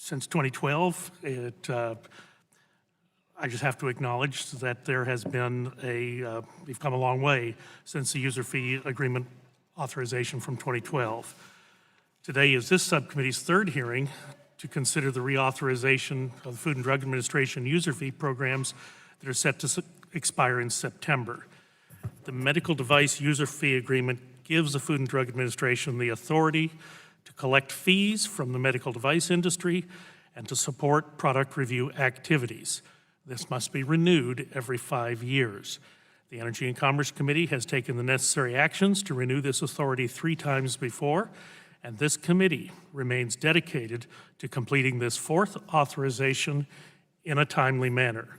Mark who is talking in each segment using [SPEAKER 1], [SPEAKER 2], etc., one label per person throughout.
[SPEAKER 1] since 2012. I just have to acknowledge that there has been we've come a long way since the user fee agreement authorization from 2012. Today is this subcommittee's third hearing to consider the reauthorization of the Food and Drug Administration user fee programs that are set to expire in September. The medical device user fee agreement gives the Food and Drug Administration the authority to collect fees from the medical device industry and to support product review activities. This must be renewed every 5 years. The Energy and Commerce Committee has taken the necessary actions to renew this authority 3 times before, and this committee remains dedicated to completing this 4th authorization in a timely manner.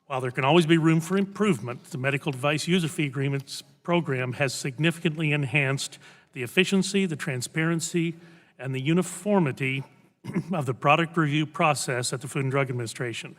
[SPEAKER 1] While there can always be room for improvement, the Medical Device User Fee Agreements program has significantly enhanced the efficiency, the transparency, and the uniformity of the product review process at the Food and Drug Administration.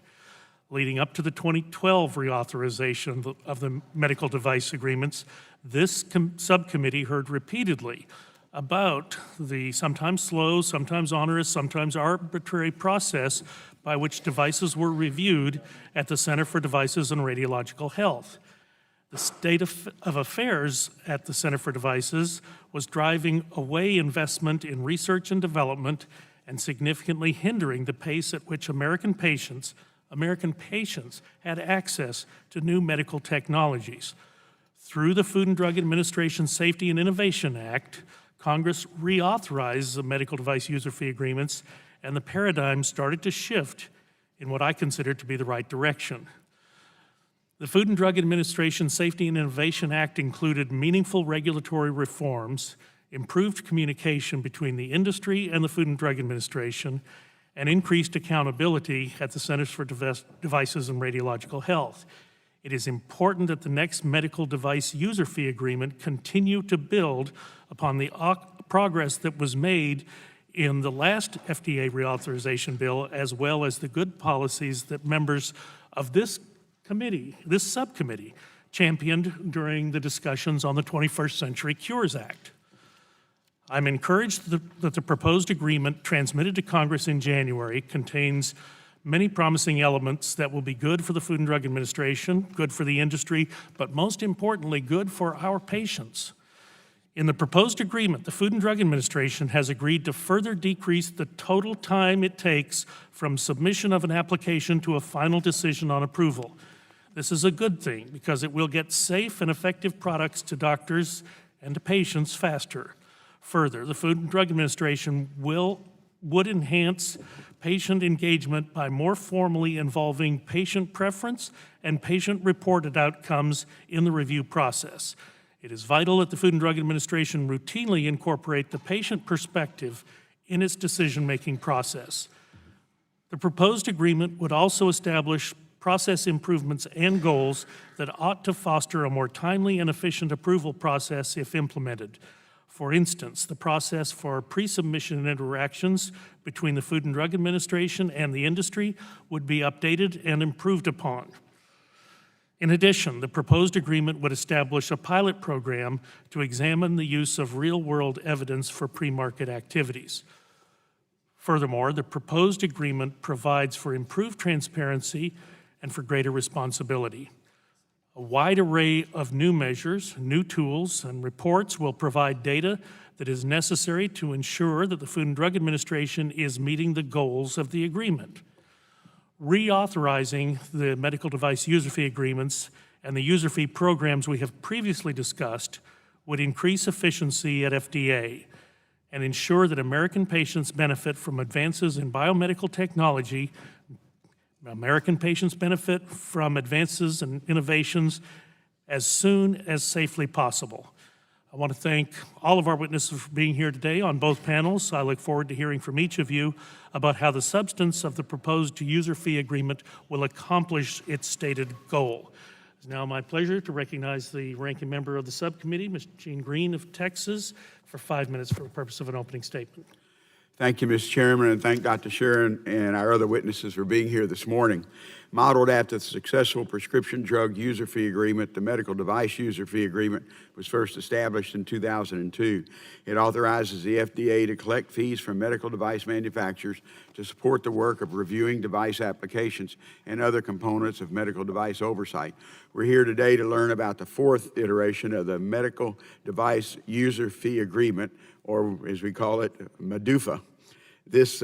[SPEAKER 1] Leading up to the 2012 reauthorization of the medical device agreements, this subcommittee heard repeatedly about the sometimes slow, sometimes onerous, sometimes arbitrary process by which devices were reviewed at the Center for Devices and Radiological Health. The state of affairs at the Center for Devices was driving away investment in research and development and significantly hindering the pace at which American patients had access to new medical technologies. Through the Food and Drug Administration Safety and Innovation Act, Congress reauthorized the medical device user fee agreements, and the paradigm started to shift in what I consider to be the right direction. The Food and Drug Administration Safety and Innovation Act included meaningful regulatory reforms, improved communication between the industry and the Food and Drug Administration, and increased accountability at the Centers for Devices and Radiological Health. It is important that the next medical device user fee agreement continue to build upon the progress that was made in the last FDA reauthorization bill, as well as the good policies that members of this subcommittee, championed during the discussions on the 21st Century Cures Act. I'm encouraged that the proposed agreement transmitted to Congress in January contains many promising elements that will be good for the Food and Drug Administration, good for the industry, but most importantly, good for our patients. In the proposed agreement, the Food and Drug Administration has agreed to further decrease the total time it takes from submission of an application to a final decision on approval. This is a good thing because it will get safe and effective products to doctors and to patients faster. Further, the Food and Drug Administration would enhance patient engagement by more formally involving patient preference and patient-reported outcomes in the review process. It is vital that the Food and Drug Administration routinely incorporate the patient perspective in its decision-making process. The proposed agreement would also establish process improvements and goals that ought to foster a more timely and efficient approval process if implemented. For instance, the process for pre-submission interactions between the Food and Drug Administration and the industry would be updated and improved upon. In addition, the proposed agreement would establish a pilot program to examine the use of real-world evidence for pre-market activities. Furthermore, the proposed agreement provides for improved transparency and for greater responsibility. A wide array of new measures, new tools, and reports will provide data that is necessary to ensure that the Food and Drug Administration is meeting the goals of the agreement. Reauthorizing the medical device user fee agreements and the user fee programs we have previously discussed would increase efficiency at FDA and ensure that American patients benefit from advances in biomedical technology. American patients benefit from advances and innovations as soon as safely possible. I want to thank all of our witnesses for being here today on both panels. I look forward to hearing from each of you about how the substance of the proposed user fee agreement will accomplish its stated goal. It's now my pleasure to recognize the ranking member of the subcommittee, Ms. Jean Green of Texas, for 5 minutes for the purpose of an opening statement.
[SPEAKER 2] Thank you, Mr. Chairman, and thank Dr. Sharon and our other witnesses for being here this morning. Modeled after the successful prescription drug user fee agreement, the medical device user fee agreement was first established in 2002. It authorizes the FDA to collect fees from medical device manufacturers to support the work of reviewing device applications and other components of medical device oversight. We're here today to learn about the fourth iteration of the medical device user fee agreement, or as we call it, MDUFA. This,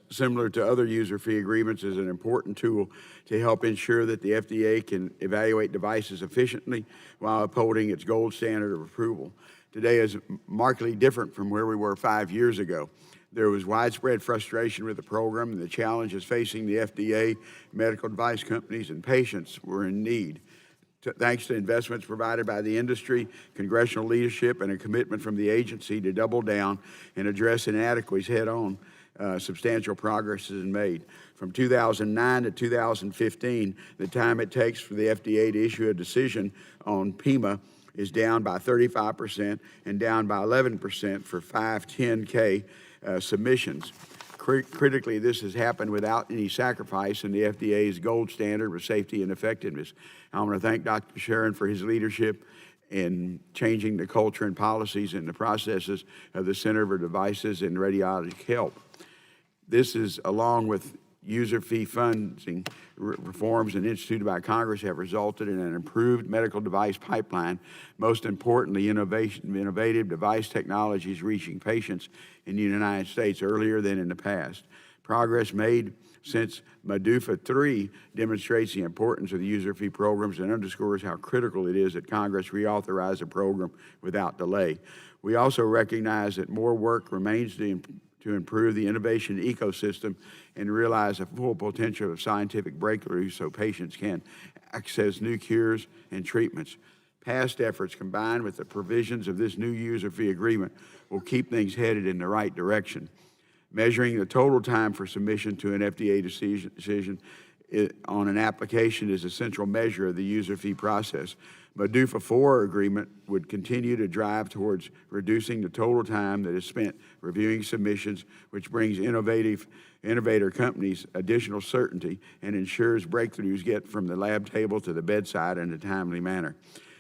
[SPEAKER 2] similar to other user fee agreements, is an important tool to help ensure that the FDA can evaluate devices efficiently while upholding its gold standard of approval. Today is markedly different from where we were 5 years ago. There was widespread frustration with the program, and the challenges facing the FDA, medical device companies, and patients were in need. Thanks to investments provided by the industry, congressional leadership, and a commitment from the agency to double down and address inadequacies head-on, substantial progress has been made. From 2009 to 2015, the time it takes for the FDA to issue a decision on PEMA is down by 35% and down by 11% for 510K submissions. Critically, this has happened without any sacrifice in the FDA's gold standard of safety and effectiveness. I want to thank Dr. Sharon for his leadership in changing the culture and policies and the processes of the Center for Devices and Radiologic Health. This is, along with user fee funding reforms and instituted by Congress, have resulted in an improved medical device pipeline. Most importantly, innovative device technologies reaching patients in the United States earlier than in the past. Progress made since MDUFA 3 demonstrates the importance of the user fee programs and underscores how critical it is that Congress reauthorize the program without delay. We also recognize that more work remains to improve the innovation ecosystem and realize the full potential of scientific breakthroughs so patients can access new cures and treatments. Past efforts combined with the provisions of this new user fee agreement will keep things headed in the right direction. Measuring the total time for submission to an FDA decision on an application is a central measure of the user fee process. MDUFA 4 agreement would continue to drive towards reducing the total time that is spent reviewing submissions, which brings innovator companies additional certainty and ensures breakthroughs get from the lab table to the bedside in a timely manner.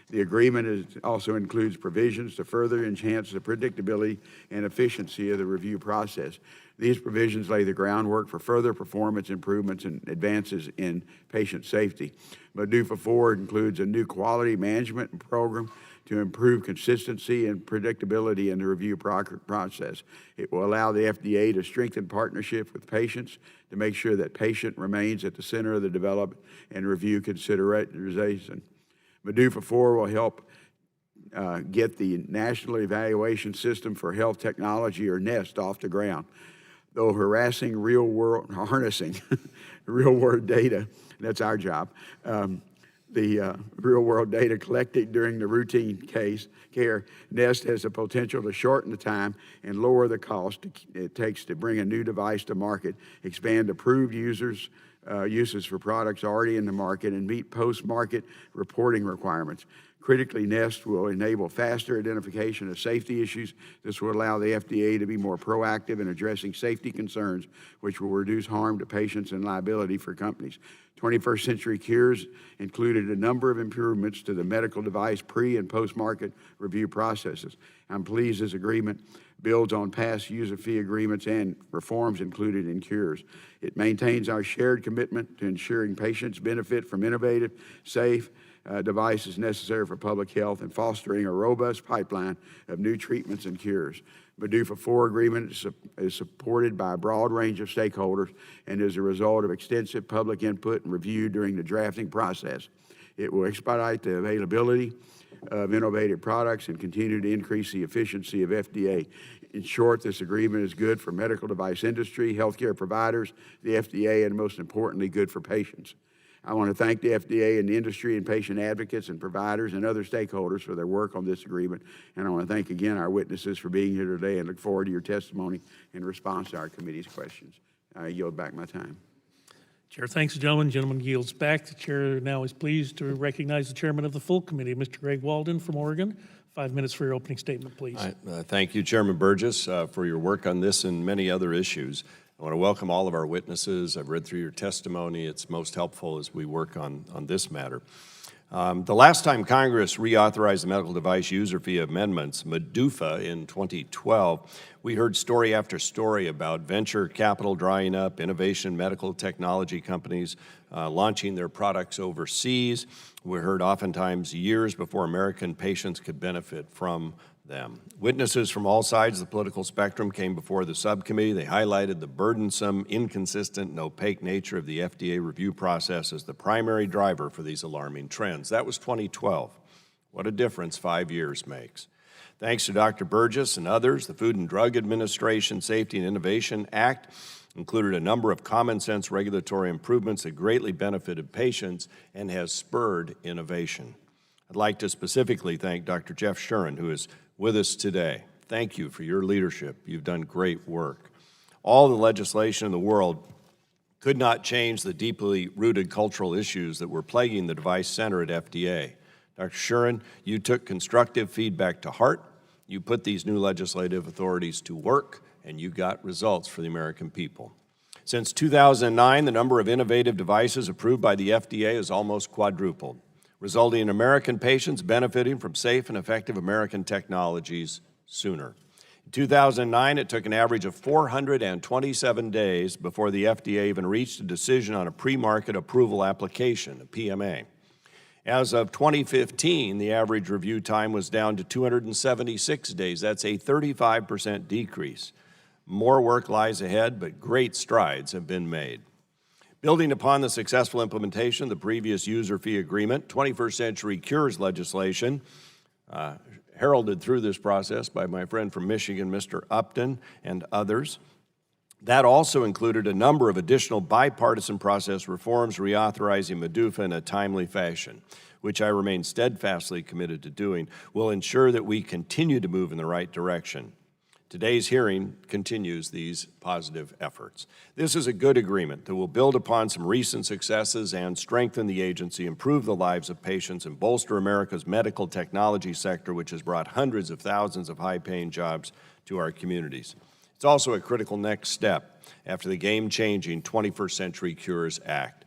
[SPEAKER 2] The agreement also includes provisions to further enhance the predictability and efficiency of the review process. These provisions lay the groundwork for further performance improvements and advances in patient safety. MDUFA 4 includes a new quality management program to improve consistency and predictability in the review process. It will allow the FDA to strengthen partnership with patients to make sure that patient remains at the center of the development and review consideration. MDUFA 4 will help get the National Evaluation System for Health Technology, or NEST, off the ground. Though harnessing real-world data, that's our job, the real-world data collected during the routine care, NEST has the potential to shorten the time and lower the cost it takes to bring a new device to market, expand approved uses for products already in the market, and meet post-market reporting requirements. Critically, NEST will enable faster identification of safety issues. This will allow the FDA to be more proactive in addressing safety concerns, which will reduce harm to patients and liability for companies. 21st Century Cures included a number of improvements to the medical device pre- and post-market review processes. I'm pleased this agreement builds on past user fee agreements and reforms included in Cures. It maintains our shared commitment to ensuring patients benefit from innovative, safe devices necessary for public health and fostering a robust pipeline of new treatments and cures. MDUFA 4 agreement is supported by a broad range of stakeholders and is a result of extensive public input and review during the drafting process. It will expedite the availability of innovative products and continue to increase the efficiency of FDA. In short, this agreement is good for medical device industry, healthcare providers, the FDA, and most importantly, good for patients. I want to thank the FDA and the industry and patient advocates and providers and other stakeholders for their work on this agreement. And I want to thank again our witnesses for being here today and look forward to your testimony in response to our committee's questions. I yield back my time.
[SPEAKER 1] Chair thanks the gentleman. Gentleman yields back. The chair now is pleased to recognize the chairman of the full committee, Mr. Greg Walden from Oregon. 5 minutes for your opening statement, please.
[SPEAKER 3] Thank you, Chairman Burgess, for your work on this and many other issues. I want to welcome all of our witnesses. I've read through your testimony. It's most helpful as we work on this matter. The last time Congress reauthorized the medical device user fee amendments, MDUFA, in 2012, we heard story after story about venture capital drying up, innovation medical technology companies launching their products overseas. We heard oftentimes years before American patients could benefit from them. Witnesses from all sides of the political spectrum came before the subcommittee. They highlighted the burdensome, inconsistent, and opaque nature of the FDA review process as the primary driver for these alarming trends. That was 2012. What a difference 5 years makes. Thanks to Dr. Burgess and others, the Food and Drug Administration Safety and Innovation Act included a number of common sense regulatory improvements that greatly benefited patients and has spurred innovation. I'd like to specifically thank Dr. Jeff Shuren, who is with us today. Thank you for your leadership. You've done great work. All the legislation in the world could not change the deeply rooted cultural issues that were plaguing the device center at FDA. Dr. Shuren, you took constructive feedback to heart. You put these new legislative authorities to work, and you got results for the American people. Since 2009, the number of innovative devices approved by the FDA has almost quadrupled, resulting in American patients benefiting from safe and effective American technologies sooner. In 2009, it took an average of 427 days before the FDA even reached a decision on a pre-market approval application, a PMA. As of 2015, the average review time was down to 276 days. That's a 35% decrease. More work lies ahead, but great strides have been made. Building upon the successful implementation of the previous user fee agreement, 21st Century Cures legislation, heralded through this process by my friend from Michigan, Mr. Upton, and others. That also included a number of additional bipartisan process reforms reauthorizing MDUFA in a timely fashion, which I remain steadfastly committed to doing, will ensure that we continue to move in the right direction. Today's hearing continues these positive efforts. This is a good agreement that will build upon some recent successes and strengthen the agency, improve the lives of patients, and bolster America's medical technology sector, which has brought hundreds of thousands of high-paying jobs to our communities. It's also a critical next step after the game-changing 21st Century Cures Act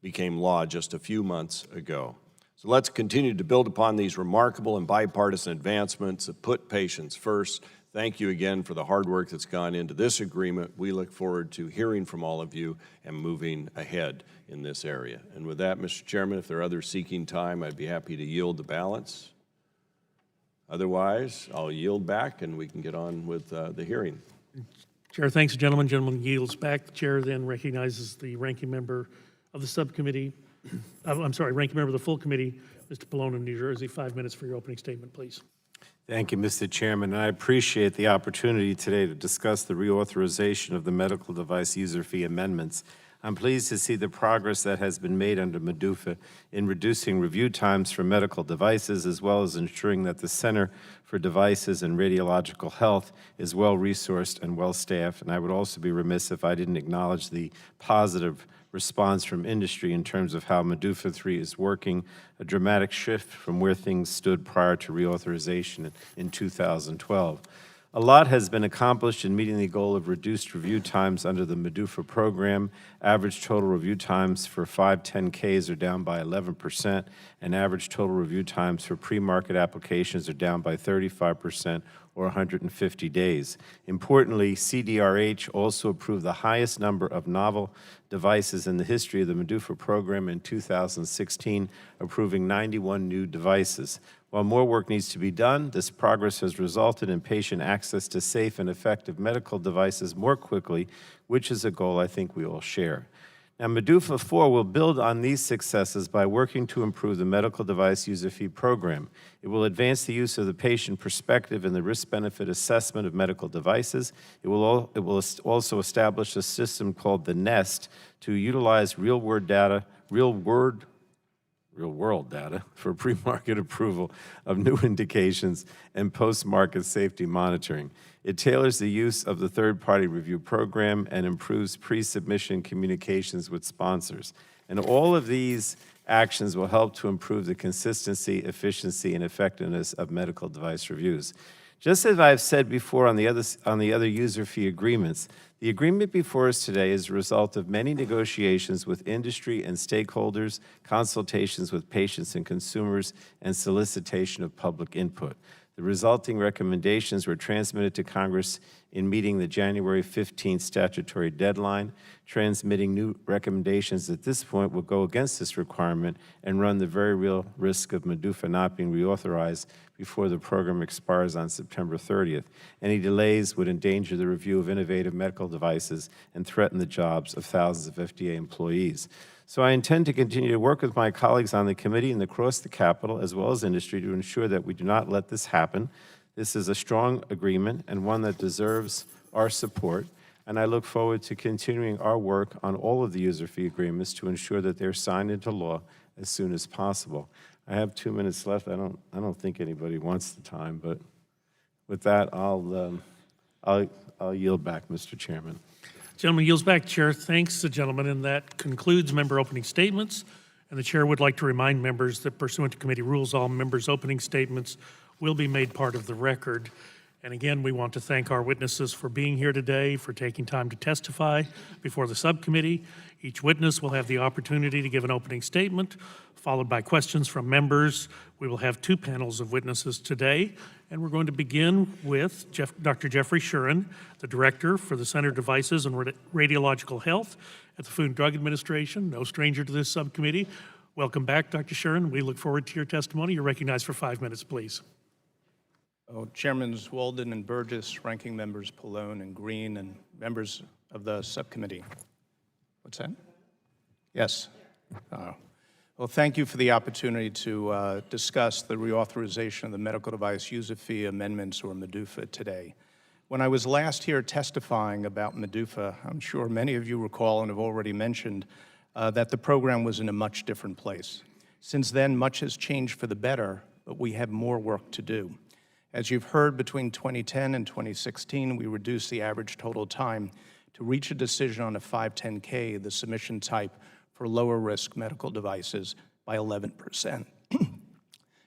[SPEAKER 3] became law just a few months ago. So let's continue to build upon these remarkable and bipartisan advancements that put patients first. Thank you again for the hard work that's gone into this agreement. We look forward to hearing from all of you and moving ahead in this area. And with that, Mr. Chairman, if there are others seeking time, I'd be happy to yield the balance. Otherwise, I'll yield back and we can get on with the hearing.
[SPEAKER 1] Chair, thanks, gentlemen. Gentleman yields back. The chair then recognizes the ranking member of the subcommittee. Ranking member of the full committee, Mr. Pallone of New Jersey. 5 minutes for your opening statement, please.
[SPEAKER 4] Thank you, Mr. Chairman, and I appreciate the opportunity today to discuss the reauthorization of the medical device user fee amendments. I'm pleased to see the progress that has been made under MDUFA in reducing review times for medical devices, as well as ensuring that the Center for Devices and Radiological Health is well-resourced and well-staffed. And I would also be remiss if I didn't acknowledge the positive response from industry in terms of how MDUFA 3 is working, a dramatic shift from where things stood prior to reauthorization in 2012. A lot has been accomplished in meeting the goal of reduced review times under the MDUFA program. Average total review times for 510Ks are down by 11%, and average total review times for pre-market applications are down by 35%, or 150 days. Importantly, CDRH also approved the highest number of novel devices in the history of the MDUFA program in 2016, approving 91 new devices. While more work needs to be done, this progress has resulted in patient access to safe and effective medical devices more quickly, which is a goal I think we all share. Now, MDUFA 4 will build on these successes by working to improve the medical device user fee program. It will advance the use of the patient perspective in the risk-benefit assessment of medical devices. It will also establish a system called the NEST to utilize real-world data for pre-market approval of new indications and post-market safety monitoring. It tailors the use of the third-party review program and improves pre-submission communications with sponsors. And all of these actions will help to improve the consistency, efficiency, and effectiveness of medical device reviews. Just as I've said before on the other user fee agreements, the agreement before us today is a result of many negotiations with industry and stakeholders, consultations with patients and consumers, and solicitation of public input. The resulting recommendations were transmitted to Congress in meeting the January 15th statutory deadline. Transmitting new recommendations at this point will go against this requirement and run the very real risk of MEDUFA not being reauthorized before the program expires on September 30th. Any delays would endanger the review of innovative medical devices and threaten the jobs of thousands of FDA employees. So I intend to continue to work with my colleagues on the committee and across the Capitol, as well as industry, to ensure that we do not let this happen. This is a strong agreement and one that deserves our support, and I look forward to continuing our work on all of the user fee agreements to ensure that they're signed into law as soon as possible. I have 2 minutes left. I don't think anybody wants the time, but with that, I'll yield back, Mr. Chairman.
[SPEAKER 1] Gentleman yields back. Chair thanks the gentleman, and that concludes member opening statements. And the chair would like to remind members that pursuant to committee rules, all members' opening statements will be made part of the record. And again, we want to thank our witnesses for being here today, for taking time to testify before the subcommittee. Each witness will have the opportunity to give an opening statement, followed by questions from members. We will have 2 panels of witnesses today, and we're going to begin with Dr. Jeffrey Shuren, the Director for the Center of Devices and Radiological Health at the Food and Drug Administration, no stranger to this subcommittee. Welcome back, Dr. Shuren. We look forward to your testimony. You're recognized for 5 minutes, please.
[SPEAKER 5] Chairmans Walden and Burgess, Ranking Members Pallone and Green, and members of the subcommittee. What's that? Yes. Well, thank you for the opportunity to discuss the reauthorization of the medical device user fee amendments, or MEDUFA, today. When I was last here testifying about MEDUFA, I'm sure many of you recall and have already mentioned that the program was in a much different place. Since then, much has changed for the better, but we have more work to do. As you've heard, between 2010 and 2016, we reduced the average total time to reach a decision on a 510K, the submission type for lower-risk medical devices, by 11%.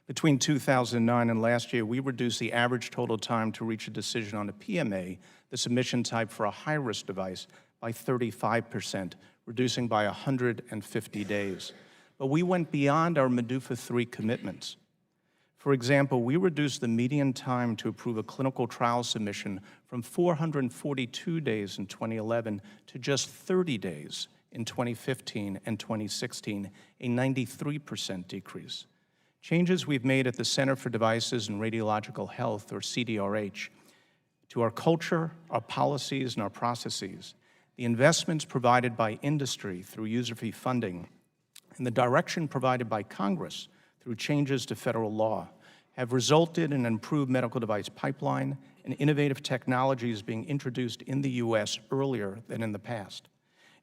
[SPEAKER 5] Between 2009 and last year, we reduced the average total time to reach a decision on a PMA, the submission type for a high-risk device, by 35%, reducing by 150 days. But we went beyond our MEDUFA 3 commitments. For example, we reduced the median time to approve a clinical trial submission from 442 days in 2011 to just 30 days in 2015 and 2016, a 93% decrease. Changes we've made at the Center for Devices and Radiological Health, or CDRH, to our culture, our policies, and our processes, the investments provided by industry through user fee funding, and the direction provided by Congress through changes to federal law have resulted in an improved medical device pipeline and innovative technologies being introduced in the U.S. earlier than in the past.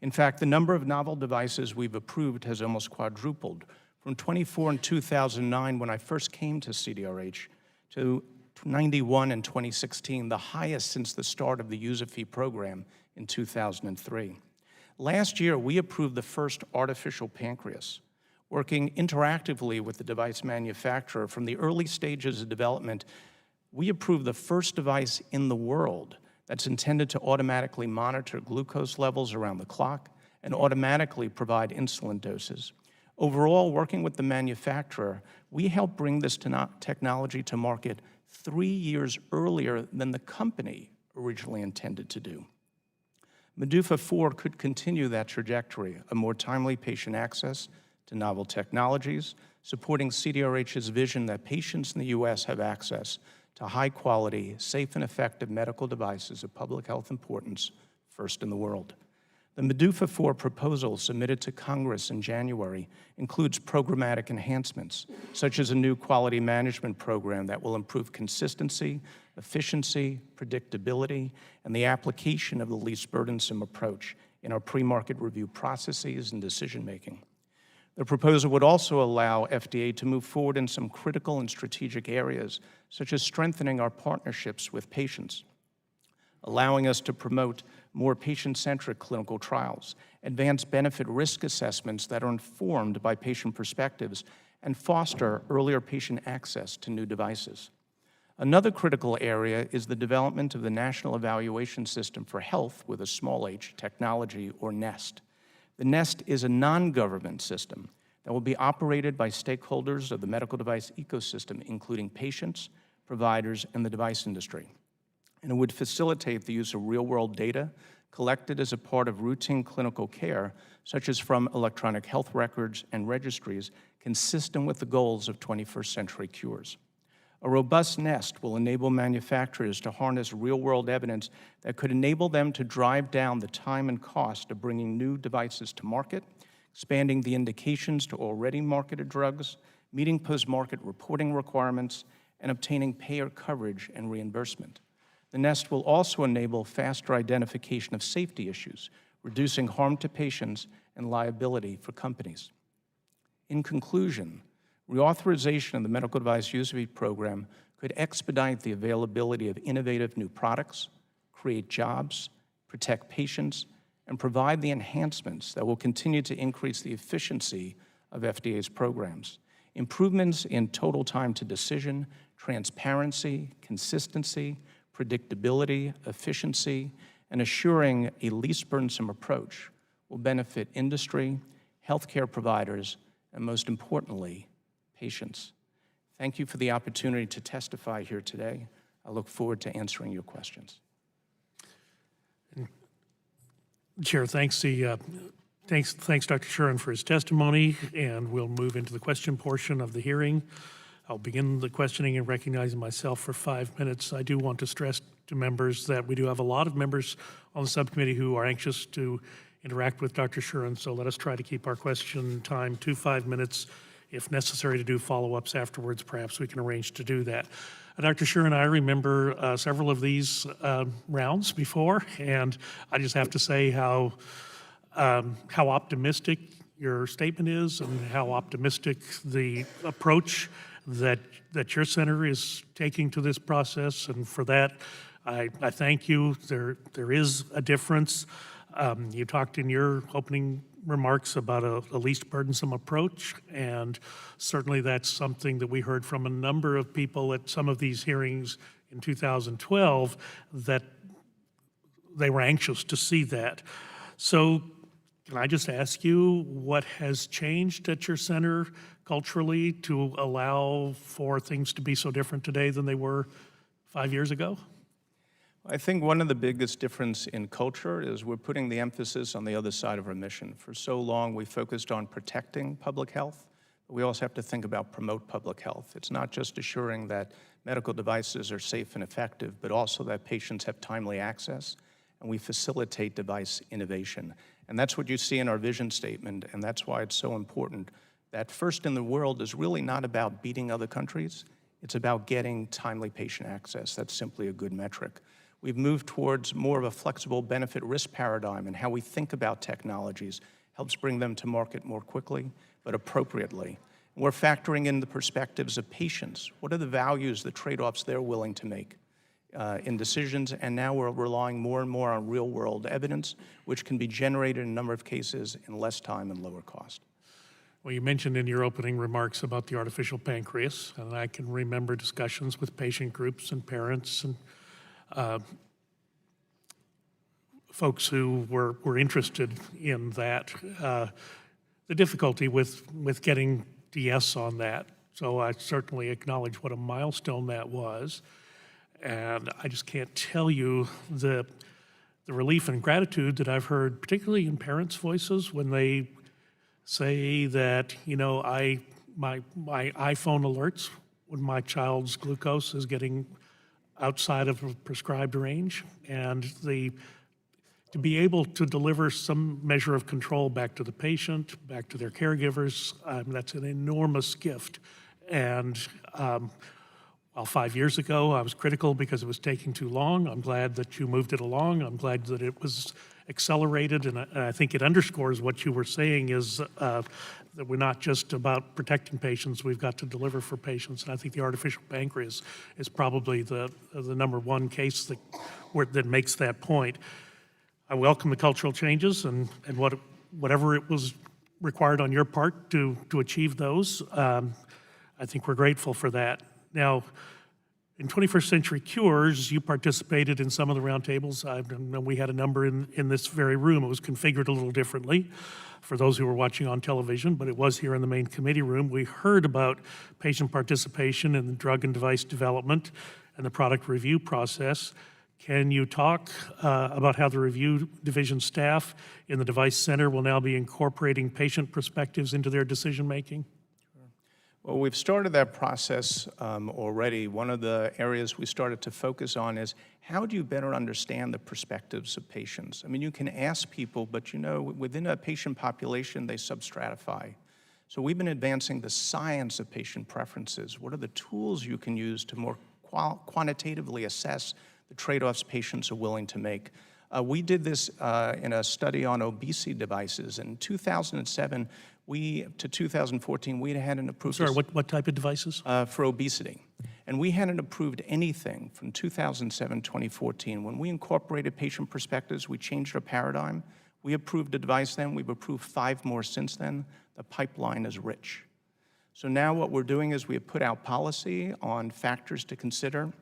[SPEAKER 5] In fact, the number of novel devices we've approved has almost quadrupled, from 24 in 2009, when I first came to CDRH, to 91 in 2016, the highest since the start of the user fee program in 2003. Last year, we approved the first artificial pancreas, working interactively with the device manufacturer from the early stages of development. We approved the first device in the world that's intended to automatically monitor glucose levels around the clock and automatically provide insulin doses. Overall, working with the manufacturer, we helped bring this technology to market 3 years earlier than the company originally intended to do. MEDUFA 4 could continue that trajectory of more timely patient access to novel technologies, supporting CDRH's vision that patients in the U.S. have access to high-quality, safe and effective medical devices of public health importance, first in the world. The MEDUFA 4 proposal submitted to Congress in January includes programmatic enhancements, such as a new quality management program that will improve consistency, efficiency, predictability, and the application of the least burdensome approach in our pre-market review processes and decision-making. The proposal would also allow FDA to move forward in some critical and strategic areas, such as strengthening our partnerships with patients, allowing us to promote more patient-centric clinical trials, advance benefit risk assessments that are informed by patient perspectives, and foster earlier patient access to new devices. Another critical area is the development of the National Evaluation System for Health with a small h technology, or NEST. The NEST is a non-government system that will be operated by stakeholders of the medical device ecosystem, including patients, providers, and the device industry. And it would facilitate the use of real-world data collected as a part of routine clinical care, such as from electronic health records and registries, consistent with the goals of 21st century cures. A robust NEST will enable manufacturers to harness real-world evidence that could enable them to drive down the time and cost of bringing new devices to market, expanding the indications to already marketed drugs, meeting post-market reporting requirements, and obtaining payer coverage and reimbursement. The NEST will also enable faster identification of safety issues, reducing harm to patients and liability for companies. In conclusion, reauthorization of the Medical Device User Fee Program could expedite the availability of innovative new products, create jobs, protect patients, and provide the enhancements that will continue to increase the efficiency of FDA's programs. Improvements in total time to decision, transparency, consistency, predictability, efficiency, and assuring a least burdensome approach will benefit industry, healthcare providers, and most importantly, patients. Thank you for the opportunity to testify here today. I look forward to answering your questions.
[SPEAKER 1] Chair, thanks Dr. Shuren for his testimony, and we'll move into the question portion of the hearing. I'll begin the questioning and recognizing myself for 5 minutes. I do want to stress to members that we do have a lot of members on the subcommittee who are anxious to interact with Dr. Shuren, so let us try to keep our question time to 5 minutes. If necessary to do follow-ups afterwards, perhaps we can arrange to do that. Dr. Shuren, I remember several of these rounds before, and I just have to say how optimistic your statement is and how optimistic the approach that your center is taking to this process, and for that, I thank you. There is a difference. You talked in your opening remarks about a least burdensome approach, and certainly that's something that we heard from a number of people at some of these hearings in 2012, that they were anxious to see that. So can I just ask you what has changed at your center culturally to allow for things to be so different today than they were 5 years ago?
[SPEAKER 5] I think one of the biggest difference in culture is we're putting the emphasis on the other side of our mission. For so long, we focused on protecting public health, but we also have to think about promote public health. It's not just assuring that medical devices are safe and effective, but also that patients have timely access, and we facilitate device innovation. And that's what you see in our vision statement, and that's why it's so important that first in the world is really not about beating other countries. It's about getting timely patient access. That's simply a good metric. We've moved towards more of a flexible benefit risk paradigm, and how we think about technologies helps bring them to market more quickly, but appropriately. We're factoring in the perspectives of patients. What are the values, the trade-offs they're willing to make in decisions? And now we're relying more and more on real-world evidence, which can be generated in a number of cases in less time and lower cost.
[SPEAKER 1] Well, you mentioned in your opening remarks about the artificial pancreas, and I can remember discussions with patient groups and parents and folks who were interested in that. The difficulty with getting yes on that. So I certainly acknowledge what a milestone that was. And I just can't tell you the relief and gratitude that I've heard, particularly in parents' voices, when they say that, you know, my iPhone alerts when my child's glucose is getting outside of a prescribed range, and to be able to deliver some measure of control back to the patient, back to their caregivers, that's an enormous gift. And while 5 years ago I was critical because it was taking too long, I'm glad that you moved it along. I'm glad that it was accelerated, and I think it underscores what you were saying is that we're not just about protecting patients, we've got to deliver for patients. And I think the artificial pancreas is probably the number one case that makes that point. I welcome the cultural changes and whatever it was required on your part to achieve those. I think we're grateful for that. Now, In 21st Century Cures, you participated in some of the roundtables. I know we had a number in this very room. It was configured a little differently for those who were watching on television, but it was here in the main committee room. We heard about patient participation in the drug and device development and the product review process. Can you talk about how the review division staff in the Device Center will now be incorporating patient perspectives into their decision-making?
[SPEAKER 5] Well, we've started that process already. One of the areas we started to focus on is how do you better understand the perspectives of patients? I mean, you can ask people, but you know, within a patient population, they substratify. So we've been advancing the science of patient preferences. What are the tools you can use to more quantitatively assess the trade-offs patients are willing to make? We did this in a study on obesity devices. In 2007 to 2014, we had an approved...
[SPEAKER 1] Sorry, what type of devices?
[SPEAKER 5] For obesity. And we hadn't approved anything from 2007 to 2014. When we incorporated patient perspectives, we changed our paradigm. We approved a device then. We've approved 5 more since then. The pipeline is rich. So now what we're doing is we have put out policy on factors to consider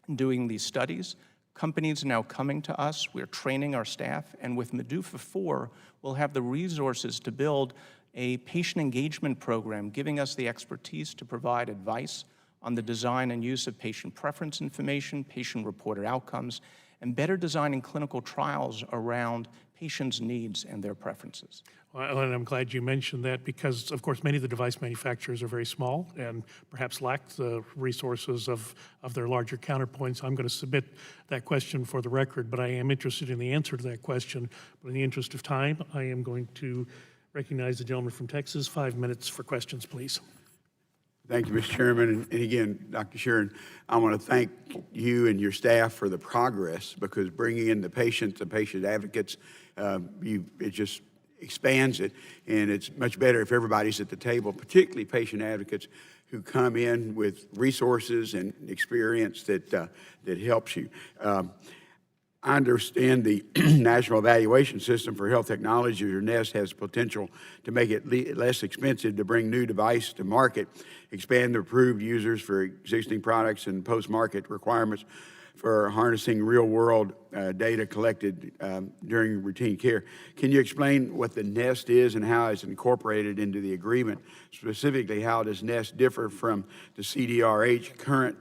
[SPEAKER 5] in doing these studies. Companies are now coming to us. We're training our staff. And with MEDUFA 4, we'll have the resources to build a patient engagement program, giving us the expertise to provide advice on the design and use of patient preference information, patient-reported outcomes, and better designing clinical trials around patients' needs and their preferences.
[SPEAKER 1] Well, and I'm glad you mentioned that because, of course, many of the device manufacturers are very small and perhaps lack the resources of their larger counterpoints. I'm going to submit that question for the record, but I am interested in the answer to that question. But in the interest of time, I am going to recognize the gentleman from Texas. 5 minutes for questions, please.
[SPEAKER 2] Thank you, Mr. Chairman. And again, Dr. Sheeran, I want to thank you and your staff for the progress, because bringing in the patients, the patient advocates, it just expands it. And it's much better if everybody's at the table, particularly patient advocates who come in with resources and experience that helps you. I understand the National Evaluation System for Health Technology, or NEST, has potential to make it less expensive to bring new devices to market, expand the approved users for existing products, and post-market requirements for harnessing real-world data collected during routine care. Can you explain what the NEST is and how it's incorporated into the agreement? Specifically, how does NEST differ from the CDRH current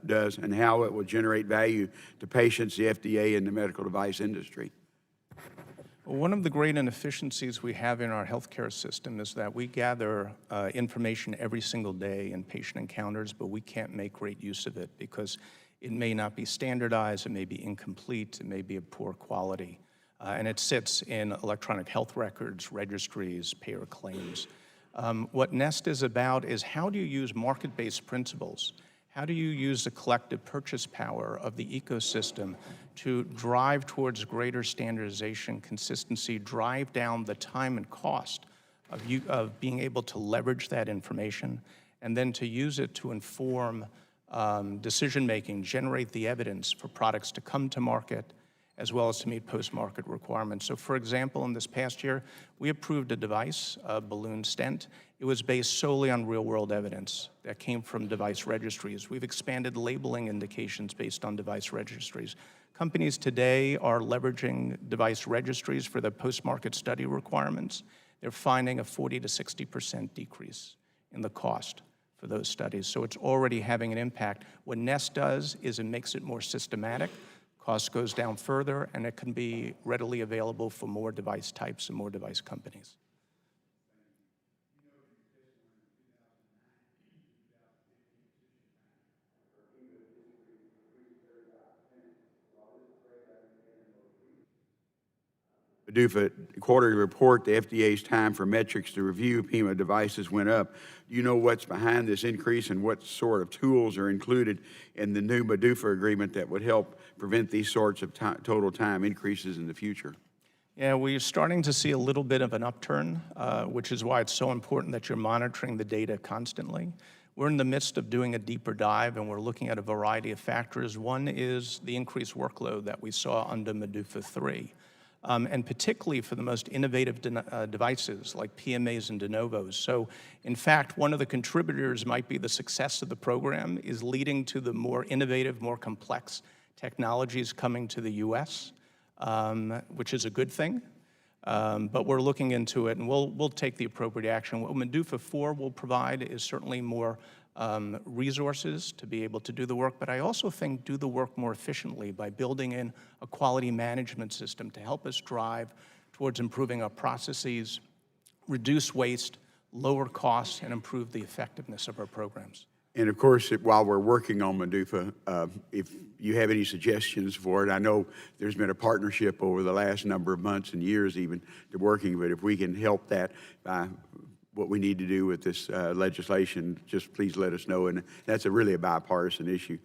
[SPEAKER 2] does, and how it will generate value to patients, the FDA, and the medical device industry?
[SPEAKER 5] Well, one of the great inefficiencies we have in our healthcare system is that we gather information every single day in patient encounters, but we can't make great use of it because it may not be standardized, it may be incomplete, it may be of poor quality. And it sits in electronic health records, registries, payer claims. What NEST is about is how do you use market-based principles? How do you use the collective purchase power of the ecosystem to drive towards greater standardization, consistency, drive down the time and cost of being able to leverage that information, and then to use it to inform decision-making, generate the evidence for products to come to market, as well as to meet post-market requirements. So for example, in this past year, we approved a device, a balloon stent. It was based solely on real-world evidence that came from device registries. We've expanded labeling indications based on device registries. Companies today are leveraging device registries for their post-market study requirements. They're finding a 40 to 60% decrease in the cost for those studies. So it's already having an impact. What NEST does is it makes it more systematic. Cost goes down further, and it can be readily available for more device types and more device companies.
[SPEAKER 2] MEDUFA quarterly report, the FDA's time for metrics to review PEMA devices went up. Do you know what's behind this increase and what sort of tools are included in the new MEDUFA agreement that would help prevent these sorts of total time increases in the future?
[SPEAKER 5] Yeah, we're starting to see a little bit of an upturn, which is why it's so important that you're monitoring the data constantly. We're in the midst of doing a deeper dive, and we're looking at a variety of factors. One is the increased workload that we saw under MEDUFA 3. and particularly for the most innovative devices like PMAs and de novos. So, in fact, one of the contributors might be the success of the program is leading to the more innovative, more complex technologies coming to the U.S., which is a good thing. But we're looking into it, and we'll take the appropriate action. What MDUFA 4 will provide is certainly more resources to be able to do the work, but I also think do the work more efficiently by building in a quality management system to help us drive towards improving our processes, reduce waste, lower costs, and improve the effectiveness of our programs.
[SPEAKER 2] And of course, while we're working on MDUFA, if you have any suggestions for it, I know there's been a partnership over the last number of months and years even to working, but if we can help that by what we need to do with this legislation, just please let us know. And that's really a bipartisan issue.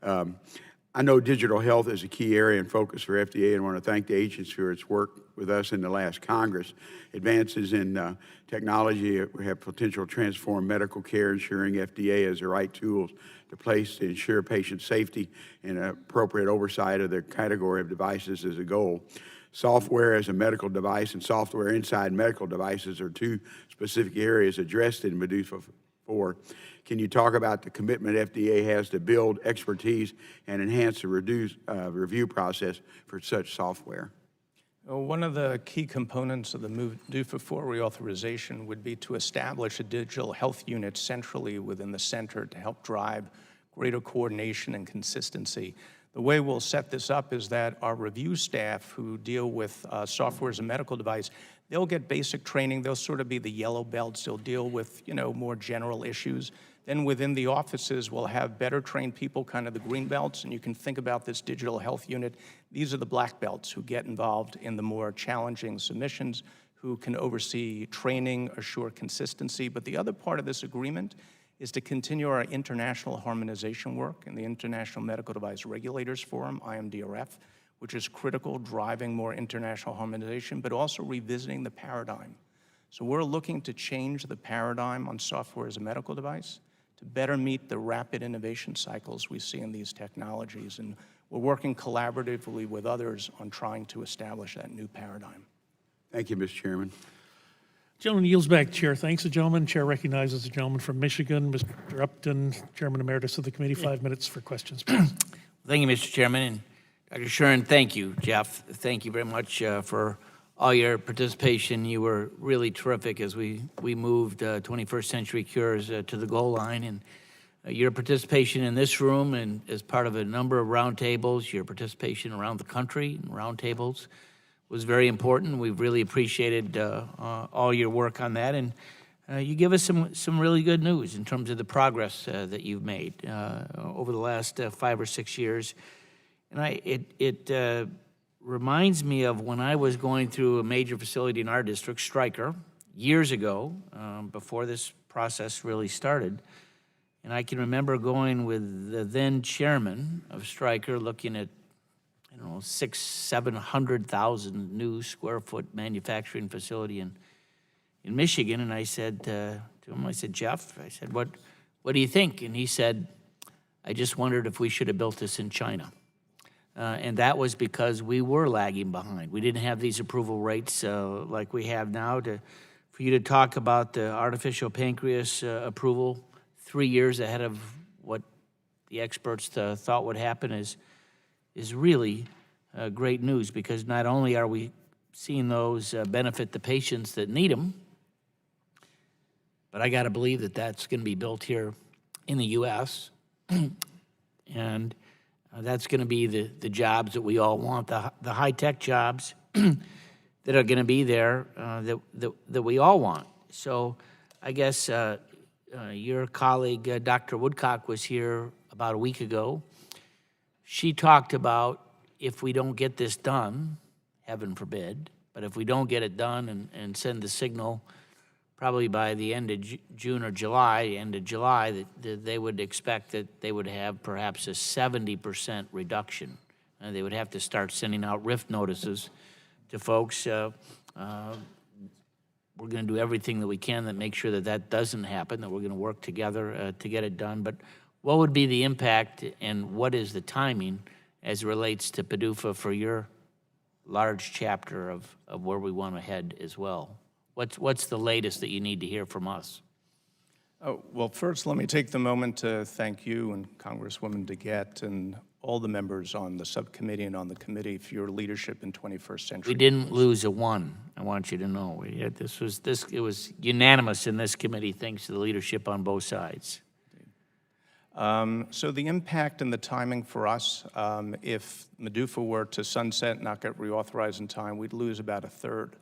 [SPEAKER 2] I know digital health is a key area and focus for FDA, and I want to thank the agency for its work with us in the last Congress. Advances in technology have potential to transform medical care, ensuring FDA has the right tools to place to ensure patient safety and appropriate oversight of the category of devices is a goal. Software as a medical device and software inside medical devices are two specific areas addressed in MDUFA 4. Can you talk about the commitment FDA has to build expertise and enhance the review process for such software?
[SPEAKER 5] Well, one of the key components of the MDUFA 4 reauthorization would be to establish a digital health unit centrally within the center to help drive greater coordination and consistency. The way we'll set this up is that our review staff who deal with software as a medical device, they'll get basic training. They'll sort of be the yellow belts. They'll deal with, more general issues. Then within the offices, we'll have better trained people, kind of the green belts, and you can think about this digital health unit. These are the black belts who get involved in the more challenging submissions, who can oversee training, assure consistency. But the other part of this agreement is to continue our international harmonization work in the International Medical Device Regulators Forum, IMDRF, which is critical, driving more international harmonization, but also revisiting the paradigm. So we're looking to change the paradigm on software as a medical device to better meet the rapid innovation cycles we see in these technologies. And we're working collaboratively with others on trying to establish that new paradigm.
[SPEAKER 2] Thank you, Mr. Chairman.
[SPEAKER 1] Gentleman yields back. Chair thanks the gentleman. Chair recognizes the gentleman from Michigan, Mr. Upton, Chairman Emeritus of the committee. 5 minutes for questions, please.
[SPEAKER 6] Thank you, Mr. Chairman. And Dr. Shuren, thank you. Jeff, thank you very much for all your participation. You were really terrific as we moved 21st Century Cures to the goal line. And your participation in this room and as part of a number of roundtables, your participation around the country in roundtables was very important. We've really appreciated all your work on that. And you give us some really good news in terms of the progress that you've made over the last 5 or 6 years. And it reminds me of when I was going through a major facility in our district, Stryker, years ago, before this process really started. And I can remember going with the then chairman of Stryker, looking at, 600,000-700,000 new square foot manufacturing facility in Michigan. And I said to him, Jeff, what do you think? And he said, I just wondered if we should have built this in China. And that was because we were lagging behind. We didn't have these approval rates like we have now. For you to talk about the artificial pancreas approval 3 years ahead of what the experts thought would happen is really great news, because not only are we seeing those benefit the patients that need them, but I got to believe that that's going to be built here in the U.S. and that's going to be the jobs that we all want, the high-tech jobs that are going to be there that we all want. So I guess your colleague, Dr. Woodcock, was here about a week ago. She talked about if we don't get this done, heaven forbid, but if we don't get it done and send the signal probably by the end of June or July, that they would expect that they would have perhaps a 70% reduction. They would have to start sending out RIF notices to folks. We're going to do everything that we can that make sure that doesn't happen, that we're going to work together to get it done. But what would be the impact and what is the timing as it relates to PDUFA for your large chapter of where we want to head as well. What's the latest that you need to hear from us?
[SPEAKER 5] Oh, well, first, let me take the moment to thank you and Congresswoman DeGette and all the members on the subcommittee and on the committee for your leadership in 21st century.
[SPEAKER 6] We didn't lose a one, I want you to know. It was unanimous in this committee, thanks to the leadership on both sides.
[SPEAKER 5] So the impact and the timing for us, if MEDUFA were to sunset, not get reauthorized in time, we'd lose about a third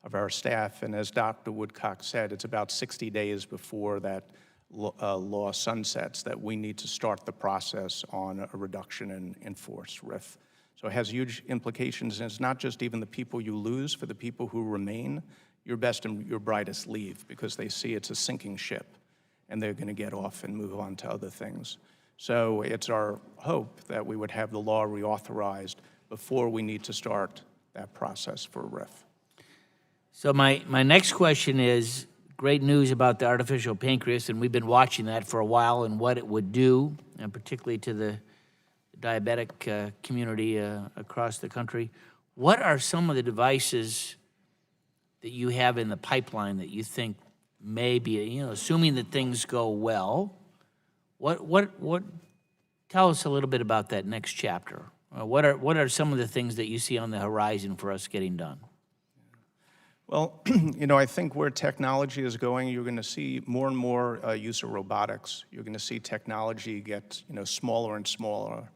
[SPEAKER 5] of our staff. And as Dr. Woodcock said, it's about 60 days before that law sunsets that we need to start the process on a reduction in force, RIF. So it has huge implications, and it's not just even the people you lose. For the people who remain, your best and your brightest leave because they see it's a sinking ship, and they're going to get off and move on to other things. So it's our hope that we would have the law reauthorized before we need to start that process for RIF.
[SPEAKER 6] So my next question is, great news about the artificial pancreas, and we've been watching that for a while and what it would do, and particularly to the diabetic community across the country. What are some of the devices that you have in the pipeline that you think may be, assuming that things go well, tell us a little bit about that next chapter. What are some of the things that you see on the horizon for us getting done?
[SPEAKER 5] Well, I think where technology is going, you're going to see more and more use of robotics. You're going to see technology get, smaller and smaller,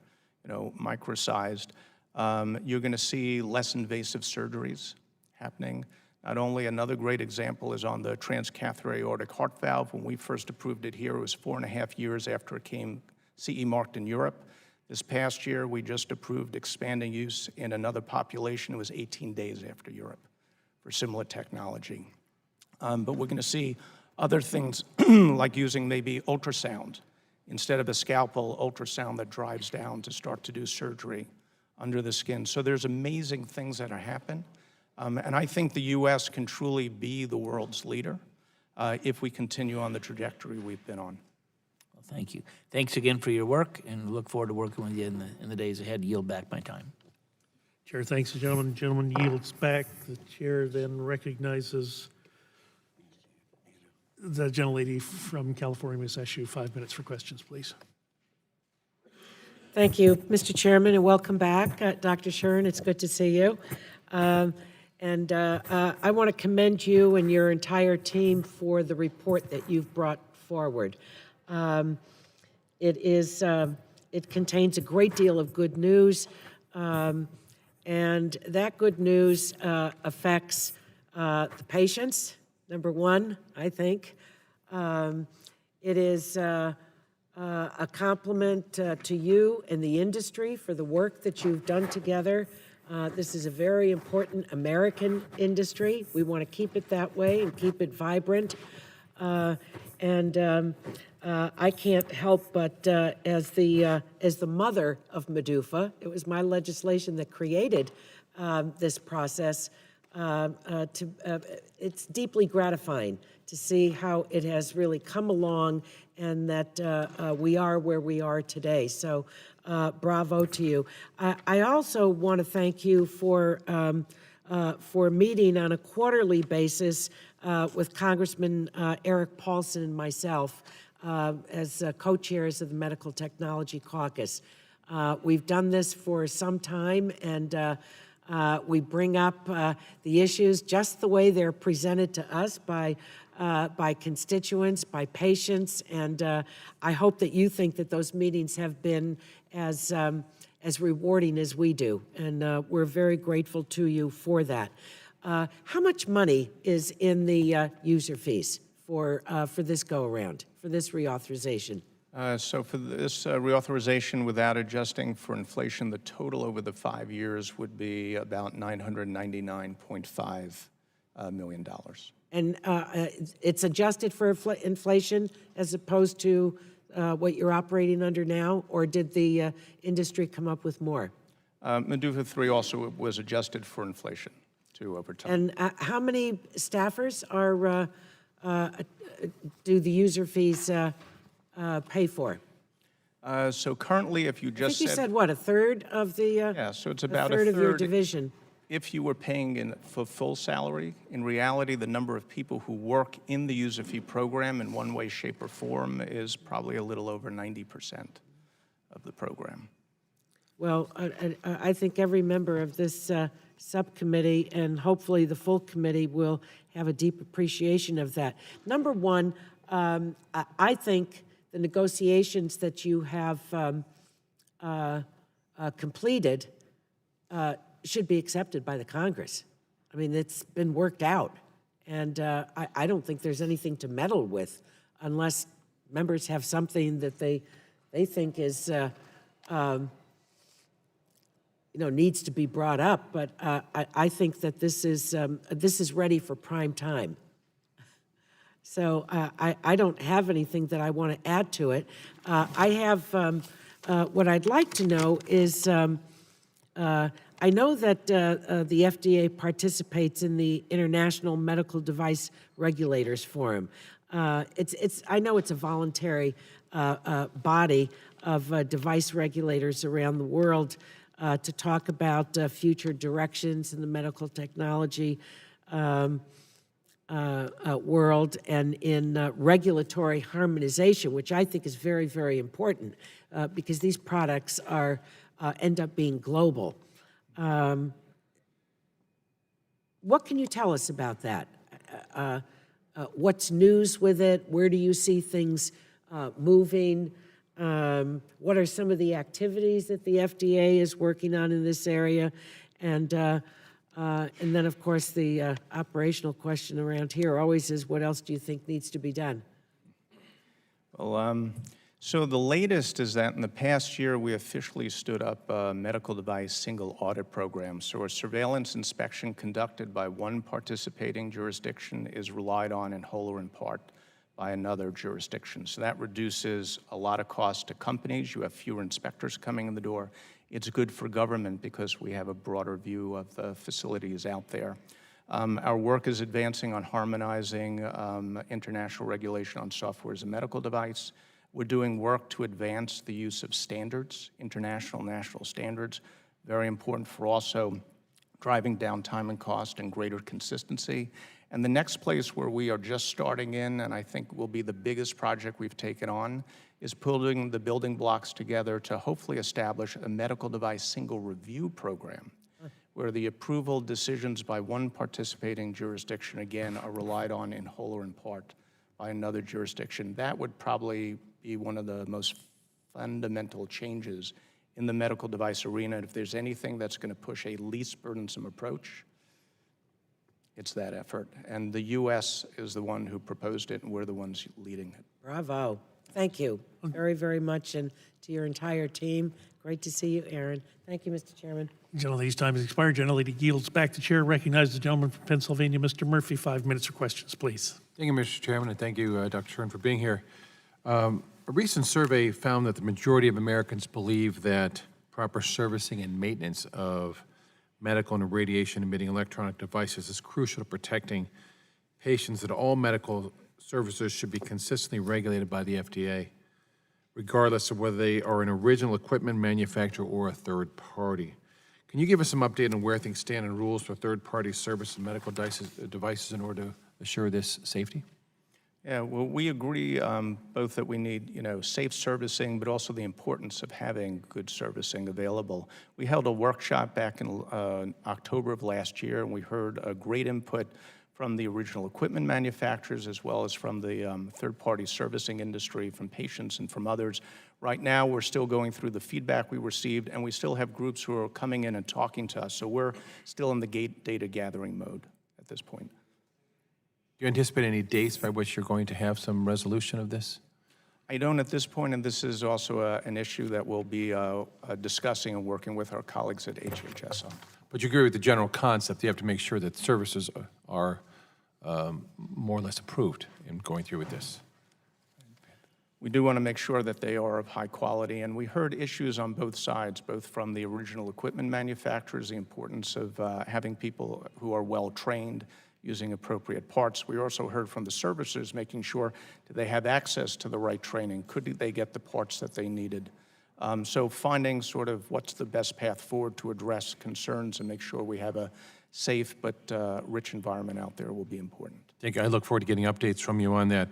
[SPEAKER 5] micro-sized. You're going to see less invasive surgeries happening. Not only, another great example is on the transcatheter aortic heart valve. When we first approved it here, it was 4.5 years after it came CE marked in Europe. This past year, we just approved expanding use in another population. It was 18 days after Europe for similar technology. But we're going to see other things like using maybe ultrasound instead of a scalpel, ultrasound that drives down to start to do surgery under the skin. So there's amazing things that are happening. And I think the U.S. can truly be the world's leader if we continue on the trajectory we've been on.
[SPEAKER 6] Well, thank you. Thanks again for your work, and look forward to working with you in the days ahead. Yield back my time.
[SPEAKER 1] Chair thanks the gentleman. The gentleman yields back. The chair then recognizes the gentlelady from California, Ms. Eshu. 5 minutes for questions, please.
[SPEAKER 7] Thank you, Mr. Chairman, and welcome back, Dr. Shern. It's good to see you. I want to commend you and your entire team for the report that you've brought forward. It contains a great deal of good news, and that good news affects the patients, number one, I think. It is a compliment to you and the industry for the work that you've done together. This is a very important American industry. We want to keep it that way and keep it vibrant. I can't help but, as the mother of MEDUFA, it was my legislation that created this process. It's deeply gratifying to see how it has really come along and that we are where we are today. So bravo to you. I also want to thank you for meeting on a quarterly basis with Congressman Eric Paulson and myself as co-chairs of the Medical Technology Caucus. We've done this for some time, and we bring up the issues just the way they're presented to us by constituents, by patients, and I hope that you think that those meetings have been as rewarding as we do, and we're very grateful to you for that. How much money is in the user fees for this go-around, for this reauthorization?
[SPEAKER 5] So for this reauthorization, without adjusting for inflation, the total over the 5 years would be about $999.5 million.
[SPEAKER 7] And it's adjusted for inflation as opposed to what you're operating under now, or did the industry come up with more?
[SPEAKER 5] MEDUFA 3 also was adjusted for inflation too over time.
[SPEAKER 7] And how many staffers do the user fees pay for?
[SPEAKER 5] So currently, if you
[SPEAKER 7] I
[SPEAKER 5] just
[SPEAKER 7] think you said what, a third of the
[SPEAKER 5] yeah, so it's about
[SPEAKER 7] a third of your
[SPEAKER 5] third.
[SPEAKER 7] division.
[SPEAKER 5] if you were paying for full salary, in reality, the number of people who work in the user fee program in one way, shape, or form is probably a little over 90% of the program.
[SPEAKER 7] Well, I think every member of this subcommittee and hopefully the full committee will have a deep appreciation of that. Number one, I think the negotiations that you have completed should be accepted by the Congress. I mean, it's been worked out, and I don't think there's anything to meddle with unless members have something that they think is, needs to be brought up. But I think that this is ready for prime time. So I don't have anything that I want to add to it. I have, what I'd like to know is, I know that the FDA participates in the International Medical Device Regulators Forum. I know it's a voluntary body of device regulators around the world to talk about future directions in the medical technology world and in regulatory harmonization, which I think is very, very important because these products end up being global. What can you tell us about that? What's news with it? Where do you see things moving? What are some of the activities that the FDA is working on in this area? And then, of course, the operational question around here always is, what else do you think needs to be done?
[SPEAKER 5] Well, so the latest is that in the past year, we officially stood up a medical device single audit program. So a surveillance inspection conducted by one participating jurisdiction is relied on in whole or in part by another jurisdiction. So that reduces a lot of cost to companies. You have fewer inspectors coming in the door. It's good for government because we have a broader view of the facilities out there. Our work is advancing on harmonizing international regulation on software as a medical device. We're doing work to advance the use of standards, international, national standards, very important for also driving down time and cost and greater consistency. And the next place where we are just starting in, and I think will be the biggest project we've taken on, is pulling the building blocks together to hopefully establish a medical device single review program, where the approval decisions by one participating jurisdiction, again, are relied on in whole or in part by another jurisdiction. That would probably be one of the most fundamental changes in the medical device arena. And if there's anything that's going to push a least burdensome approach, it's that effort. And the U.S. is the one who proposed it, and we're the ones leading it.
[SPEAKER 7] Bravo. Thank you very, very much, and to your entire team. Great to see you, Aaron. Thank you, Mr. Chairman.
[SPEAKER 1] Gentlelady's time has expired. Gentlelady yields back the chair. Recognize the gentleman from Pennsylvania, Mr. Murphy. 5 minutes for questions, please.
[SPEAKER 8] Thank you, Mr. Chairman, and thank you, Dr. Shern, for being here. A recent survey found that the majority of Americans believe that proper servicing and maintenance of medical and radiation-emitting electronic devices is crucial to protecting patients, that all medical services should be consistently regulated by the FDA, regardless of whether they are an original equipment manufacturer or a third party. Can you give us some update on where things stand and rules for third-party service and medical devices in order to assure this safety?
[SPEAKER 5] Yeah, well, we agree both that we need, safe servicing, but also the importance of having good servicing available. We held a workshop back in October of last year, and we heard a great input from the original equipment manufacturers as well as from the third-party servicing industry, from patients and from others. Right now, we're still going through the feedback we received, and we still have groups who are coming in and talking to us. So we're still in the data gathering mode at this point.
[SPEAKER 8] Do you anticipate any dates by which you're going to have some resolution of this?
[SPEAKER 5] I don't at this point, and this is also an issue that we'll be discussing and working with our colleagues at HHS on.
[SPEAKER 8] But you agree with the general concept. You have to make sure that services are more or less approved in going through with this.
[SPEAKER 5] We do want to make sure that they are of high quality, and we heard issues on both sides, both from the original equipment manufacturers, the importance of having people who are well-trained, using appropriate parts. We also heard from the servicers, making sure that they have access to the right training. Could they get the parts that they needed? So finding sort of what's the best path forward to address concerns and make sure we have a safe but rich environment out there will be important.
[SPEAKER 8] Thank you. I look forward to getting updates from you on that.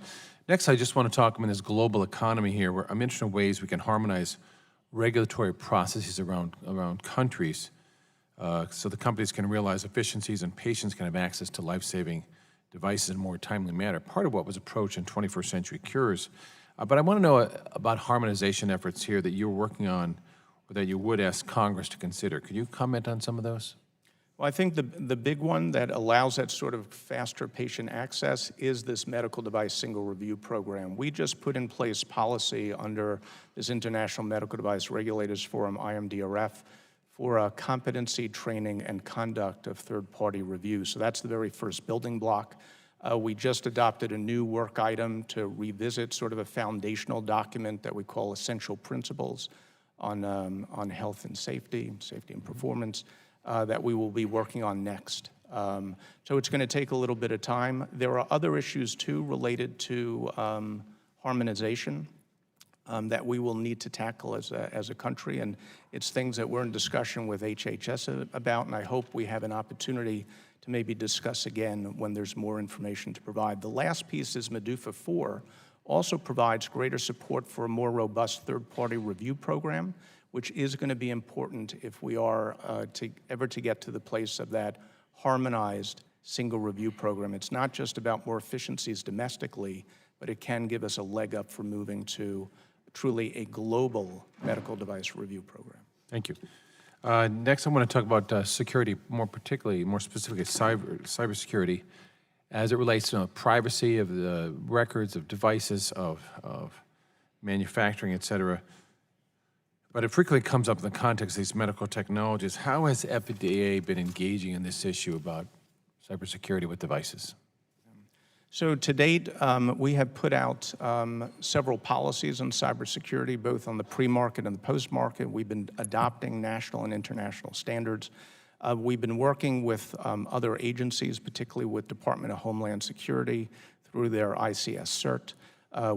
[SPEAKER 8] Next, I just want to talk about this global economy here, where I'm interested in ways we can harmonize regulatory processes around countries so the companies can realize efficiencies and patients can have access to life-saving devices in a more timely manner. Part of what was approached in 21st Century Cures. But I want to know about harmonization efforts here that you're working on or that you would ask Congress to consider. Could you comment on some of those?
[SPEAKER 5] Well, I think the big one that allows that sort of faster patient access is this medical device single review program. We just put in place policy under this International Medical Device Regulators Forum, IMDRF, for competency training and conduct of third-party review. So that's the very first building block. We just adopted a new work item to revisit sort of a foundational document that we call Essential Principles on health and safety and performance. That we will be working on next. So it's going to take a little bit of time. There are other issues, too, related to harmonization that we will need to tackle as a country, and it's things that we're in discussion with HHS about, and I hope we have an opportunity to maybe discuss again when there's more information to provide. The last piece is MEDUFA 4 also provides greater support for a more robust third-party review program, which is going to be important if we are ever to get to the place of that harmonized single review program. It's not just about more efficiencies domestically, but it can give us a leg up for moving to truly a global medical device review program.
[SPEAKER 8] Thank you. Next, I want to talk about security, more specifically cybersecurity, as it relates to privacy of the records of devices, of manufacturing, et cetera. But it frequently comes up in the context of these medical technologies. How has FDA been engaging in this issue about cybersecurity with devices?
[SPEAKER 5] So to date, we have put out several policies on cybersecurity, both on the pre-market and the post-market. We've been adopting national and international standards. We've been working with other agencies, particularly with Department of Homeland Security through their ICS CERT,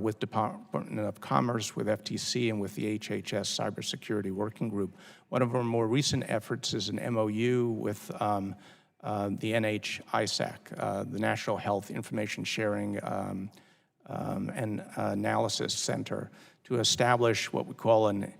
[SPEAKER 5] with Department of Commerce, with FTC, and with the HHS Cybersecurity Working Group. One of our more recent efforts is an MOU with the NHISAC, the National Health Information Sharing and Analysis Center, to establish what we call an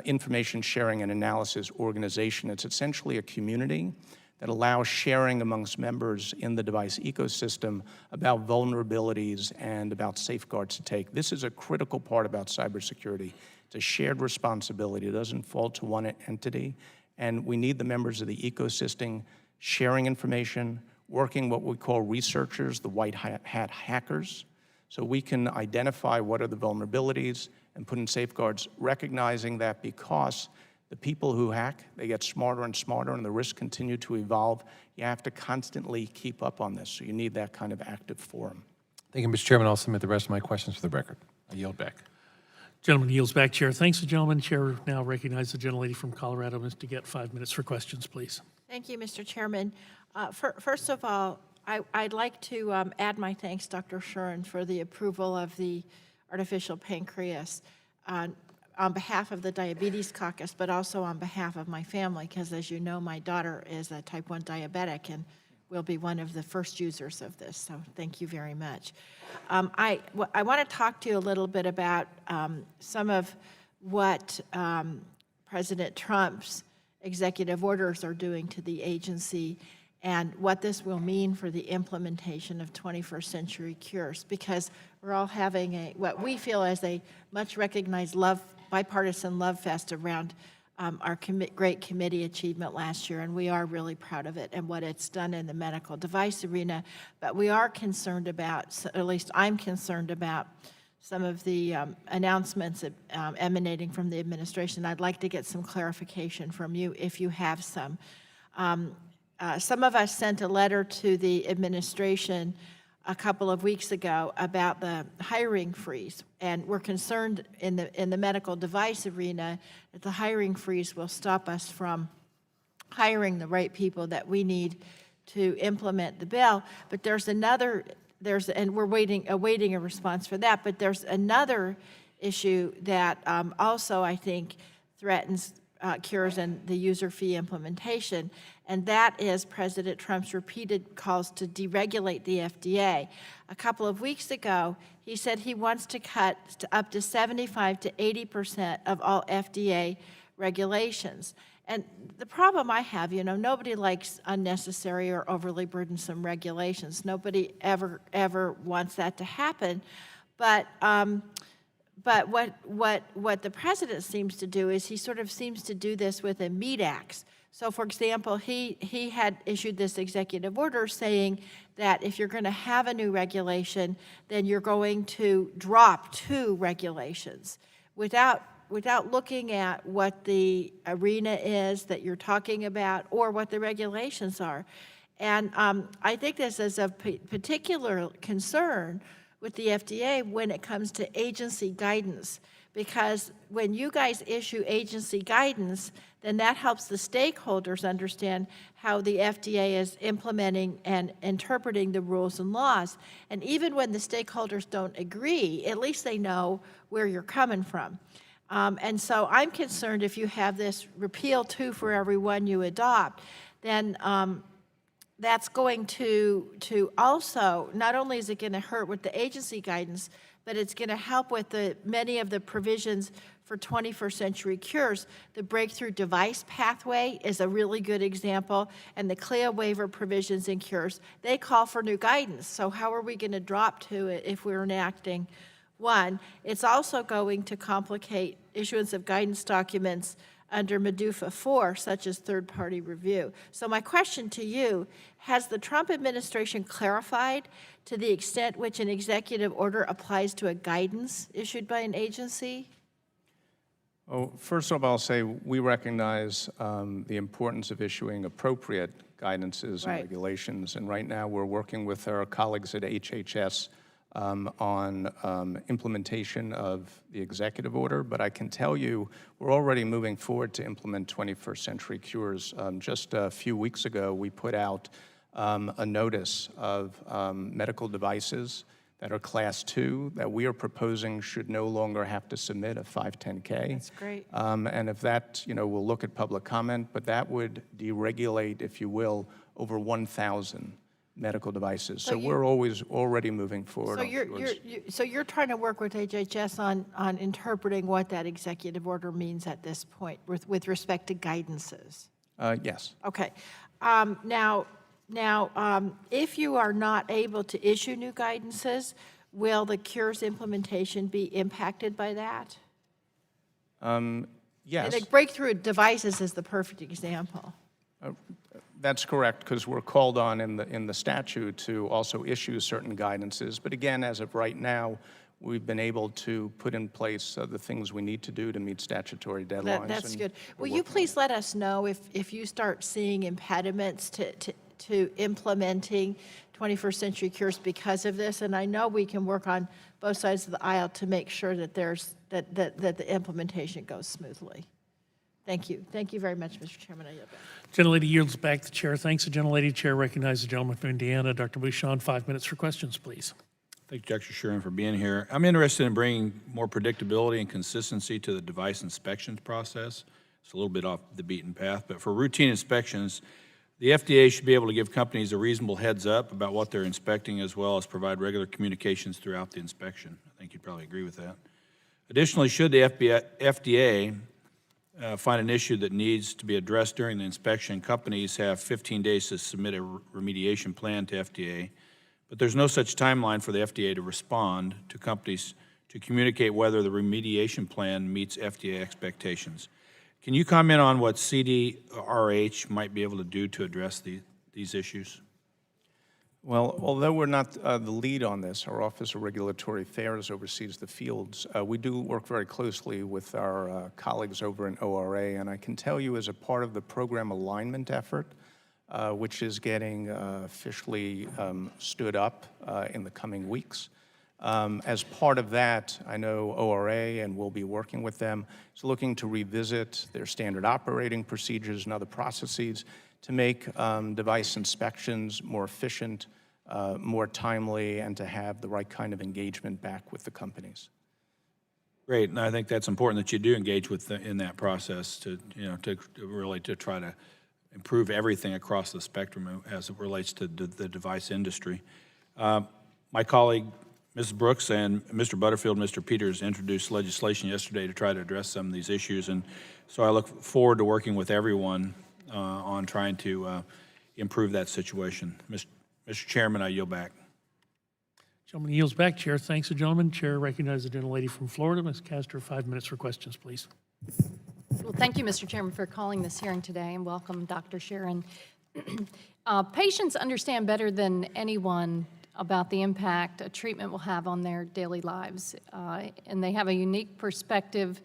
[SPEAKER 5] information sharing and analysis organization. It's essentially a community that allows sharing amongst members in the device ecosystem about vulnerabilities and about safeguards to take. This is a critical part about cybersecurity. It's a shared responsibility. It doesn't fall to one entity, and we need the members of the ecosystem sharing information, working what we call researchers, the white hat hackers, so we can identify what are the vulnerabilities and put in safeguards, recognizing that because the people who hack, they get smarter and smarter, and the risks continue to evolve. You have to constantly keep up on this, so you need that kind of active forum.
[SPEAKER 8] Thank you, Mr. Chairman. I'll submit the rest of my questions for the record. I yield back.
[SPEAKER 1] Gentleman yields back, Chair. Thanks, the gentleman. Chair now recognizes the gentlelady from Colorado, Ms. DeGette, 5 minutes for questions, please.
[SPEAKER 9] Thank you, Mr. Chairman. First of all, I'd like to add my thanks, Dr. Shuren, for the approval of the artificial pancreas on behalf of the Diabetes Caucus, but also on behalf of my family, because as you know, my daughter is a type 1 diabetic and will be one of the first users of this, so thank you very much. I want to talk to you a little bit about some of what President Trump's executive orders are doing to the agency and what this will mean for the implementation of 21st Century Cures, because we're all having what we feel as a much recognized bipartisan love fest around our great committee achievement last year, and we are really proud of it and what it's done in the medical device arena. But we are concerned about, at least I'm concerned about, some of the announcements emanating from the administration. I'd like to get some clarification from you if you have some. Some of us sent a letter to the administration a couple of weeks ago about the hiring freeze, and we're concerned in the medical device arena that the hiring freeze will stop us from hiring the right people that we need to implement the bill. But and we're awaiting a response for that, but there's another issue that also, I think, threatens cures and the user fee implementation, and that is President Trump's repeated calls to deregulate the FDA. A couple of weeks ago, he said he wants to cut to up to 75 to 80% of all FDA regulations. And the problem I have, nobody likes unnecessary or overly burdensome regulations. Nobody ever wants that to happen. But what the president seems to do is he sort of seems to do this with a meat axe. So, for example, he had issued this executive order saying that if you're going to have a new regulation, then you're going to drop 2 regulations without looking at what the arena is that you're talking about or what the regulations are. And I think this is of particular concern with the FDA when it comes to agency guidance, because when you guys issue agency guidance, then that helps the stakeholders understand how the FDA is implementing and interpreting the rules and laws. And even when the stakeholders don't agree, at least they know where you're coming from. And so I'm concerned if you have this repeal 2 for every 1 you adopt, then that's going to also, not only is it going to hurt with the agency guidance, but it's going to help with many of the provisions for 21st century cures. The breakthrough device pathway is a really good example, and the CLIA waiver provisions in cures, they call for new guidance. So how are we going to drop to it if we're enacting 1? It's also going to complicate issuance of guidance documents under MDUFA 4, such as third-party review. So my question to you, has the Trump administration clarified to the extent which an executive order applies to a guidance issued by an agency?
[SPEAKER 5] Oh, first of all, I'll say we recognize the importance of issuing appropriate guidances and regulations, and right now we're working with our colleagues at HHS on implementation of the executive order, but I can tell you we're already moving forward to implement 21st century cures. Just a few weeks ago, we put out a notice of medical devices that are Class 2 that we are proposing should no longer have to submit a 510K.
[SPEAKER 9] That's great.
[SPEAKER 5] And if that, we'll look at public comment, but that would deregulate, if you will, over 1,000 medical devices. So we're already moving forward.
[SPEAKER 9] So you're trying to work with HHS on interpreting what that executive order means at this point with respect to guidances?
[SPEAKER 5] Yes.
[SPEAKER 9] Okay. Now, if you are not able to issue new guidances, will the cures implementation be impacted by that?
[SPEAKER 5] Yes.
[SPEAKER 9] And breakthrough devices is the perfect example.
[SPEAKER 5] That's correct, because we're called on in the statute to also issue certain guidances. But again, as of right now, we've been able to put in place the things we need to do to meet statutory deadlines.
[SPEAKER 9] That's good. Will you please let us know if you start seeing impediments to implementing 21st century cures because of this? And I know we can work on both sides of the aisle to make sure that that the implementation goes smoothly. Thank you. Thank you very much, Mr. Chairman. I yield back.
[SPEAKER 1] Gentlelady yields back the chair. Thanks. The gentlelady chair recognizes the gentleman from Indiana, Dr. Bouchon. 5 minutes for questions, please.
[SPEAKER 10] Thank you, Dr. Shuren, for being here. I'm interested in bringing more predictability and consistency to the device inspections process. It's a little bit off the beaten path, but for routine inspections, the FDA should be able to give companies a reasonable heads up about what they're inspecting, as well as provide regular communications throughout the inspection. I think you'd probably agree with that. Additionally, should the FDA find an issue that needs to be addressed during the inspection, companies have 15 days to submit a remediation plan to FDA, but there's no such timeline for the FDA to respond to companies to communicate whether the remediation plan meets FDA expectations. Can you comment on what CDRH might be able to do to address these issues?
[SPEAKER 5] Well, although we're not the lead on this, our Office of Regulatory Affairs oversees the fields. We do work very closely with our colleagues over in ORA, and I can tell you as a part of the program alignment effort, which is getting officially stood up in the coming weeks. As part of that, I know ORA, and we'll be working with them, is looking to revisit their standard operating procedures and other processes to make device inspections more efficient, more timely, and to have the right kind of engagement back with the companies.
[SPEAKER 10] Great, and I think that's important that you do engage in that process to, to really to try to improve everything across the spectrum as it relates to the device industry. My colleague, Mrs. Brooks, and Mr. Butterfield, Mr. Peters introduced legislation yesterday to try to address some of these issues, and so I look forward to working with everyone on trying to improve that situation. Mr. Chairman, I yield back.
[SPEAKER 1] Gentleman yields back. Chair thanks the gentleman. Chair recognizes the gentlelady from Florida. Ms. Castor, 5 minutes for questions, please.
[SPEAKER 11] Well, thank you, Mr. Chairman, for calling this hearing today, and welcome, Dr. Sharon. Patients understand better than anyone about the impact a treatment will have on their daily lives, and they have a unique perspective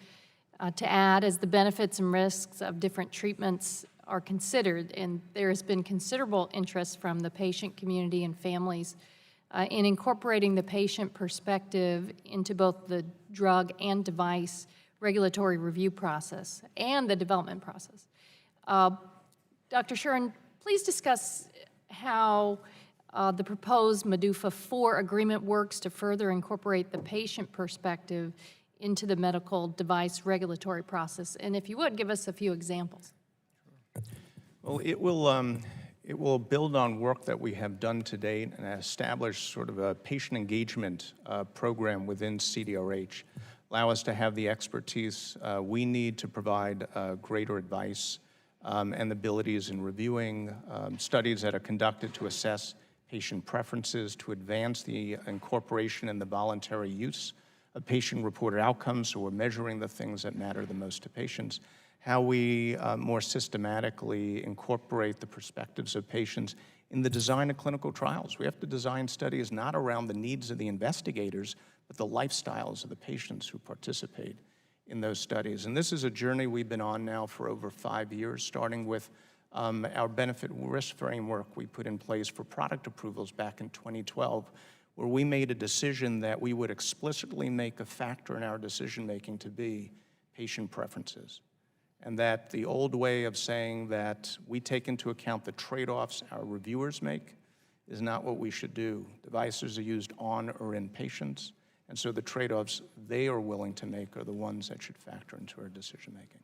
[SPEAKER 11] to add as the benefits and risks of different treatments are considered, and there has been considerable interest from the patient community and families in incorporating the patient perspective into both the drug and device regulatory review process and the development process. Dr. Sharon, please discuss how the proposed MDUFA 4 agreement works to further incorporate the patient perspective into the medical device regulatory process. And if you would, give us a few examples.
[SPEAKER 5] Well, it will build on work that we have done to date and establish sort of a patient engagement program within CDRH, allow us to have the expertise we need to provide greater advice and the abilities in reviewing studies that are conducted to assess patient preferences, to advance the incorporation and the voluntary use of patient-reported outcomes, so we're measuring the things that matter the most to patients, how we more systematically incorporate the perspectives of patients in the design of clinical trials. We have to design studies not around the needs of the investigators, but the lifestyles of the patients who participate in those studies. And this is a journey we've been on now for over 5 years, starting with our benefit risk framework we put in place for product approvals back in 2012, where we made a decision that we would explicitly make a factor in our decision-making to be patient preferences. And that the old way of saying that we take into account the trade-offs our reviewers make is not what we should do. Devices are used on or in patients, and so the trade-offs they are willing to make are the ones that should factor into our decision-making.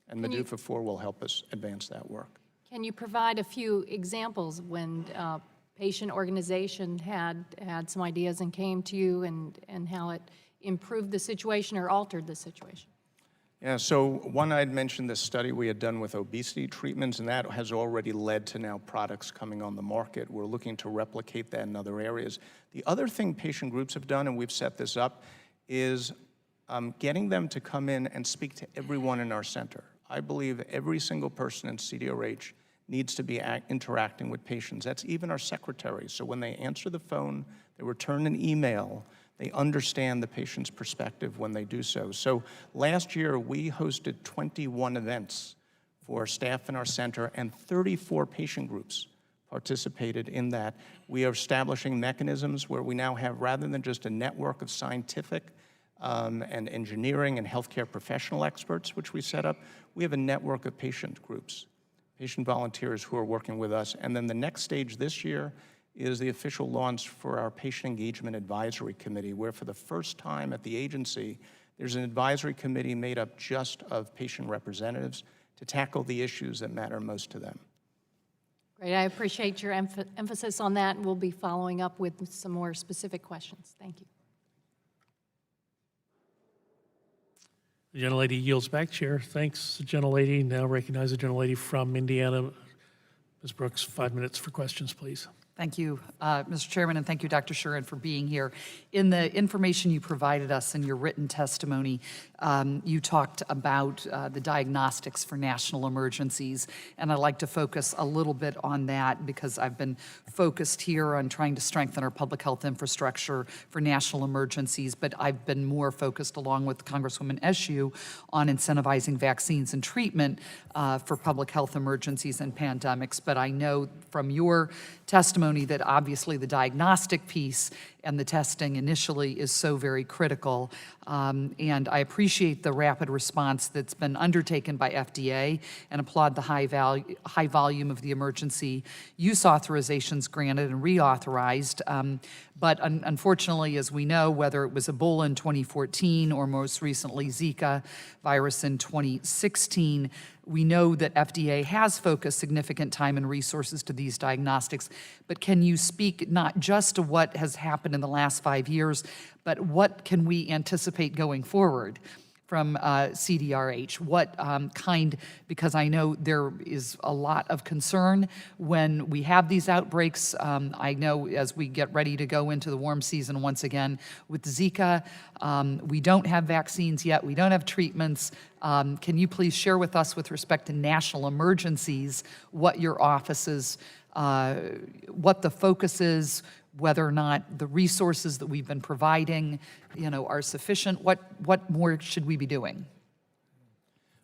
[SPEAKER 5] And MDUFA 4 will help us advance that work.
[SPEAKER 11] Can you provide a few examples when patient organization had some ideas and came to you and how it improved the situation or altered the situation?
[SPEAKER 5] Yeah, so one, I'd mentioned this study we had done with obesity treatments, and that has already led to now products coming on the market. We're looking to replicate that in other areas. The other thing patient groups have done, and we've set this up, is getting them to come in and speak to everyone in our center. I believe every single person in CDRH needs to be interacting with patients. That's even our secretaries. So when they answer the phone, they return an email, they understand the patient's perspective when they do so. So last year, we hosted 21 events for staff in our center, and 34 patient groups participated in that. We are establishing mechanisms where we now have, rather than just a network of scientific and engineering and healthcare professional experts, which we set up, we have a network of patient groups, patient volunteers who are working with us. And then the next stage this year is the official launch for our Patient Engagement Advisory Committee, where for the first time at the agency, there's an advisory committee made up just of patient representatives to tackle the issues that matter most to them.
[SPEAKER 11] Great, I appreciate your emphasis on that, and we'll be following up with some more specific questions. Thank you.
[SPEAKER 1] The gentlelady yields back. Chair thanks the gentlelady. Now recognize the gentlelady from Indiana. Ms. Brooks, 5 minutes for questions, please.
[SPEAKER 12] Thank you, Mr. Chairman, and thank you, Dr. Sharon, for being here. In the information you provided us in your written testimony, you talked about the diagnostics for national emergencies, and I'd like to focus a little bit on that because I've been focused here on trying to strengthen our public health infrastructure for national emergencies, but I've been more focused, along with Congresswoman Eshoo, on incentivizing vaccines and treatment for public health emergencies and pandemics. But I know from your testimony testimony that obviously the diagnostic piece and the testing initially is so very critical. And I appreciate the rapid response that's been undertaken by FDA and applaud the high volume of the emergency use authorizations granted and reauthorized. But unfortunately, as we know, whether it was Ebola in 2014 or most recently Zika virus in 2016, we know that FDA has focused significant time and resources to these diagnostics, but can you speak not just to what has happened in the last 5 years, but what can we anticipate going forward from CDRH? What because I know there is a lot of concern when we have these outbreaks. I know as we get ready to go into the warm season once again with Zika, we don't have vaccines yet, we don't have treatments. Can you please share with us with respect to national emergencies, what your offices, what the focus is, whether or not the resources that we've been providing, are sufficient? What more should we be doing?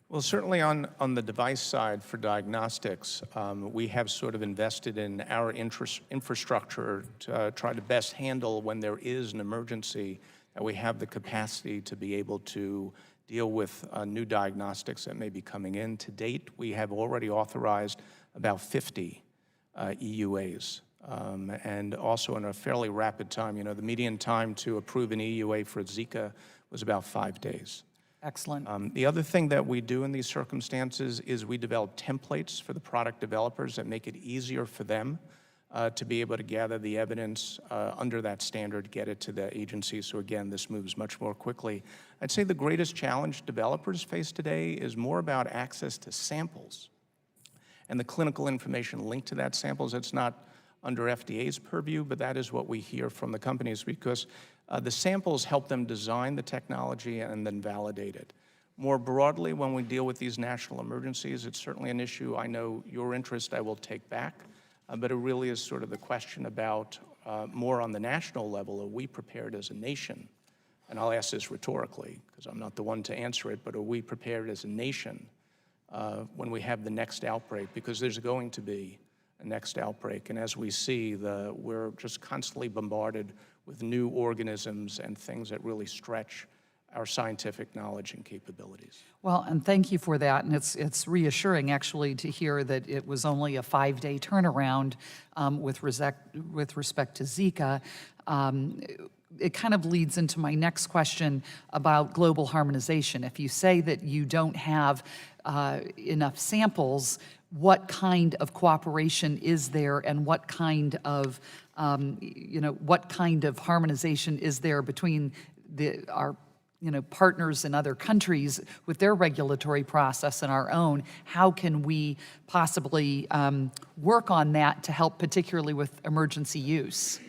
[SPEAKER 5] Well, certainly on the device side for diagnostics, we have sort of invested in our infrastructure to try to best handle when there is an emergency, that we have the capacity to be able to deal with new diagnostics that may be coming in. To date, we have already authorized about 50 EUAs. And also in a fairly rapid time. The median time to approve an EUA for Zika was about 5 days.
[SPEAKER 12] Excellent.
[SPEAKER 5] The other thing that we do in these circumstances is we develop templates for the product developers that make it easier for them to be able to gather the evidence under that standard, get it to the agency. So again, this moves much more quickly. I'd say the greatest challenge developers face today is more about access to samples and the clinical information linked to that samples. It's not under FDA's purview, but that is what we hear from the companies, because the samples help them design the technology and then validate it. More broadly, when we deal with these national emergencies, it's certainly an issue I know your interest I will take back, but it really is sort of the question about more on the national level, are we prepared as a nation? And I'll ask this rhetorically, because I'm not the one to answer it, but are we prepared as a nation when we have the next outbreak? Because there's going to be a next outbreak. And as we see, we're just constantly bombarded with new organisms and things that really stretch our scientific knowledge and capabilities.
[SPEAKER 12] Well, and thank you for that. And it's reassuring, actually, to hear that it was only a 5-day turnaround with respect to Zika. It kind of leads into my next question about global harmonization. If you say that you don't have enough samples, what kind of cooperation is there, and what kind of harmonization is there between our partners in other countries with their regulatory process and our own? How can we possibly work on that to help, particularly with emergency use?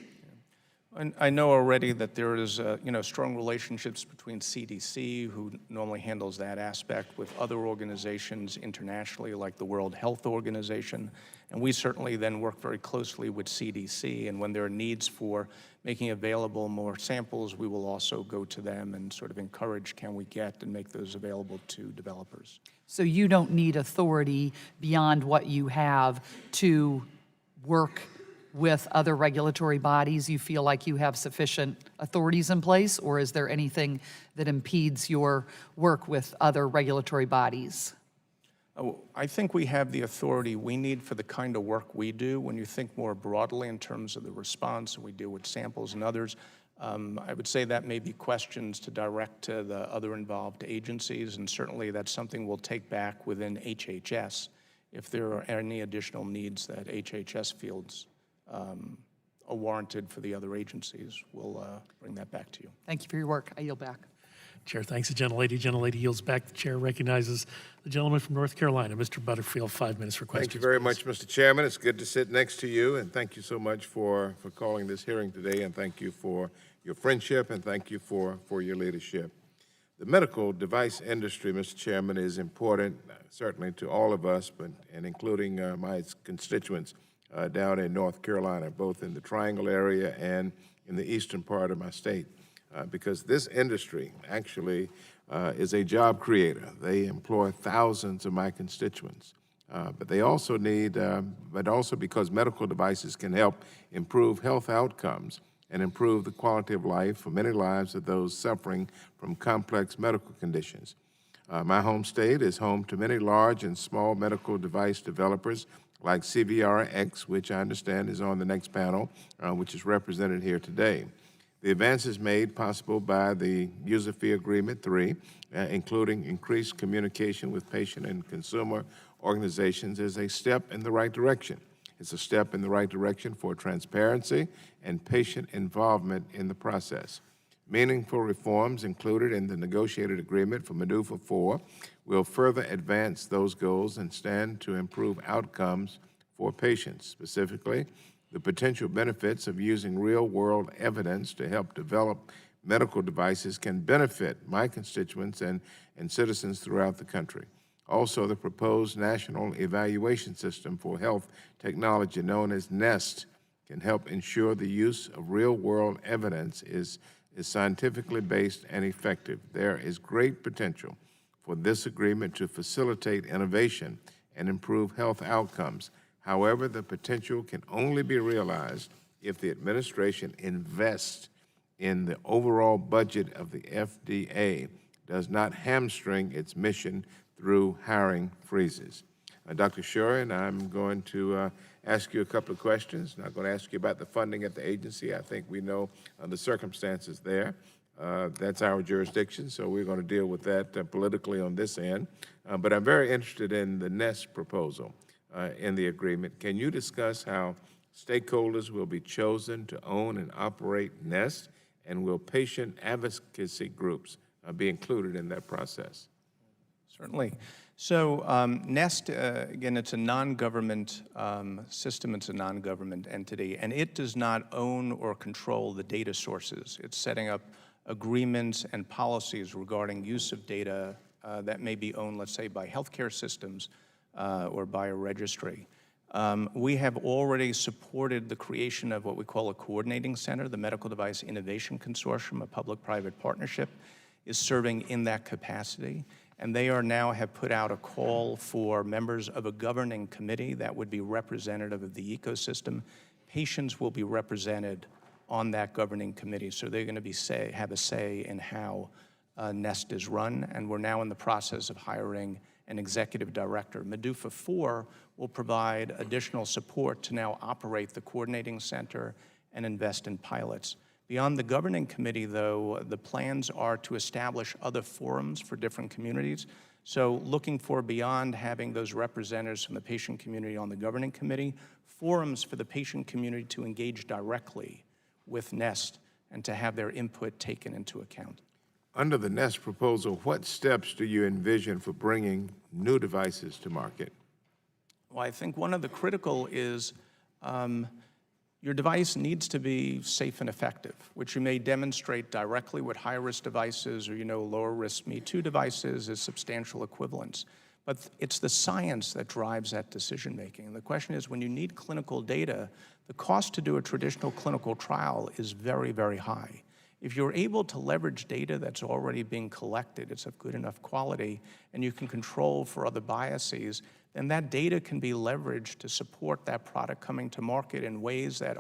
[SPEAKER 5] And I know already that there is, strong relationships between CDC, who normally handles that aspect, with other organizations internationally, like the World Health Organization. And we certainly then work very closely with CDC. And when there are needs for making available more samples, we will also go to them and sort of encourage, can we get and make those available to developers.
[SPEAKER 12] So you don't need authority beyond what you have to work with other regulatory bodies? You feel like you have sufficient authorities in place, or is there anything that impedes your work with other regulatory bodies?
[SPEAKER 5] I think we have the authority we need for the kind of work we do. When you think more broadly in terms of the response, we deal with samples and others, I would say that may be questions to direct to the other involved agencies, and certainly that's something we'll take back within HHS if there are any additional needs that HHS feels are warranted for the other agencies. We'll bring that back to you.
[SPEAKER 12] Thank you for your work. I yield back.
[SPEAKER 1] Chair thanks the gentlelady. Gentlelady yields back. The chair recognizes the gentleman from North Carolina, Mr. Butterfield, 5 minutes for questions.
[SPEAKER 13] Thank you very
[SPEAKER 1] please.
[SPEAKER 13] much, Mr. Chairman. It's good to sit next to you, and thank you so much for calling this hearing today, and thank you for your friendship, and thank you for your leadership. The medical device industry, Mr. Chairman, is important, certainly to all of us, and including my constituents down in North Carolina, both in the Triangle area and in the eastern part of my state, because this industry actually is a job creator. They employ thousands of my constituents, But they also need, but also because medical devices can help improve health outcomes and improve the quality of life for many lives of those suffering from complex medical conditions. My home state is home to many large and small medical device developers like CVRx, which I understand is on the next panel, which is represented here today. The advances made possible by the User Fee Agreement 3, including increased communication with patient and consumer organizations, is a step in the right direction. It's a step in the right direction for transparency and patient involvement in the process. Meaningful reforms included in the negotiated agreement for MDUFA 4 will further advance those goals and stand to improve outcomes for patients. Specifically, the potential benefits of using real-world evidence to help develop medical devices can benefit my constituents and citizens throughout the country. Also, the proposed National Evaluation System for Health Technology, known as NEST, can help ensure the use of real-world evidence is scientifically based and effective. There is great potential for this agreement to facilitate innovation and improve health outcomes. However, the potential can only be realized if the administration invests in the overall budget of the FDA, does not hamstring its mission through hiring freezes. Dr. Shuren, I'm going to ask you a couple of questions. I'm not going to ask you about the funding at the agency. I think we know the circumstances there. That's our jurisdiction, so we're going to deal with that politically on this end. But I'm very interested in the NEST proposal in the agreement. Can you discuss how stakeholders will be chosen to own and operate NEST, and will patient advocacy groups be included in that process?
[SPEAKER 5] Certainly. So NEST, again, it's a non-government system. It's a non-government entity, and it does not own or control the data sources. It's setting up agreements and policies regarding use of data that may be owned, let's say, by healthcare systems or by a registry. We have already supported the creation of what we call a coordinating center. The Medical Device Innovation Consortium, a public-private partnership, is serving in that capacity. And they are now have put out a call for members of a governing committee that would be representative of the ecosystem. Patients will be represented on that governing committee, so they're going to be have a say in how NEST is run, and we're now in the process of hiring an executive director. MDUFA 4 will provide additional support to now operate the coordinating center and invest in pilots. Beyond the governing committee, though, the plans are to establish other forums for different communities. So looking for, beyond having those representatives from the patient community on the governing committee, forums for the patient community to engage directly with NEST and to have their input taken into account.
[SPEAKER 13] Under the NEST proposal, what steps do you envision for bringing new devices to market?
[SPEAKER 5] Well, I think one of the critical is your device needs to be safe and effective, which you may demonstrate directly with high-risk devices or, lower-risk Me-Too devices as substantial equivalence. But it's the science that drives that decision-making. And the question is, when you need clinical data, the cost to do a traditional clinical trial is very, very high. If you're able to leverage data that's already being collected, it's of good enough quality, and you can control for other biases, then that data can be leveraged to support that product coming to market in ways that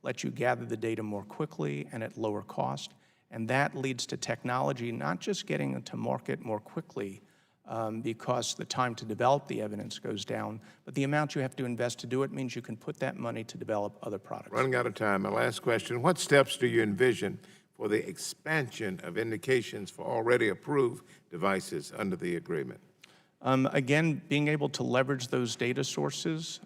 [SPEAKER 5] let you gather the data more quickly and at lower cost. And that leads to technology not just getting to market more quickly because the time to develop the evidence goes down, but the amount you have to invest to do it means you can put that money to develop other products.
[SPEAKER 13] Running out of time, my last question. What steps do you envision for the expansion of indications for already approved devices under the agreement?
[SPEAKER 5] Again, being able to leverage those data sources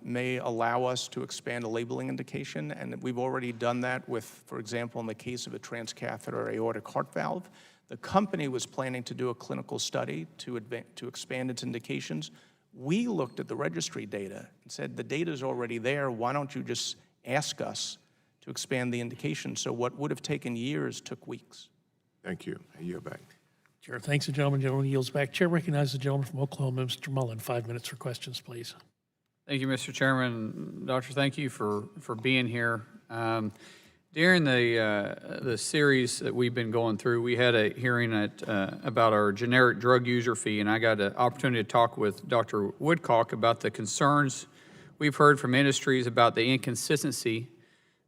[SPEAKER 5] may allow us to expand a labeling indication, and we've already done that with, for example, in the case of a transcatheter aortic heart valve. The company was planning to do a clinical study to expand its indications. We looked at the registry data and said, the data's already there, why don't you just ask us to expand the indication? So what would have taken years took weeks.
[SPEAKER 13] Thank you. I yield back.
[SPEAKER 1] Chair, thanks the gentleman. Gentleman yields back. Chair recognizes the gentleman from Oklahoma, Mr. Mullen. 5 minutes for questions, please.
[SPEAKER 14] Thank you, Mr. Chairman. Doctor, thank you for being here. During the series that we've been going through, we had a hearing about our generic drug user fee, and I got an opportunity to talk with Dr. Woodcock about the concerns we've heard from industries about the inconsistency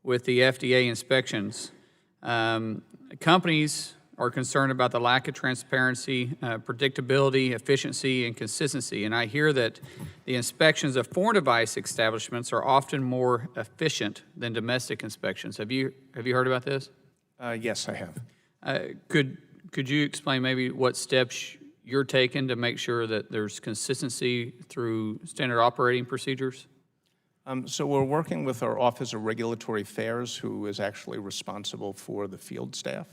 [SPEAKER 14] with the FDA inspections. Companies are concerned about the lack of transparency, predictability, efficiency, and consistency. And I hear that the inspections of foreign device establishments are often more efficient than domestic inspections. Have you heard about this?
[SPEAKER 5] Yes, I have.
[SPEAKER 14] Could you explain maybe what steps you're taking to make sure that there's consistency through standard operating procedures?
[SPEAKER 5] So we're working with our Office of Regulatory Affairs, who is actually responsible for the field staff.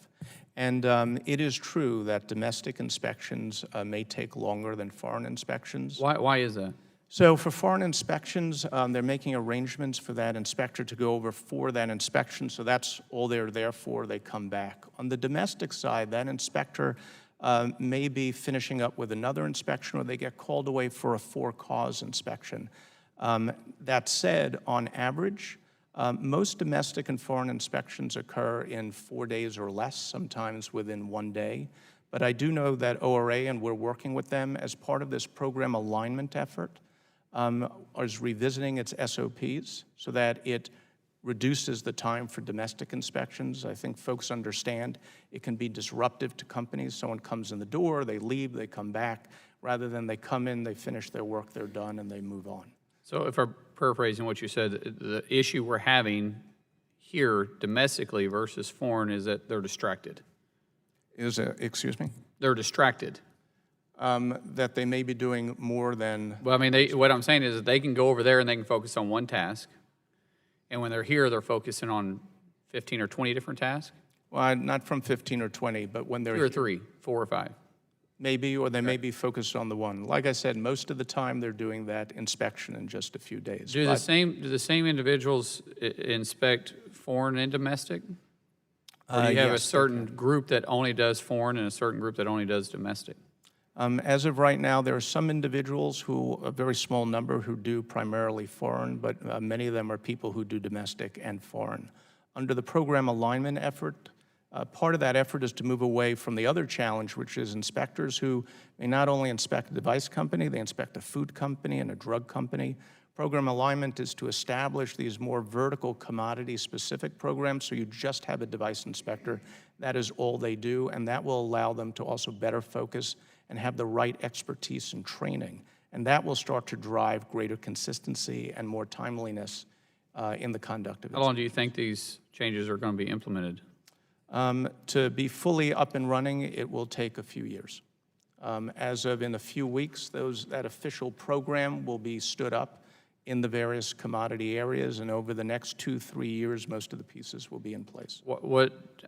[SPEAKER 5] And it is true that domestic inspections may take longer than foreign inspections.
[SPEAKER 14] Why is that?
[SPEAKER 5] So for foreign inspections, they're making arrangements for that inspector to go over for that inspection, so that's all they're there for. They come back. On the domestic side, that inspector may be finishing up with another inspection, or they get called away for a for-cause inspection. That said, on average, most domestic and foreign inspections occur in 4 days or less, sometimes within 1 day. But I do know that ORA, and we're working with them as part of this program alignment effort, is revisiting its SOPs so that it reduces the time for domestic inspections. I think folks understand it can be disruptive to companies. Someone comes in the door, they leave, they come back, rather than they come in, they finish their work, they're done, and they move on.
[SPEAKER 14] So if I'm paraphrasing what you said, the issue we're having here domestically versus foreign is that they're distracted.
[SPEAKER 5] Excuse me?
[SPEAKER 14] They're distracted.
[SPEAKER 5] That they may be doing more than...
[SPEAKER 14] Well, I mean, what I'm saying is that they can go over there and they can focus on one task. And when they're here, they're focusing on 15 or 20 different tasks?
[SPEAKER 5] Well, not from 15 or 20, but when they're...
[SPEAKER 14] 2 or 3, 4 or 5.
[SPEAKER 5] Maybe, or they may be focused on the one. Like I said, most of the time they're doing that inspection in just a few days.
[SPEAKER 14] Do the same individuals inspect foreign and domestic? Or do you have a certain group that only does foreign and a certain group that only does domestic?
[SPEAKER 5] As of right now, there are some individuals who, a very small number, who do primarily foreign, but many of them are people who do domestic and foreign. Under the program alignment effort, part of that effort is to move away from the other challenge, which is inspectors who may not only inspect a device company, they inspect a food company and a drug company. Program alignment is to establish these more vertical commodity-specific programs, so you just have a device inspector. That is all they do, and that will allow them to also better focus and have the right expertise and training. And that will start to drive greater consistency and more timeliness in the conduct of it.
[SPEAKER 14] How long do you think these changes are going to be implemented?
[SPEAKER 5] To be fully up and running, it will take a few years. As of in a few weeks, that official program will be stood up in the various commodity areas, and over the next 2-3 years, most of the pieces will be in place.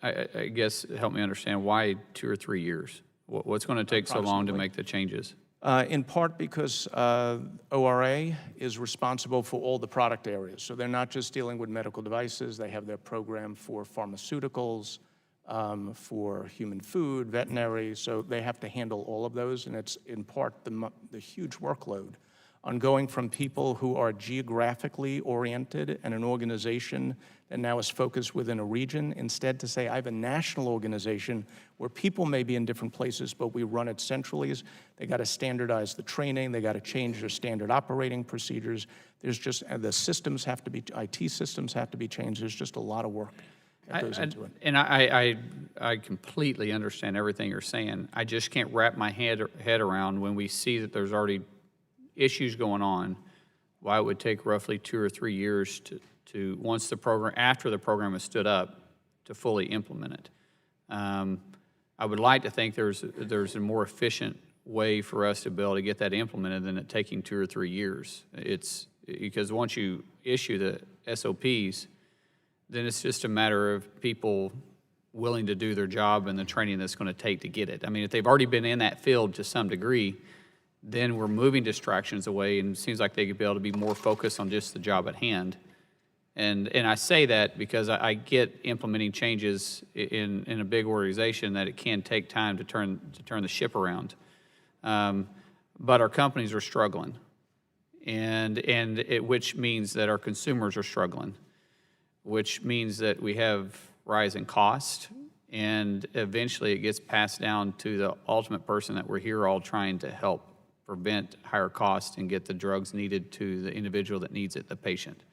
[SPEAKER 14] I guess, help me understand, why 2 or 3 years? What's going to take so long to make the changes?
[SPEAKER 5] In part because ORA is responsible for all the product areas. So they're not just dealing with medical devices, they have their program for pharmaceuticals, for human food, veterinary, so they have to handle all of those, and it's in part the huge workload on going from people who are geographically oriented and an organization that now is focused within a region, instead to say, I have a national organization where people may be in different places, but we run it centrally. They got to standardize the training, they got to change their standard operating procedures. There's just, the systems have to be, IT systems have to be changed. There's just a lot of work that goes into it.
[SPEAKER 14] And I completely understand everything you're saying. I just can't wrap my head around when we see that there's already issues going on, why it would take roughly 2 or 3 years to once the program, after the program is stood up, to fully implement it. I would like to think there's a more efficient way for us to be able to get that implemented than it taking 2 or 3 years. It's because once you issue the SOPs, then it's just a matter of people willing to do their job and the training that's going to take to get it. I mean, if they've already been in that field to some degree, then we're moving distractions away, and it seems like they could be able to be more focused on just the job at hand. And I say that because I get implementing changes in a big organization that it can take time to turn the ship around. But our companies are struggling, which means that our consumers are struggling. which means that we have rising cost, and eventually it gets passed down to the ultimate person that we're here all trying to help prevent higher costs and get the drugs needed to the individual that needs it, the patient.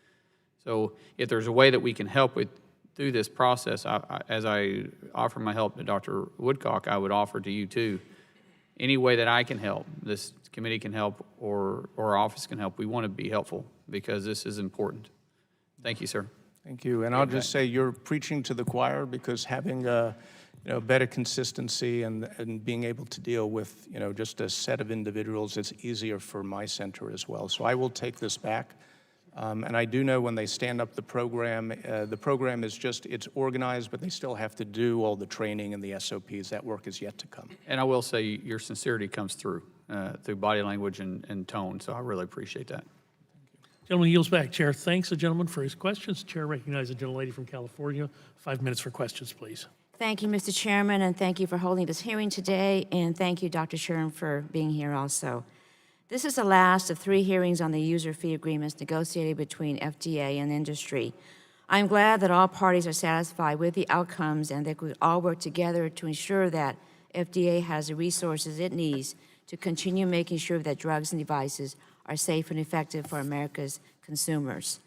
[SPEAKER 14] So if there's a way that we can help through this process, as I offer my help to Dr. Woodcock, I would offer to you too, any way that I can help, this committee can help, or our office can help, we want to be helpful because this is important. Thank you, sir.
[SPEAKER 5] Thank you. And I'll just say you're preaching to the choir, because having better consistency and being able to deal with just a set of individuals, it's easier for my center as well. So I will take this back. And I do know when they stand up the program is it's organized, but they still have to do all the training and the SOPs. That work is yet to come.
[SPEAKER 14] And I will say your sincerity comes through body language and tone, so I really appreciate that.
[SPEAKER 1] Gentleman yields back. Chair thanks the gentleman for his questions. Chair recognizes the gentlelady from California. 5 minutes for questions, please.
[SPEAKER 15] Thank you, Mr. Chairman, and thank you for holding this hearing today, and thank you, Dr. Shuren, for being here also. This is the last of 3 hearings on the user fee agreements negotiated between FDA and industry. I'm glad that all parties are satisfied with the outcomes and that we all work together to ensure that FDA has the resources it needs to continue making sure that drugs and devices are safe and effective for America's consumers.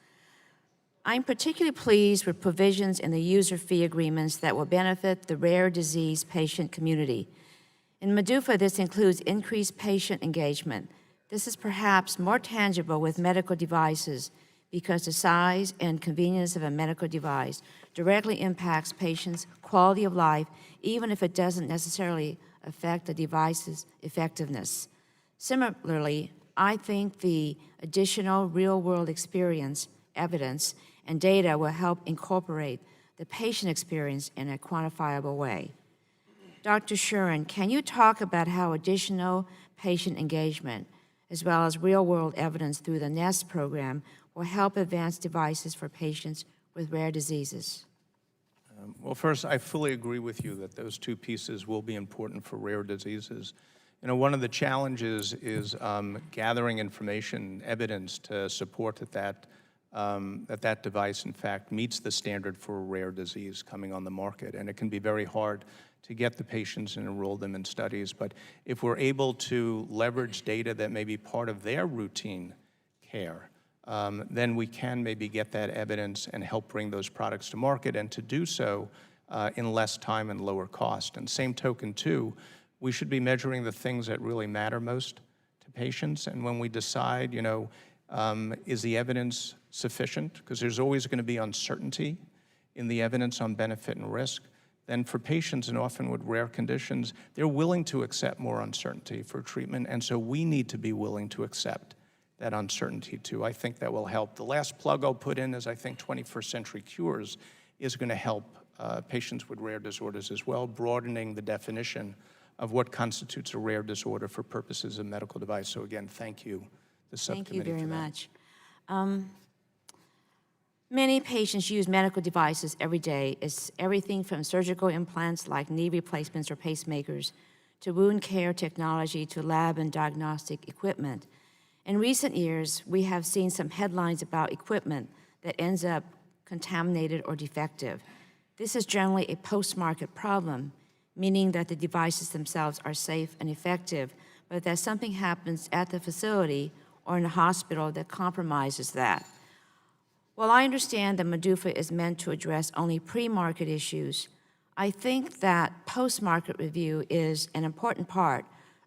[SPEAKER 15] I'm particularly pleased with provisions in the user fee agreements that will benefit the rare disease patient community. In MDUFA, this includes increased patient engagement. This is perhaps more tangible with medical devices because the size and convenience of a medical device directly impacts patients' quality of life, even if it doesn't necessarily affect the device's effectiveness. Similarly, I think the additional real-world experience, evidence, and data will help incorporate the patient experience in a quantifiable way. Dr. Shuren, can you talk about how additional patient engagement, as well as real-world evidence through the NEST program, will help advance devices for patients with rare diseases?
[SPEAKER 5] Well, first, I fully agree with you that those 2 pieces will be important for rare diseases. One of the challenges is gathering information, evidence to support that device, in fact, meets the standard for a rare disease coming on the market. And it can be very hard to get the patients and enroll them in studies. But if we're able to leverage data that may be part of their routine care, then we can maybe get that evidence and help bring those products to market, and to do so in less time and lower cost. And same token, too, we should be measuring the things that really matter most to patients. And when we decide, is the evidence sufficient? Because there's always going to be uncertainty in the evidence on benefit and risk. Then for patients, and often with rare conditions, they're willing to accept more uncertainty for treatment. And so we need to be willing to accept that uncertainty too. I think that will help. The last plug I'll put in is I think 21st Century Cures is going to help patients with rare disorders as well, broadening the definition of what constitutes a rare disorder for purposes of medical device. So again, thank you, the subcommittee.
[SPEAKER 15] Thank you very much. Many patients use medical devices every day. It's everything from surgical implants like knee replacements or pacemakers, to wound care technology, to lab and diagnostic equipment. In recent years, we have seen some headlines about equipment that ends up contaminated or defective. This is generally a post-market problem, meaning that the devices themselves are safe and effective, but that something happens at the facility or in the hospital that compromises that. While I understand that MDUFA is meant to address only pre-market issues, I think that post-market review is an important part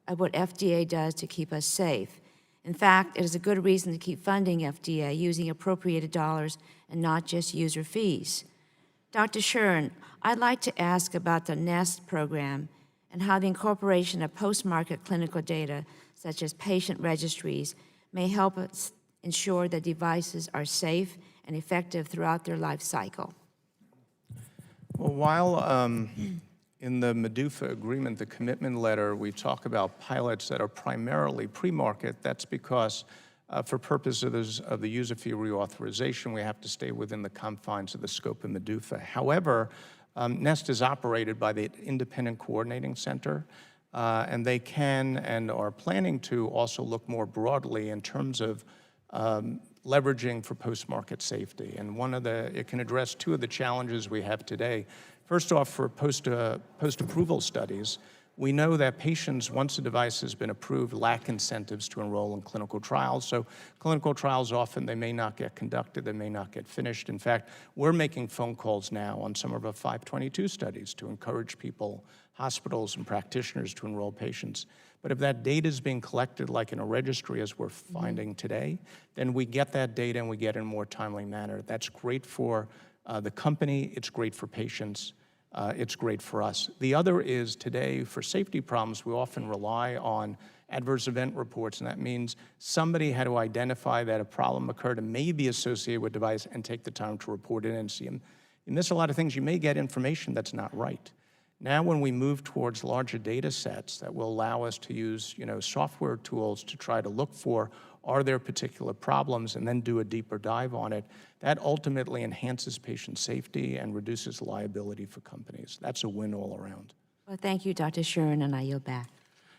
[SPEAKER 15] of what FDA does to keep us safe. In fact, it is a good reason to keep funding FDA using appropriated dollars and not just user fees. Dr. Shuren, I'd like to ask about the NEST program and how the incorporation of post-market clinical data, such as patient registries, may help us ensure that devices are safe and effective throughout their life cycle.
[SPEAKER 5] Well, while in the MDUFA agreement, the commitment letter, we talk about pilots that are primarily pre-market, that's because for purposes of the user fee reauthorization, we have to stay within the confines of the scope of MDUFA. However, NEST is operated by the Independent Coordinating Center, and they can and are planning to also look more broadly in terms of leveraging for post-market safety. And it can address two of the challenges we have today. First off, for post-approval studies, we know that patients, once a device has been approved, lack incentives to enroll in clinical trials. So clinical trials often, they may not get conducted, they may not get finished. In fact, we're making phone calls now on some of our 522 studies to encourage people, hospitals and practitioners to enroll patients. But if that data is being collected like in a registry as we're finding today, then we get that data and we get it in a more timely manner. That's great for the company, it's great for patients, it's great for us. The other is today, for safety problems, we often rely on adverse event reports, and that means somebody had to identify that a problem occurred and may be associated with a device and take the time to report it and see them. You miss a lot of things. You may get information that's not right. Now, when we move towards larger data sets that will allow us to use, software tools to try to look for, are there particular problems, and then do a deeper dive on it, that ultimately enhances patient safety and reduces liability for companies. That's a win all around.
[SPEAKER 15] Well, thank you, Dr. Shuren, and I yield back.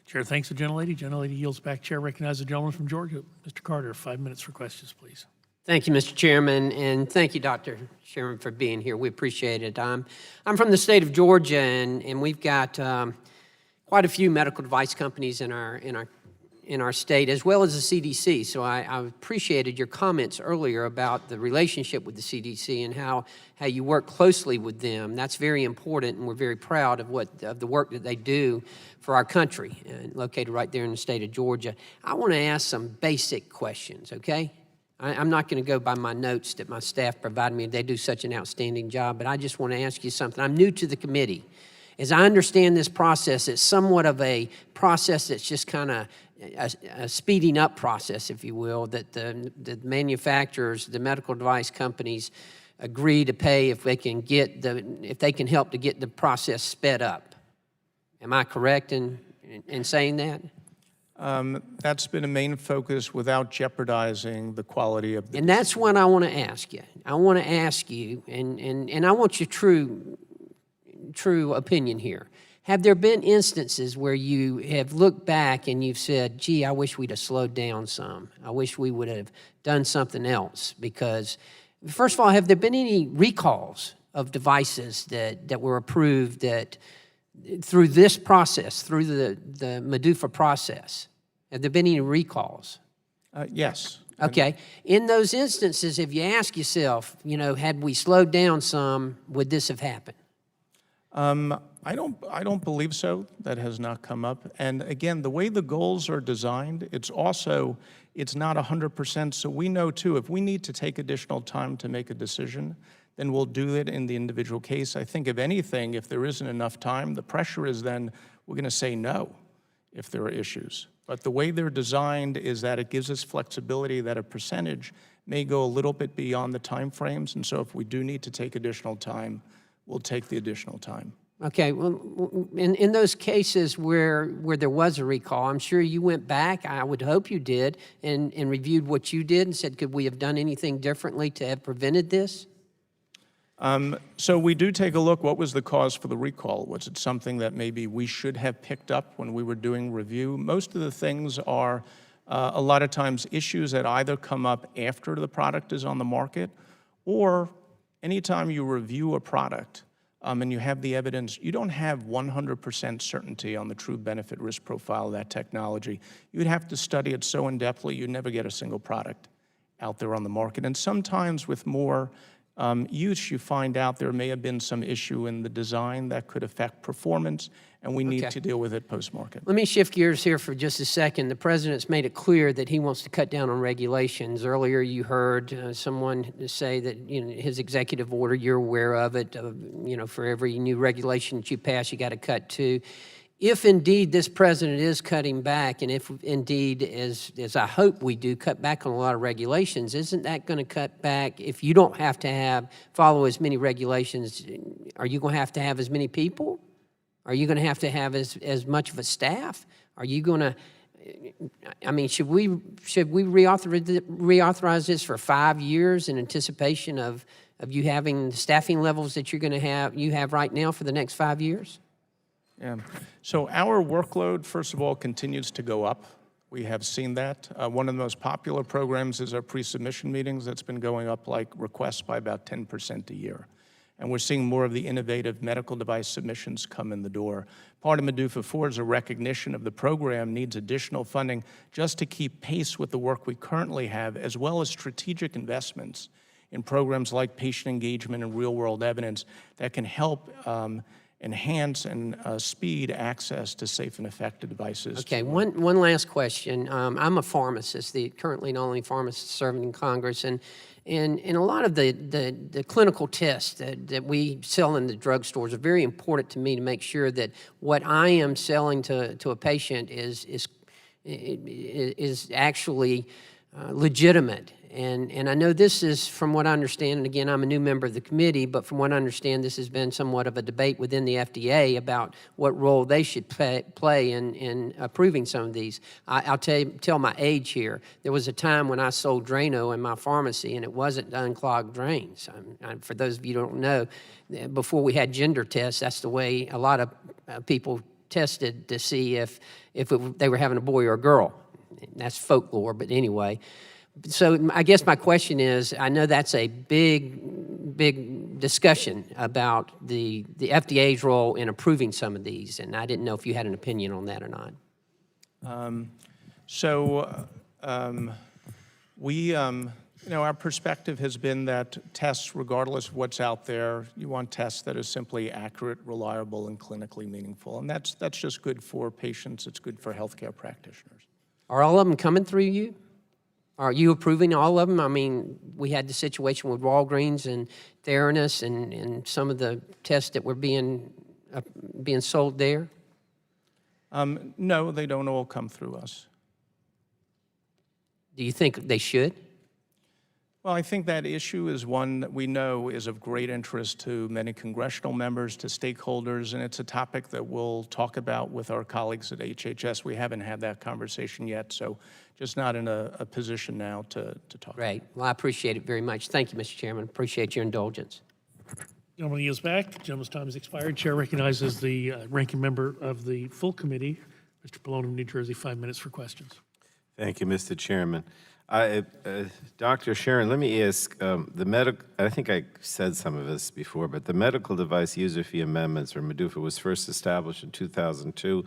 [SPEAKER 1] Chair thanks the gentlelady. Gentlelady yields back. Chair recognizes the gentleman from Georgia. Mr. Carter, 5 minutes for questions, please.
[SPEAKER 16] Thank you, Mr. Chairman, and thank you, Dr. Sharon, for being here. We appreciate it. I'm from the state of Georgia, and we've got quite a few medical device companies in our state, as well as the CDC. So I appreciated your comments earlier about the relationship with the CDC and how you work closely with them. That's very important, and we're very proud of the work that they do for our country, located right there in the state of Georgia. I want to ask some basic questions, okay? I'm not going to go by my notes that my staff provided me. They do such an outstanding job, but I just want to ask you something. I'm new to the committee. As I understand this process, it's somewhat of a process that's just kind of a speeding up process, if you will, that the manufacturers, the medical device companies agree to pay if they can help to get the process sped up. Am I correct in saying that?
[SPEAKER 5] That's been a main focus without jeopardizing the quality of the
[SPEAKER 16] And that's what I want to ask you. I want to ask you, and I want your true opinion here. Have there been instances where you have looked back and you've said, gee, I wish we'd have slowed down some. I wish we would have done something else? Because, first of all, have there been any recalls of devices that were approved that through this process, through the MDUFA process? Have there been any recalls?
[SPEAKER 5] Yes.
[SPEAKER 16] Okay. In those instances, if you ask yourself, had we slowed down some, would this have happened?
[SPEAKER 5] I don't believe so. That has not come up. And again, the way the goals are designed, it's not 100%. So we know too, if we need to take additional time to make a decision, then we'll do it in the individual case. I think if anything, if there isn't enough time, the pressure is then we're going to say no if there are issues. But the way they're designed is that it gives us flexibility that a percentage may go a little bit beyond the time frames. And so if we do need to take additional time, we'll take the additional time.
[SPEAKER 16] Okay, well, in those cases where there was a recall, I'm sure you went back, I would hope you did, and reviewed what you did and said, could we have done anything differently to have prevented this?
[SPEAKER 5] So we do take a look, what was the cause for the recall? Was it something that maybe we should have picked up when we were doing review? Most of the things are a lot of times issues that either come up after the product is on the market, or anytime you review a product and you have the evidence, you don't have 100% certainty on the true benefit risk profile of that technology. You'd have to study it so in-depthly, you'd never get a single product out there on the market. And sometimes with more use, you find out there may have been some issue in the design that could affect performance, and we need to deal with it post-market.
[SPEAKER 16] Let me shift gears here for just a second. The president's made it clear that he wants to cut down on regulations. Earlier, you heard someone say that his executive order, you're aware of it. For every new regulation that you pass, you got to cut two. If indeed this president is cutting back, and if indeed, as I hope we do, cut back on a lot of regulations, isn't that going to cut back? If you don't have to follow as many regulations, are you going to have as many people? Are you going to have as much of a staff? Are you going to, should we reauthorize this for 5 years in anticipation of you having the staffing levels that you have right now for the next 5 years?
[SPEAKER 5] Yeah. So our workload, first of all, continues to go up We have seen that. One of the most popular programs is our pre-submission meetings. That's been going up like requests by about 10% a year. And we're seeing more of the innovative medical device submissions come in the door. Part of MDUFA 4 is a recognition of the program needs additional funding just to keep pace with the work we currently have, as well as strategic investments in programs like patient engagement and real-world evidence that can help enhance and speed access to safe and effective devices.
[SPEAKER 16] Okay, one last question. I'm a pharmacist, currently the only pharmacist serving in Congress, and a lot of the clinical tests that we sell in the drugstores are very important to me to make sure that what I am selling to a patient is actually legitimate. And I know this is, from what I understand, and again, I'm a new member of the committee, but from what I understand, this has been somewhat of a debate within the FDA about what role they should play in approving some of these. I'll tell my age here. There was a time when I sold Drano in my pharmacy, and it wasn't to unclog drains. For those of you who don't know, before we had gender tests, that's the way a lot of people tested to see if they were having a boy or a girl. That's folklore, but anyway. So I guess my question is, I know that's a big discussion about the FDA's role in approving some of these, and I didn't know if you had an opinion on that or not.
[SPEAKER 5] Our perspective has been that tests, regardless of what's out there, you want tests that are simply accurate, reliable, and clinically meaningful, and that's just good for patients. It's good for healthcare practitioners.
[SPEAKER 16] Are all of them coming through you? Are you approving all of them? I mean, we had the situation with Walgreens and Theranos and some of the tests that were being sold there?
[SPEAKER 5] No, they don't all come through us.
[SPEAKER 16] Do you think they should?
[SPEAKER 5] Well, I think that issue is one that we know is of great interest to many congressional members, to stakeholders, and it's a topic that we'll talk about with our colleagues at HHS. We haven't had that conversation yet, so just not in a position now to talk.
[SPEAKER 16] Great. Well, I appreciate it very much. Thank you, Mr. Chairman. Appreciate your indulgence.
[SPEAKER 1] Gentleman yields back. Gentleman's time has expired. Chair recognizes the ranking member of the full committee, Mr. Pallone of New Jersey, 5 minutes for questions.
[SPEAKER 4] Thank you, Mr. Chairman. Dr. Sharon, let me ask, I think I said some of this before, but the medical device user fee amendments, or MDUFA, was first established in 2002.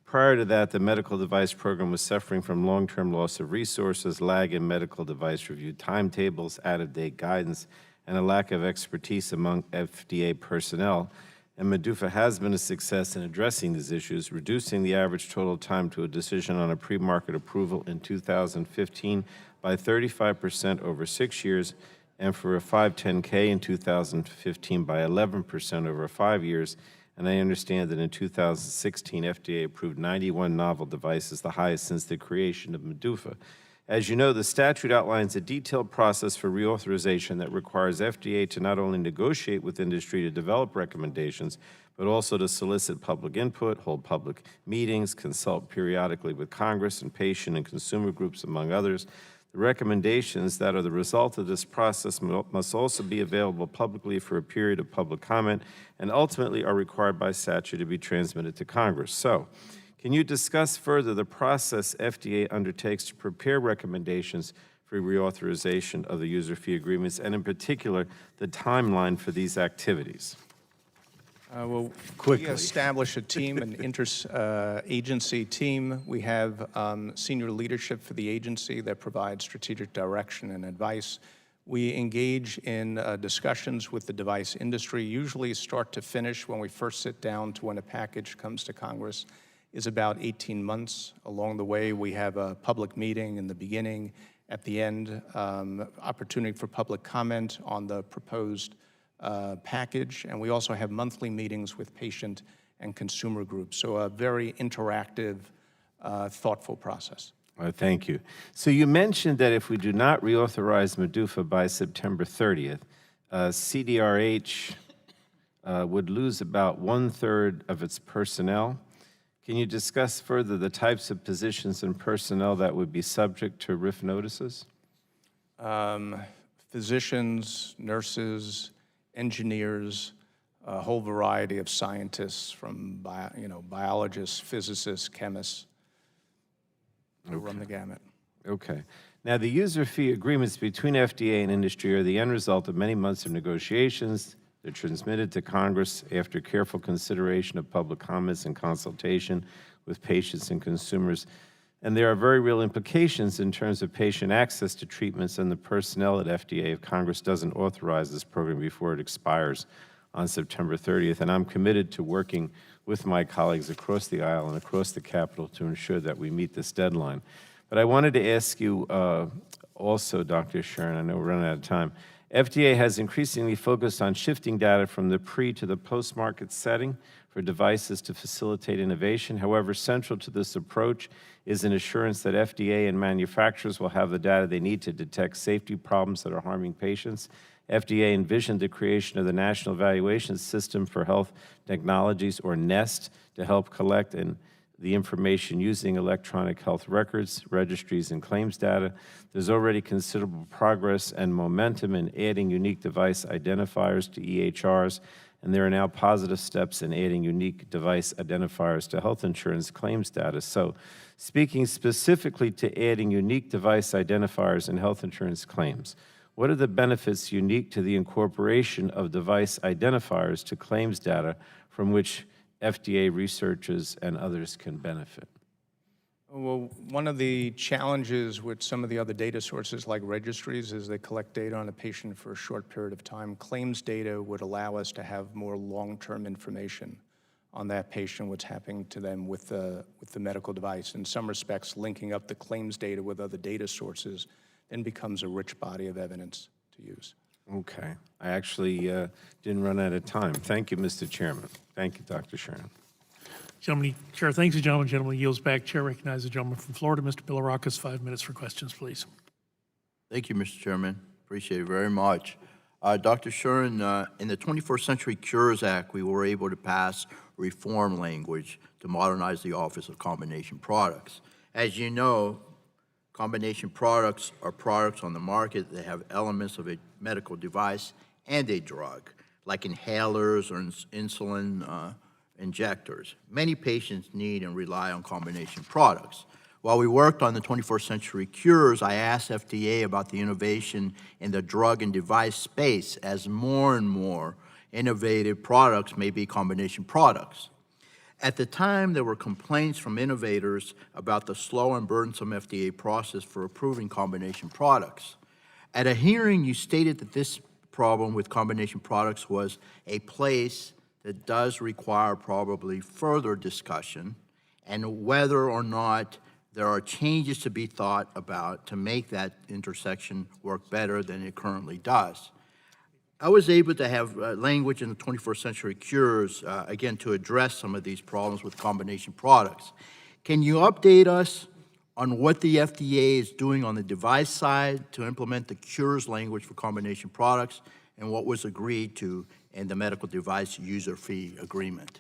[SPEAKER 4] Prior to that, the medical device program was suffering from long-term loss of resources, lag in medical device review timetables, out-of-date guidance, and a lack of expertise among FDA personnel. And MDUFA has been a success in addressing these issues, reducing the average total time to a decision on a pre-market approval in 2015 by 35% over 6 years, and for a 510K in 2015 by 11% over 5 years. And I understand that in 2016, FDA approved 91 novel devices, the highest since the creation of MDUFA. As you know, the statute outlines a detailed process for reauthorization that requires FDA to not only negotiate with industry to develop recommendations, but also to solicit public input, hold public meetings, consult periodically with Congress and patient and consumer groups, among others. The recommendations that are the result of this process must also be available publicly for a period of public comment and ultimately are required by statute to be transmitted to Congress. So, can you discuss further the process FDA undertakes to prepare recommendations for reauthorization of the user fee agreements, and in particular, the timeline for these activities?
[SPEAKER 5] We establish a team, an inter-agency team. We have senior leadership for the agency that provides strategic direction and advice. We engage in discussions with the device industry, usually start to finish when we first sit down to when a package comes to Congress is about 18 months. Along the way, we have a public meeting in the beginning, at the end, opportunity for public comment on the proposed package, and we also have monthly meetings with patient and consumer groups. So a very interactive, thoughtful process.
[SPEAKER 4] Thank you. So you mentioned that if we do not reauthorize MDUFA by September 30th, CDRH would lose about 1/3 of its personnel. Can you discuss further the types of positions and personnel that would be subject to RIF notices?
[SPEAKER 5] Physicians, nurses, engineers, a whole variety of scientists, from biologists, physicists, chemists. We'll run the gamut.
[SPEAKER 4] Okay. Now, the user fee agreements between FDA and industry are the end result of many months of negotiations. They're transmitted to Congress after careful consideration of public comments and consultation with patients and consumers. And there are very real implications in terms of patient access to treatments and the personnel at FDA if Congress doesn't authorize this program before it expires on September 30th. And I'm committed to working with my colleagues across the aisle and across the Capitol to ensure that we meet this deadline. But I wanted to ask you also, Dr. Sharon, I know we're running out of time. FDA has increasingly focused on shifting data from the pre to the post-market setting for devices to facilitate innovation. However, central to this approach is an assurance that FDA and manufacturers will have the data they need to detect safety problems that are harming patients. FDA envisioned the creation of the National Evaluation System for Health Technologies, or NEST, to help collect the information using electronic health records, registries, and claims data. There's already considerable progress and momentum in adding unique device identifiers to EHRs, and there are now positive steps in adding unique device identifiers to health insurance claims data. So, speaking specifically to adding unique device identifiers in health insurance claims, what are the benefits unique to the incorporation of device identifiers to claims data from which FDA researchers and others can benefit?
[SPEAKER 5] Well, one of the challenges with some of the other data sources like registries is they collect data on a patient for a short period of time. Claims data would allow us to have more long-term information on that patient, what's happening to them with the medical device. In some respects, linking up the claims data with other data sources then becomes a rich body of evidence to use.
[SPEAKER 4] Okay. I actually didn't run out of time. Thank you, Mr. Chairman. Thank you, Dr. Sharon.
[SPEAKER 1] Gentleman, Chair, thanks the gentleman. Gentleman yields back. Chair recognizes the gentleman from Florida, Mr. Bilirakis, 5 minutes for questions, please.
[SPEAKER 17] Thank you, Mr. Chairman. Appreciate it very much. Dr. Sharon, in the 21st Century Cures Act, we were able to pass reform language to modernize the Office of Combination Products. As you know, combination products are products on the market that have elements of a medical device and a drug, like inhalers or insulin injectors. Many patients need and rely on combination products. While we worked on the 21st Century Cures, I asked FDA about the innovation in the drug and device space as more and more innovative products may be combination products. At the time, there were complaints from innovators about the slow and burdensome FDA process for approving combination products. At a hearing, you stated that this problem with combination products was a place that does require probably further discussion, and whether or not there are changes to be thought about to make that intersection work better than it currently does. I was able to have language in the 21st Century Cures, again, to address some of these problems with combination products. Can you update us on what the FDA is doing on the device side to implement the Cures language for combination products, and what was agreed to in the medical device user fee agreement?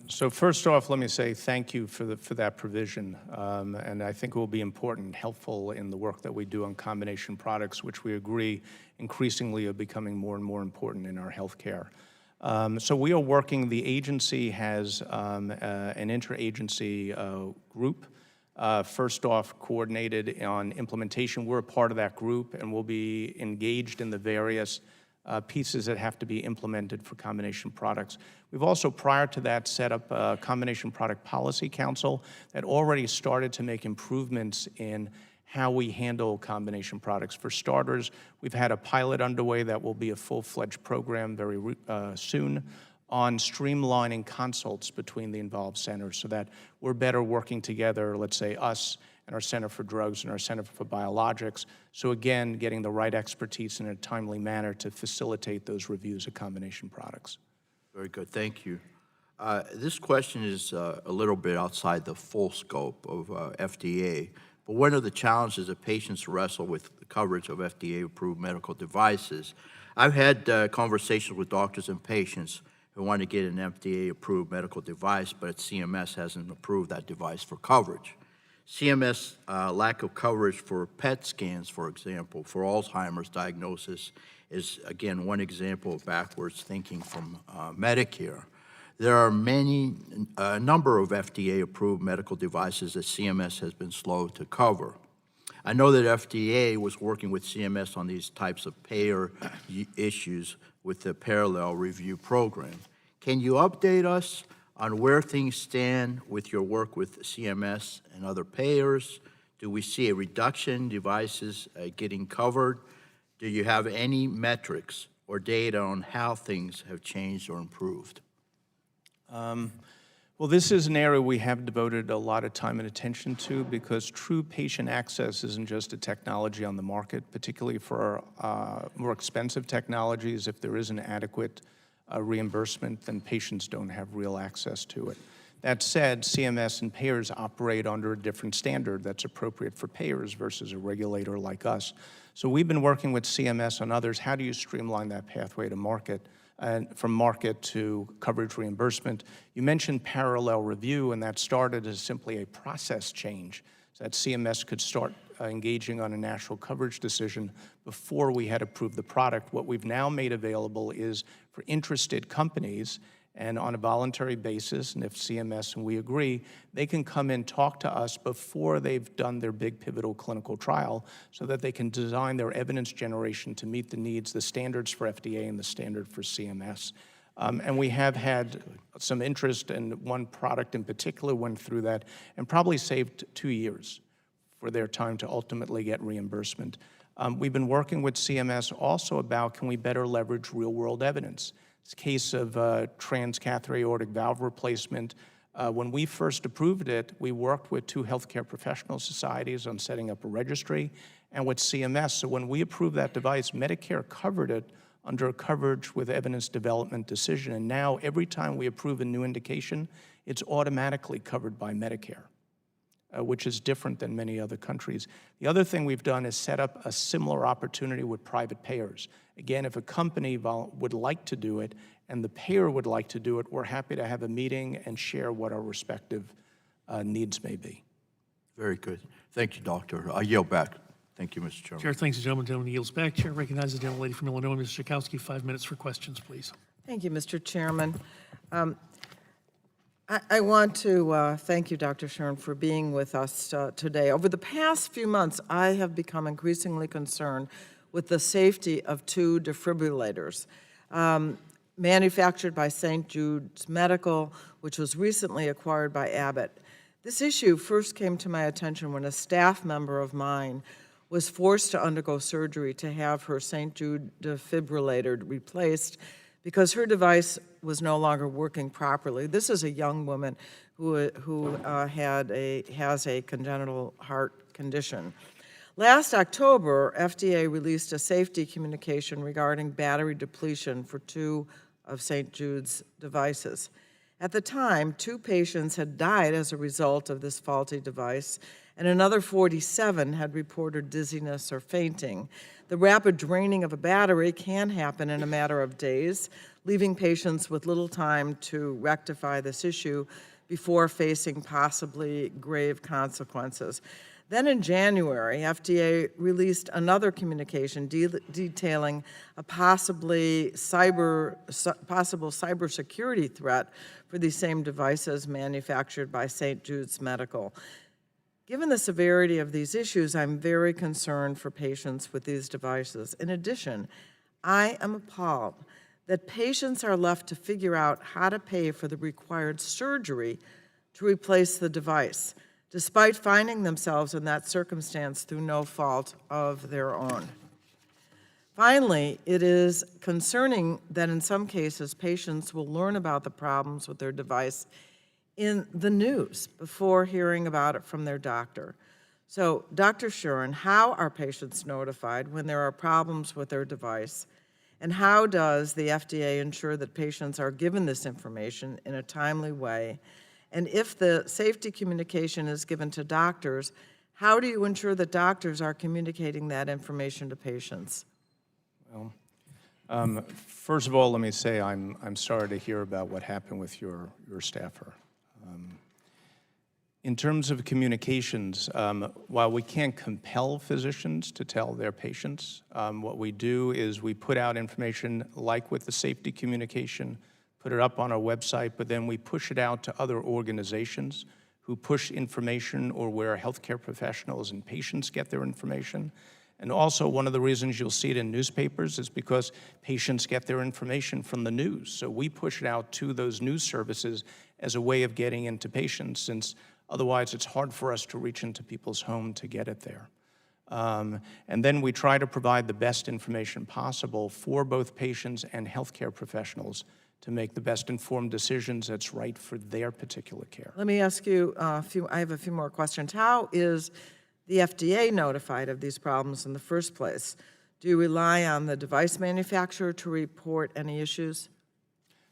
[SPEAKER 5] So first off, let me say thank you for that provision, and I think it will be important, helpful in the work that we do on combination products, which we agree increasingly are becoming more and more important in our healthcare. So we are working, the agency has an interagency group, first off coordinated on implementation. We're a part of that group, and we'll be engaged in the various pieces that have to be implemented for combination products. We've also, prior to that, set up a Combination Product Policy Council that already started to make improvements in how we handle combination products. For starters, we've had a pilot underway that will be a full-fledged program very soon on streamlining consults between the involved centers so that we're better working together, let's say us and our Center for Drugs and our Center for Biologics. So again, getting the right expertise in a timely manner to facilitate those reviews of combination products.
[SPEAKER 17] Very good, thank you. This question is a little bit outside the full scope of FDA, but one of the challenges that patients wrestle with the coverage of FDA-approved medical devices. I've had conversations with doctors and patients who want to get an FDA-approved medical device, but CMS hasn't approved that device for coverage. CMS lack of coverage for PET scans, for example, for Alzheimer's diagnosis is, again, one example of backwards thinking from Medicare. There are a number of FDA-approved medical devices that CMS has been slow to cover. I know that FDA was working with CMS on these types of payer issues with the parallel review program. Can you update us on where things stand with your work with CMS and other payers? Do we see a reduction in devices getting covered? Do you have any metrics or data on how things have changed or improved?
[SPEAKER 5] Well, this is an area we have devoted a lot of time and attention to because true patient access isn't just a technology on the market, particularly for more expensive technologies. If there isn't adequate reimbursement, then patients don't have real access to it. That said, CMS and payers operate under a different standard that's appropriate for payers versus a regulator like us. So we've been working with CMS and others. How do you streamline that pathway to market? And from market to coverage reimbursement. You mentioned parallel review, and that started as simply a process change, so that CMS could start engaging on a national coverage decision before we had approved the product. What we've now made available is for interested companies, and on a voluntary basis, and if CMS and we agree, they can come in, talk to us before they've done their big pivotal clinical trial so that they can design their evidence generation to meet the needs, the standards for FDA and the standard for CMS. And we have had some interest, and one product in particular went through that and probably saved 2 years for their time to ultimately get reimbursement. We've been working with CMS also about can we better leverage real-world evidence. This case of transcatheter aortic valve replacement, when we first approved it, we worked with 2 healthcare professional societies on setting up a registry and with CMS. So when we approved that device, Medicare covered it under a coverage with evidence development decision. And now every time we approve a new indication, it's automatically covered by Medicare, which is different than many other countries. The other thing we've done is set up a similar opportunity with private payers. Again, if a company would like to do it and the payer would like to do it, we're happy to have a meeting and share what our respective needs may be.
[SPEAKER 17] Very good. Thank you, Doctor. I yield back. Thank you, Mr. Chairman.
[SPEAKER 1] Chair thanks the gentleman. Gentleman yields back. Chair recognizes the gentlelady from Illinois, Ms. Schakowsky. 5 minutes for questions, please.
[SPEAKER 7] Thank you, Mr. Chairman. I want to thank you, Dr. Shuren, for being with us today. Over the past few months, I have become increasingly concerned with the safety of 2 defibrillators manufactured by St. Jude's Medical, which was recently acquired by Abbott. This issue first came to my attention when a staff member of mine was forced to undergo surgery to have her St. Jude defibrillator replaced because her device was no longer working properly. This is a young woman who has a congenital heart condition. Last October, FDA released a safety communication regarding battery depletion for 2 of St. Jude's devices. At the time, 2 patients had died as a result of this faulty device, and another 47 had reported dizziness or fainting. The rapid draining of a battery can happen in a matter of days, leaving patients with little time to rectify this issue before facing possibly grave consequences. Then in January, FDA released another communication detailing a possible cybersecurity threat for these same devices manufactured by St. Jude's Medical. Given the severity of these issues, I'm very concerned for patients with these devices. In addition, I am appalled that patients are left to figure out how to pay for the required surgery to replace the device, despite finding themselves in that circumstance through no fault of their own. Finally, it is concerning that in some cases, patients will learn about the problems with their device in the news before hearing about it from their doctor. So, Dr. Shuren, how are patients notified when there are problems with their device? And how does the FDA ensure that patients are given this information in a timely way? And if the safety communication is given to doctors, how do you ensure that doctors are communicating that information to patients?
[SPEAKER 5] Well, first of all, let me say I'm sorry to hear about what happened with your staffer. In terms of communications, while we can't compel physicians to tell their patients, what we do is we put out information like with the safety communication, put it up on our website, but then we push it out to other organizations who push information or where healthcare professionals and patients get their information. And also, one of the reasons you'll see it in newspapers is because patients get their information from the news. So we push it out to those news services as a way of getting into patients, since otherwise it's hard for us to reach into people's home to get it there. And then we try to provide the best information possible for both patients and healthcare professionals to make the best informed decisions that's right for their particular care.
[SPEAKER 18] Let me ask you I have a few more questions. How is the FDA notified of these problems in the first place? Do you rely on the device manufacturer to report any issues?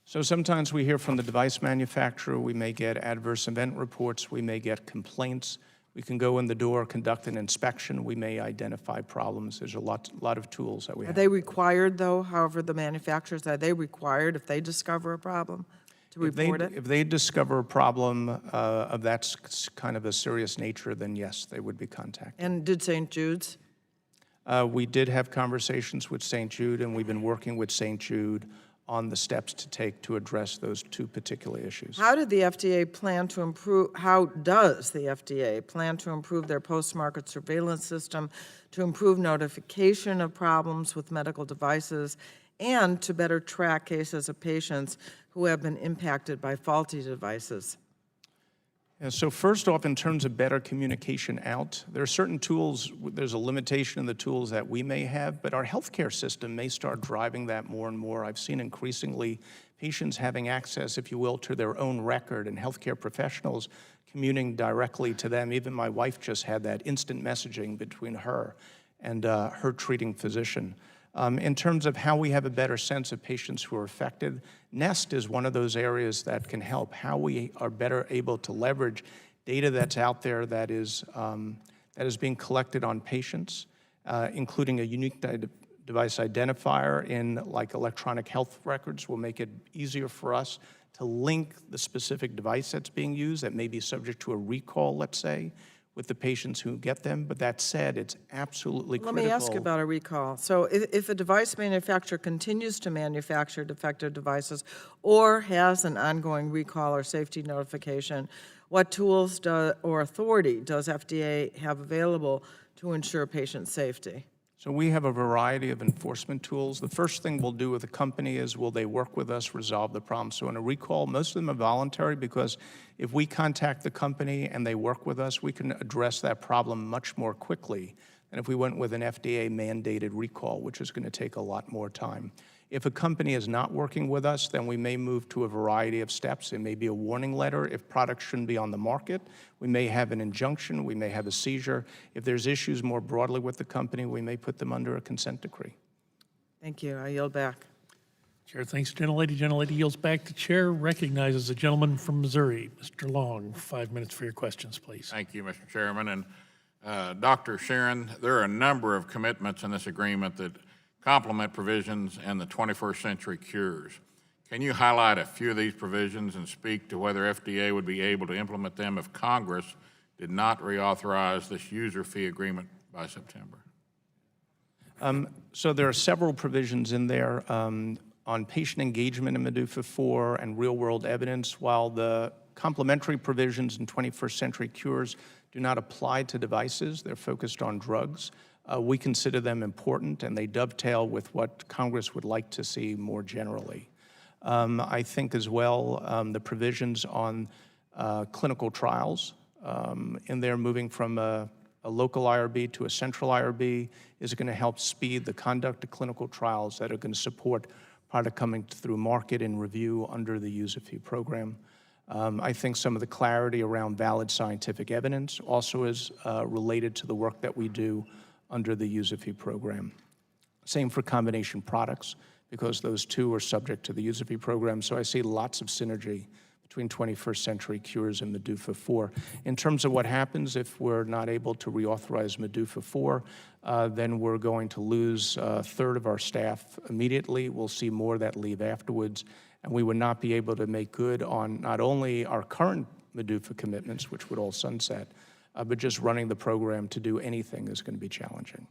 [SPEAKER 5] So sometimes we hear from the device manufacturer, we may get adverse event reports, we may get complaints. We can go in the door, conduct an inspection, we may identify problems. There's a lot of tools that we have.
[SPEAKER 18] Are they required, though, however, the manufacturers, are they required if they discover a problem to report it?
[SPEAKER 5] If they discover a problem of that kind of a serious nature, then yes, they would be contacted.
[SPEAKER 18] And did St. Jude's?
[SPEAKER 5] We did have conversations with St. Jude, and we've been working with St. Jude on the steps to take to address those two particular issues.
[SPEAKER 18] How does the FDA plan to improve their post-market surveillance system to improve notification of problems with medical devices and to better track cases of patients who have been impacted by faulty devices?
[SPEAKER 5] Yeah, so first off, in terms of better communication out, there are certain tools, there's a limitation in the tools that we may have, but our healthcare system may start driving that more and more. I've seen increasingly patients having access, if you will, to their own record, and healthcare professionals communicating directly to them. Even my wife just had that instant messaging between her and her treating physician. In terms of how we have a better sense of patients who are affected, NEST is one of those areas that can help, how we are better able to leverage data that's out there that is being collected on patients, including a unique device identifier in like electronic health records will make it easier for us to link the specific device that's being used that may be subject to a recall, let's say, with the patients who get them. But that said, it's absolutely critical.
[SPEAKER 18] Let me ask you about a recall. So if a device manufacturer continues to manufacture defective devices or has an ongoing recall or safety notification, what tools or authority does FDA have available to ensure patient safety?
[SPEAKER 5] So we have a variety of enforcement tools. The first thing we'll do with a company is, will they work with us, resolve the problem? So in a recall, most of them are voluntary, because if we contact the company and they work with us, we can address that problem much more quickly than if we went with an FDA-mandated recall, which is going to take a lot more time. If a company is not working with us, then we may move to a variety of steps. It may be a warning letter if products shouldn't be on the market. We may have an injunction. We may have a seizure. If there's issues more broadly with the company, we may put them under a consent decree.
[SPEAKER 18] Thank you. I yield back.
[SPEAKER 1] Chair thanks gentlelady. Gentlelady yields back. The chair recognizes the gentleman from Missouri, Mr. Long. 5 minutes for your questions, please.
[SPEAKER 19] Thank you, Mr. Chairman. And Dr. Sharon, there are a number of commitments in this agreement that complement provisions in the 21st Century Cures. Can you highlight a few of these provisions and speak to whether FDA would be able to implement them if Congress did not reauthorize this user fee agreement by September?
[SPEAKER 5] So there are several provisions in there on patient engagement in MDUFA 4 and real-world evidence. While the complementary provisions in 21st Century Cures do not apply to devices, they're focused on drugs. We consider them important, and they dovetail with what Congress would like to see more generally. I think as well the provisions on clinical trials in there, moving from a local IRB to a central IRB, is going to help speed the conduct of clinical trials that are going to support product coming through market and review under the user fee program. I think some of the clarity around valid scientific evidence also is related to the work that we do under the user fee program. Same for combination products, because those two are subject to the user fee program. So I see lots of synergy between 21st Century Cures and MDUFA 4. In terms of what happens if we're not able to reauthorize MDUFA 4, then we're going to lose a third of our staff immediately. We'll see more that leave afterwards, and we would not be able to make good on not only our current MDUFA commitments, which would all sunset, but just running the program to do anything is going to be challenging.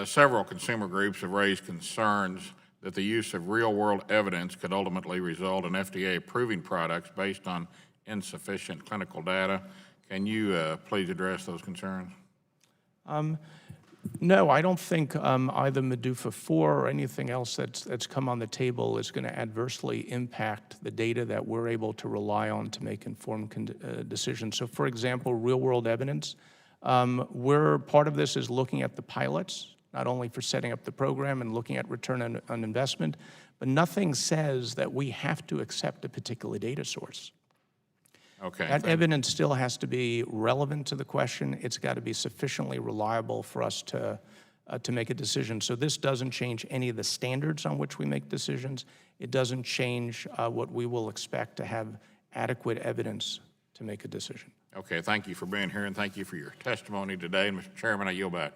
[SPEAKER 19] Several consumer groups have raised concerns that the use of real-world evidence could ultimately result in FDA approving products based on insufficient clinical data. Can you please address those concerns?
[SPEAKER 5] No, I don't think either Medufa 4 or anything else that's come on the table is going to adversely impact the data that we're able to rely on to make informed decisions. So, for example, real-world evidence, part of this is looking at the pilots, not only for setting up the program and looking at return on investment, but nothing says that we have to accept a particular data source.
[SPEAKER 19] Okay.
[SPEAKER 5] That evidence still has to be relevant to the question. It's got to be sufficiently reliable for us to make a decision. So this doesn't change any of the standards on which we make decisions. It doesn't change what we will expect to have adequate evidence to make a decision.
[SPEAKER 19] Okay, thank you for being here, and thank you for your testimony today. And Mr. Chairman, I yield back.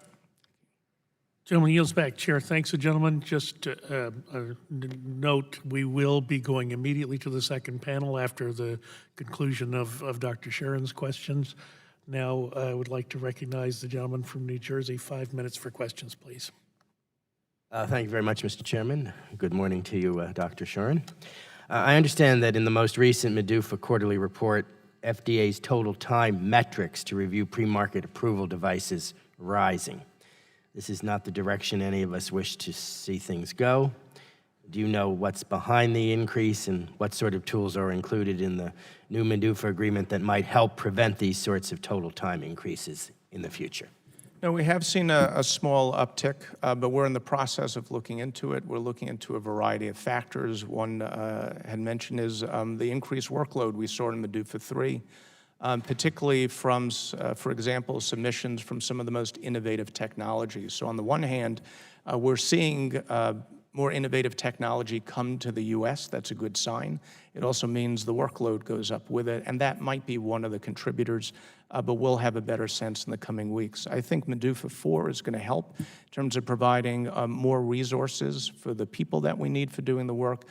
[SPEAKER 1] Gentleman yields back. Chair, thanks, the gentleman. Just a note, we will be going immediately to the second panel after the conclusion of Dr. Sharon's questions. Now, I would like to recognize the gentleman from New Jersey. 5 minutes for questions, please.
[SPEAKER 20] Thank you very much, Mr. Chairman. Good morning to you, Dr. Sharon. I understand that in the most recent Medufa quarterly report, FDA's total time metrics to review pre-market approval devices rising. This is not the direction any of us wish to see things go. Do you know what's behind the increase and what sort of tools are included in the new Medufa agreement that might help prevent these sorts of total time increases in the future?
[SPEAKER 5] No, we have seen a small uptick, but we're in the process of looking into it. We're looking into a variety of factors. One had mentioned is the increased workload we saw in Medufa 3. Particularly from, for example, submissions from some of the most innovative technologies. So on the one hand, we're seeing more innovative technology come to the U.S. That's a good sign. It also means the workload goes up with it, and that might be one of the contributors, but we'll have a better sense in the coming weeks. I think Medufa 4 is going to help in terms of providing more resources for the people that we need for doing the work,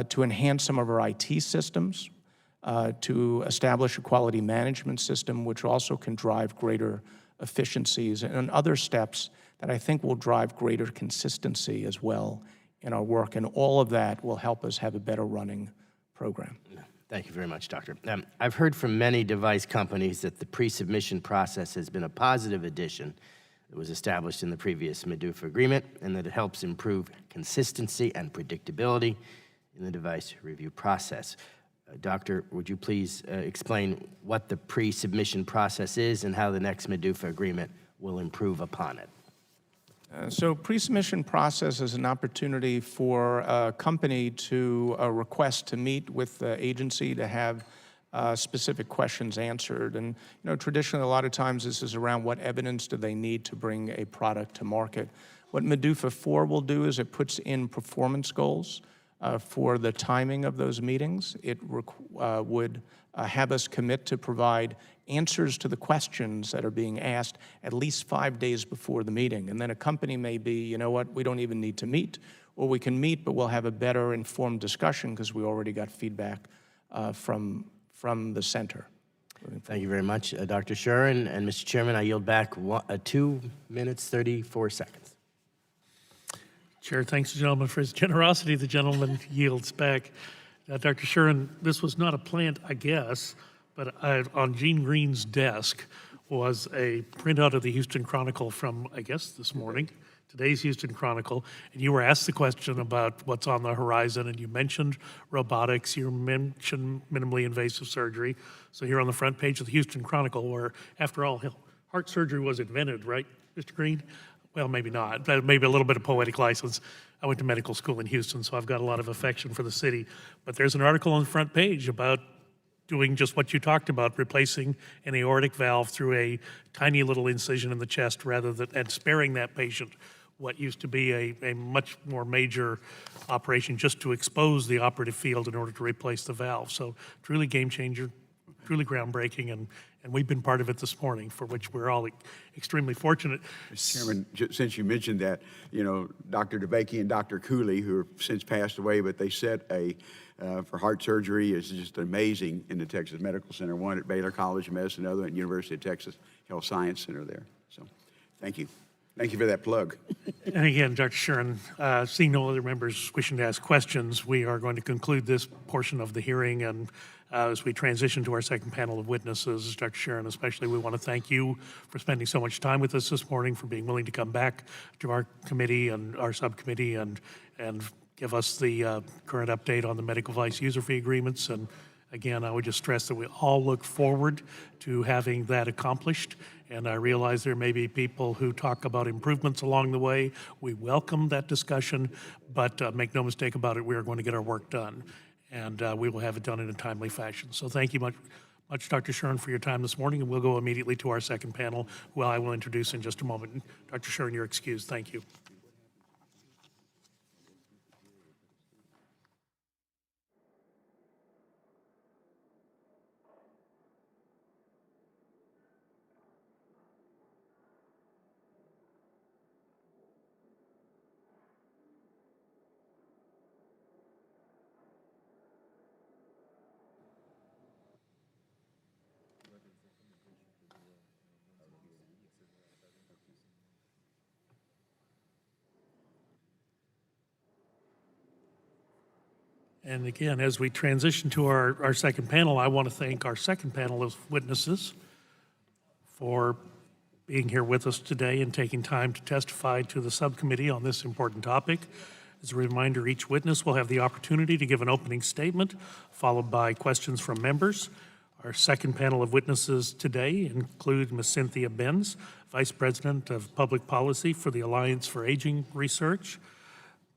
[SPEAKER 5] to enhance some of our IT systems, to establish a quality management system, which also can drive greater efficiencies, and other steps that I think will drive greater consistency as well in our work. And all of that will help us have a better running program.
[SPEAKER 20] Thank you very much, Doctor. I've heard from many device companies that the pre-submission process has been a positive addition that was established in the previous Medufa agreement, and that it helps improve consistency and predictability in the device review process. Doctor, would you please explain what the pre-submission process is and how the next Medufa agreement will improve upon it?
[SPEAKER 5] So pre-submission process is an opportunity for a company to request to meet with the agency to have specific questions answered. And traditionally, a lot of times this is around what evidence do they need to bring a product to market. What Medufa 4 will do is it puts in performance goals for the timing of those meetings. It would have us commit to provide answers to the questions that are being asked at least 5 days before the meeting. And then a company may be, you know what, we don't even need to meet, or we can meet, but we'll have a better informed discussion because we already got feedback from the center.
[SPEAKER 20] Thank you very much, Dr. Sharon. And Mr. Chairman, I yield back 2 minutes, 34 seconds.
[SPEAKER 1] Chair thanks the gentleman for his generosity. The gentleman yields back. Dr. Sharon, this was not a plant, I guess, but on Gene Green's desk was a printout of the Houston Chronicle from, I guess, this morning, today's Houston Chronicle, and you were asked the question about what's on the horizon, and you mentioned robotics, you mentioned minimally invasive surgery. So here on the front page of the Houston Chronicle, where, after all, heart surgery was invented, right, Mr. Green? Well, maybe not. Maybe a little bit of poetic license. I went to medical school in Houston, so I've got a lot of affection for the city. But there's an article on the front page about doing just what you talked about, replacing an aortic valve through a tiny little incision in the chest rather than, and sparing that patient what used to be a much more major operation just to expose the operative field in order to replace the valve. So truly game changer, truly groundbreaking, and we've been part of it this morning, for which we're all extremely fortunate.
[SPEAKER 2] Mr. Chairman, since you mentioned that, Dr. DeBakey and Dr. Cooley, who have since passed away, but they set for heart surgery is just amazing in the Texas Medical Center, one at Baylor College of Medicine, another at University of Texas Health Science Center there. So, thank you. Thank you for that plug.
[SPEAKER 1] And again, Dr. Shuren, seeing no other members wishing to ask questions, we are going to conclude this portion of the hearing. And as we transition to our second panel of witnesses, Dr. Shuren, especially, we want to thank you for spending so much time with us this morning, for being willing to come back to our committee and our subcommittee and give us the current update on the medical device user fee agreements. And again, I would just stress that we all look forward to having that accomplished. And I realize there may be people who talk about improvements along the way. We welcome that discussion, but make no mistake about it, we are going to get our work done. And we will have it done in a timely fashion. So thank you much, Dr. Shuren, for your time this morning. And we'll go immediately to our second panel, who I will introduce in just a moment. Dr. Shuren, you're excused. Thank you. And again, as we transition to our second panel, I want to thank our second panel of witnesses for being here with us today and taking time to testify to the subcommittee on this important topic. As a reminder, each witness will have the opportunity to give an opening statement, followed by questions from members. Our second panel of witnesses today include Ms. Cynthia Benz, Vice President of Public Policy for the Alliance for Aging Research,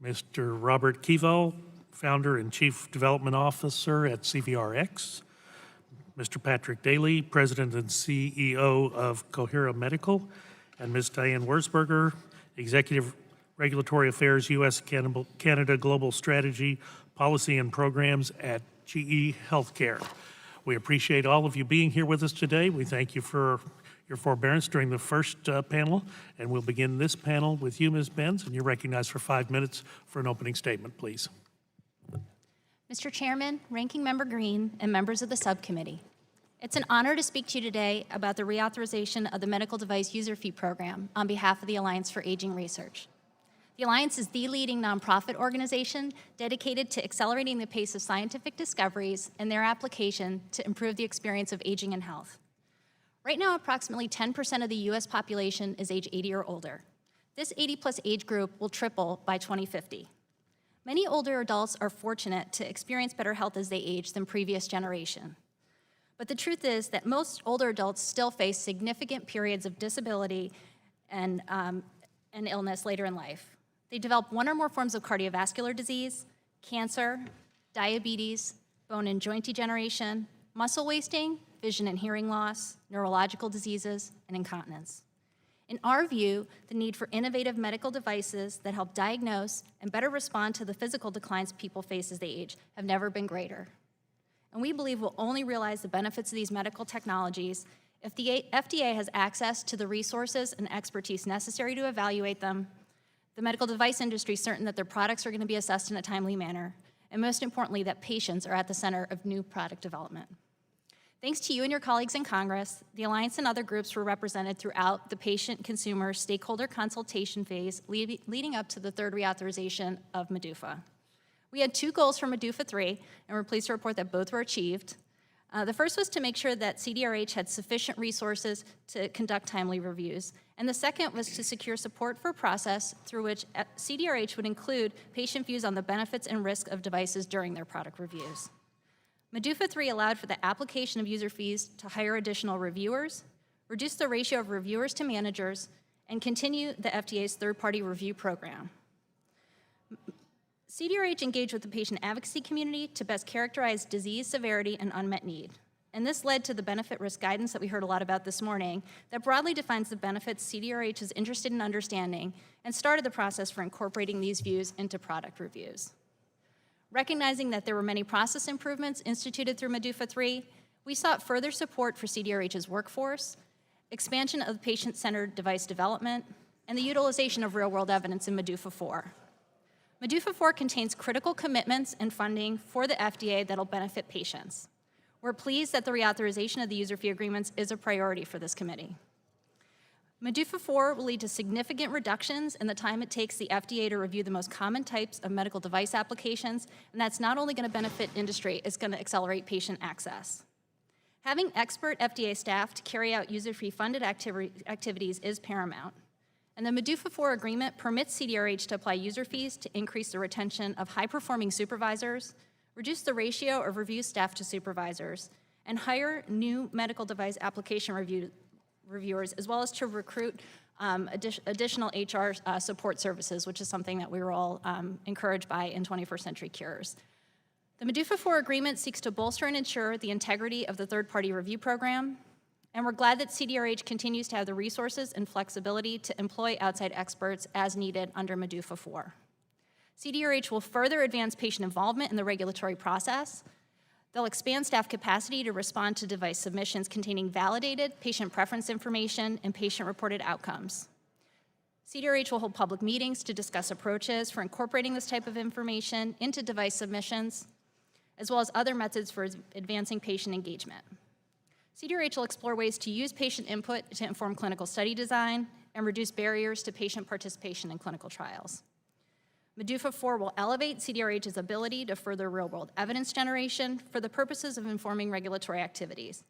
[SPEAKER 1] Mr. Robert Keeval, Founder and Chief Development Officer at CVRX, Mr. Patrick Daly, President and CEO of Cohera Medical, and Ms. Diane Wurzberger, Executive Regulatory Affairs, U.S. Canada Global Strategy, Policy and Programs at GE Healthcare. We appreciate all of you being here with us today. We thank you for your forbearance during the first panel, and we'll begin this panel with you, Ms. Benz, and you're recognized for 5 minutes for an opening statement, please.
[SPEAKER 21] Mr. Chairman, Ranking Member Green, and members of the subcommittee, it's an honor to speak to you today about the reauthorization of the Medical Device User Fee Program on behalf of the Alliance for Aging Research. The Alliance is the leading nonprofit organization dedicated to accelerating the pace of scientific discoveries and their application to improve the experience of aging and health. Right now, approximately 10% of the U.S. population is age 80 or older. This 80-plus age group will triple by 2050. Many older adults are fortunate to experience better health as they age than previous generation. But the truth is that most older adults still face significant periods of disability and illness later in life. They develop one or more forms of cardiovascular disease, cancer, diabetes, bone and joint degeneration, muscle wasting, vision and hearing loss, neurological diseases, and incontinence. In our view, the need for innovative medical devices that help diagnose and better respond to the physical declines people face as they age have never been greater. And we believe we'll only realize the benefits of these medical technologies if the FDA has access to the resources and expertise necessary to evaluate them, the medical device industry is certain that their products are going to be assessed in a timely manner, and most importantly, that patients are at the center of new product development. Thanks to you and your colleagues in Congress, the Alliance and other groups were represented throughout the patient-consumer stakeholder consultation phase leading up to the third reauthorization of MDUFA. We had 2 goals for MDUFA 3, and we're pleased to report that both were achieved. The first was to make sure that CDRH had sufficient resources to conduct timely reviews, and the second was to secure support for a process through which CDRH would include patient views on the benefits and risk of devices during their product reviews. MDUFA 3 allowed for the application of user fees to hire additional reviewers, reduce the ratio of reviewers to managers, and continue the FDA's third-party review program. CDRH engaged with the patient advocacy community to best characterize disease severity and unmet need. And this led to the benefit risk guidance that we heard a lot about this morning that broadly defines the benefits CDRH is interested in understanding and started the process for incorporating these views into product reviews. Recognizing that there were many process improvements instituted through MDUFA 3, we sought further support for CDRH's workforce, expansion of patient-centered device development, and the utilization of real-world evidence in MDUFA 4. MDUFA 4 contains critical commitments and funding for the FDA that'll benefit patients. We're pleased that the reauthorization of the user fee agreements is a priority for this committee. MDUFA 4 will lead to significant reductions in the time it takes the FDA to review the most common types of medical device applications, and that's not only going to benefit industry, it's going to accelerate patient access. Having expert FDA staff to carry out user-fee funded activities is paramount. And the MDUFA 4 agreement permits CDRH to apply user fees to increase the retention of high-performing supervisors, reduce the ratio of review staff to supervisors, and hire new medical device application reviewers, as well as to recruit additional HR support services, which is something that we were all encouraged by in 21st Century Cures. The MDUFA 4 agreement seeks to bolster and ensure the integrity of the third-party review program, and we're glad that CDRH continues to have the resources and flexibility to employ outside experts as needed under MDUFA 4. CDRH will further advance patient involvement in the regulatory process. They'll expand staff capacity to respond to device submissions containing validated patient preference information and patient-reported outcomes. CDRH will hold public meetings to discuss approaches for incorporating this type of information into device submissions, as well as other methods for advancing patient engagement. CDRH will explore ways to use patient input to inform clinical study design and reduce barriers to patient participation in clinical trials. MDUFA 4 will elevate CDRH's ability to further real-world evidence generation for the purposes of informing regulatory activities.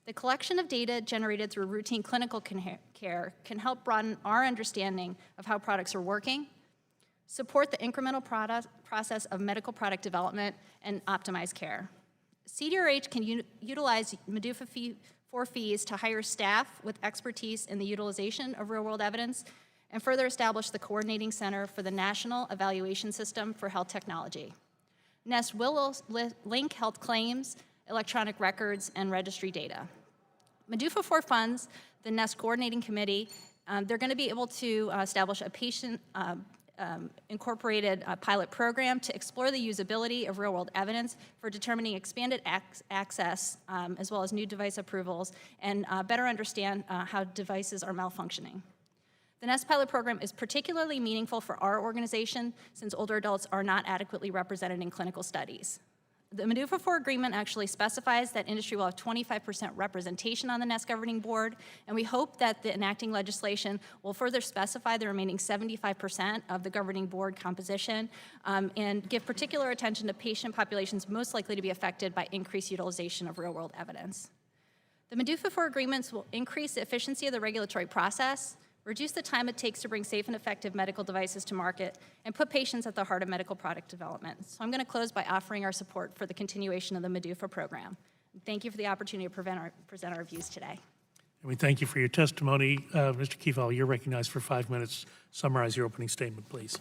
[SPEAKER 21] The collection of data generated through routine clinical care can help broaden our understanding of how products are working, support the incremental process of medical product development, and optimize care. CDRH can utilize MDUFA 4 fees to hire staff with expertise in the utilization of real-world evidence and further establish the coordinating center for the National Evaluation System for Health Technology. NEST will link health claims, electronic records, and registry data. MDUFA 4 funds the NEST Coordinating Committee. They're going to be able to establish a patient incorporated pilot program to explore the usability of real-world evidence for determining expanded access, as well as new device approvals, and better understand how devices are malfunctioning. The NEST pilot program is particularly meaningful for our organization since older adults are not adequately represented in clinical studies. The MDUFA 4 agreement actually specifies that industry will have 25% representation on the NEST governing board, and we hope that the enacting legislation will further specify the remaining 75% of the governing board composition and give particular attention to patient populations most likely to be affected by increased utilization of real-world evidence. The MDUFA 4 agreements will increase the efficiency of the regulatory process, reduce the time it takes to bring safe and effective medical devices to market, and put patients at the heart of medical product development. So I'm going to close by offering our support for the continuation of the MDUFA program. Thank you for the opportunity to present our views today.
[SPEAKER 1] And we thank you for your testimony. Mr. Keeval, you're recognized for 5 minutes. Summarize your opening statement, please.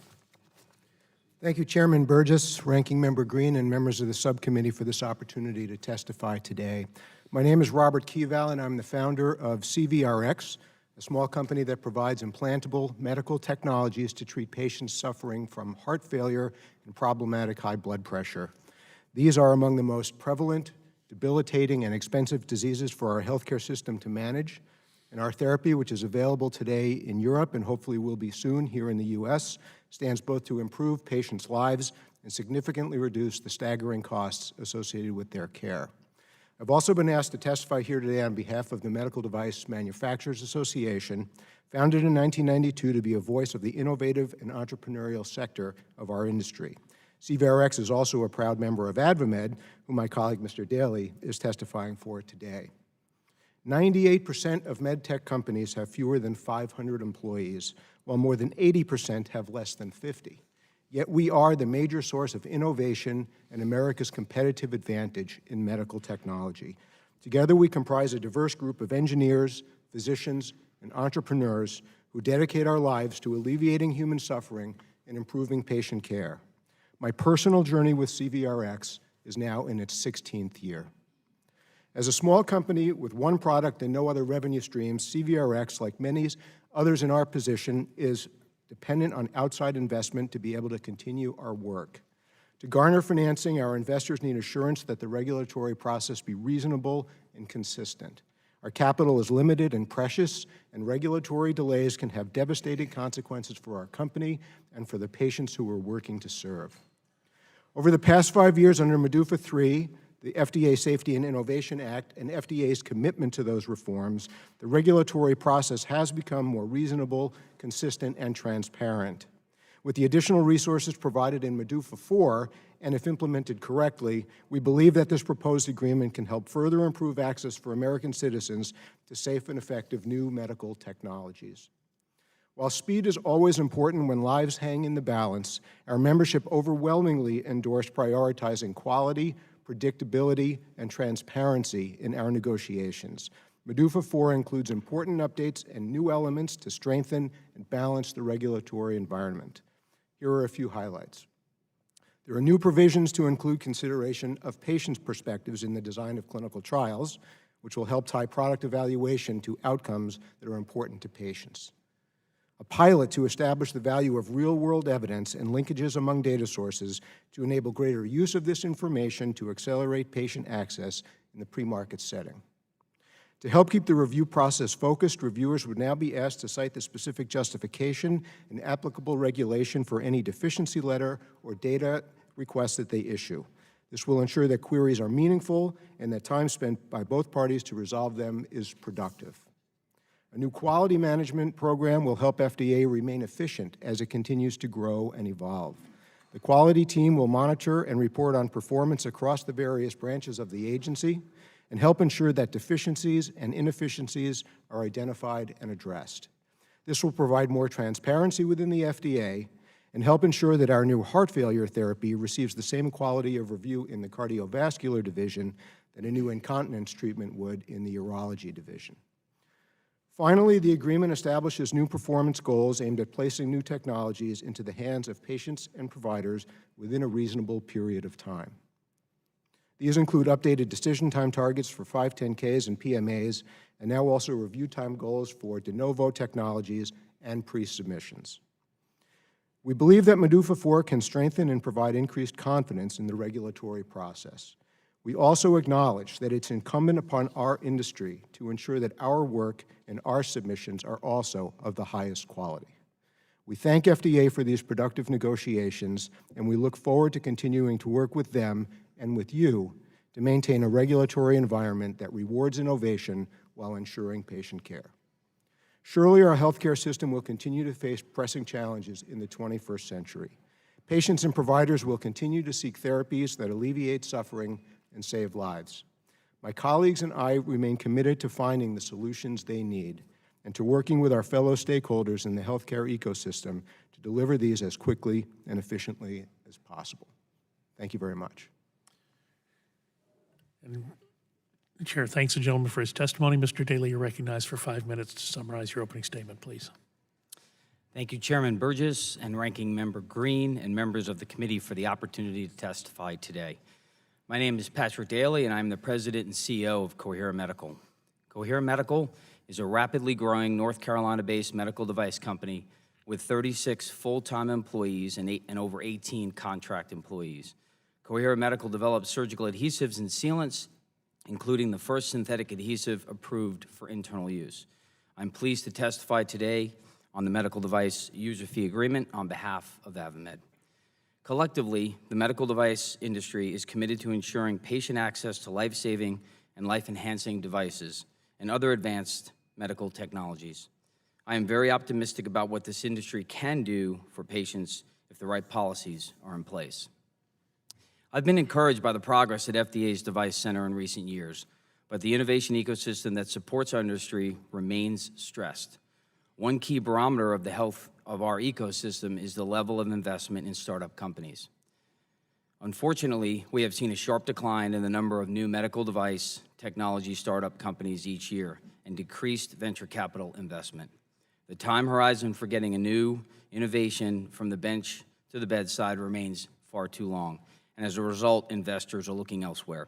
[SPEAKER 3] Thank you, Chairman Burgess, Ranking Member Green, and members of the subcommittee for this opportunity to testify today. My name is Robert Keeval, and I'm the founder of CVRX, a small company that provides implantable medical technologies to treat patients suffering from heart failure and problematic high blood pressure. These are among the most prevalent, debilitating, and expensive diseases for our healthcare system to manage. And our therapy, which is available today in Europe and hopefully will be soon here in the U.S., stands both to improve patients' lives and significantly reduce the staggering costs associated with their care. I've also been asked to testify here today on behalf of the Medical Device Manufacturers Association, founded in 1992 to be a voice of the innovative and entrepreneurial sector of our industry. CVRX is also a proud member of AdvaMed, who my colleague Mr. Daly is testifying for today. 98% of med tech companies have fewer than 500 employees, while more than 80% have less than 50. Yet we are the major source of innovation and America's competitive advantage in medical technology. Together, we comprise a diverse group of engineers, physicians, and entrepreneurs who dedicate our lives to alleviating human suffering and improving patient care. My personal journey with CVRX is now in its 16th year. As a small company with one product and no other revenue streams, CVRX, like many others in our position, is dependent on outside investment to be able to continue our work. To garner financing, our investors need assurance that the regulatory process be reasonable and consistent. Our capital is limited and precious, and regulatory delays can have devastating consequences for our company and for the patients who we're working to serve. Over the past 5 years under MDUFA 3, the FDA Safety and Innovation Act, and FDA's commitment to those reforms, the regulatory process has become more reasonable, consistent, and transparent. With the additional resources provided in MDUFA 4, and if implemented correctly, we believe that this proposed agreement can help further improve access for American citizens to safe and effective new medical technologies. While speed is always important when lives hang in the balance, our membership overwhelmingly endorsed prioritizing quality, predictability, and transparency in our negotiations. MDUFA 4 includes important updates and new elements to strengthen and balance the regulatory environment. Here are a few highlights. There are new provisions to include consideration of patients' perspectives in the design of clinical trials, which will help tie product evaluation to outcomes that are important to patients. A pilot to establish the value of real-world evidence and linkages among data sources to enable greater use of this information to accelerate patient access in the pre-market setting. To help keep the review process focused, reviewers would now be asked to cite the specific justification and applicable regulation for any deficiency letter or data requests that they issue. This will ensure that queries are meaningful and that time spent by both parties to resolve them is productive. A new quality management program will help FDA remain efficient as it continues to grow and evolve. The quality team will monitor and report on performance across the various branches of the agency and help ensure that deficiencies and inefficiencies are identified and addressed. This will provide more transparency within the FDA and help ensure that our new heart failure therapy receives the same quality of review in the cardiovascular division that a new incontinence treatment would in the urology division. Finally, the agreement establishes new performance goals aimed at placing new technologies into the hands of patients and providers within a reasonable period of time. These include updated decision time targets for 510Ks and PMAs, and now also review time goals for de novo technologies and pre-submissions. We believe that MDUFA 4 can strengthen and provide increased confidence in the regulatory process. We also acknowledge that it's incumbent upon our industry to ensure that our work and our submissions are also of the highest quality. We thank FDA for these productive negotiations, and we look forward to continuing to work with them and with you to maintain a regulatory environment that rewards innovation while ensuring patient care. Surely our healthcare system will continue to face pressing challenges in the 21st century. Patients and providers will continue to seek therapies that alleviate suffering and save lives. My colleagues and I remain committed to finding the solutions they need and to working with our fellow stakeholders in the healthcare ecosystem to deliver these as quickly and efficiently as possible. Thank you very much.
[SPEAKER 1] And the Chair thanks the gentleman for his testimony. Mr. Daly, you're recognized for 5 minutes to summarize your opening statement, please.
[SPEAKER 6] Thank you, Chairman Burgess and Ranking Member Green and members of the committee for the opportunity to testify today. My name is Patrick Daly, and I'm the President and CEO of Coherent Medical. Coherent Medical is a rapidly growing North Carolina-based medical device company with 36 full-time employees and over 18 contract employees. Coherent Medical develops surgical adhesives and sealants, including the first synthetic adhesive approved for internal use. I'm pleased to testify today on the medical device user fee agreement on behalf of AdvaMed. Collectively, the medical device industry is committed to ensuring patient access to life-saving and life-enhancing devices and other advanced medical technologies. I am very optimistic about what this industry can do for patients if the right policies are in place. I've been encouraged by the progress at FDA's Device Center in recent years, but the innovation ecosystem that supports our industry remains stressed. One key barometer of the health of our ecosystem is the level of investment in startup companies. Unfortunately, we have seen a sharp decline in the number of new medical device technology startup companies each year and decreased venture capital investment. The time horizon for getting a new innovation from the bench to the bedside remains far too long, and as a result, investors are looking elsewhere.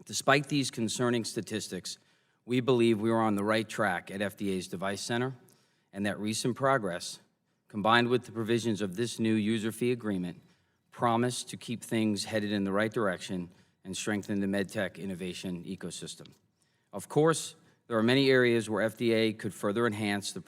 [SPEAKER 6] Despite these concerning statistics, we believe we are on the right track at FDA's Device Center, and that recent progress, combined with the provisions of this new user fee agreement, promise to keep things headed in the right direction and strengthen the medtech innovation ecosystem. Of course, there are many areas where FDA could further enhance the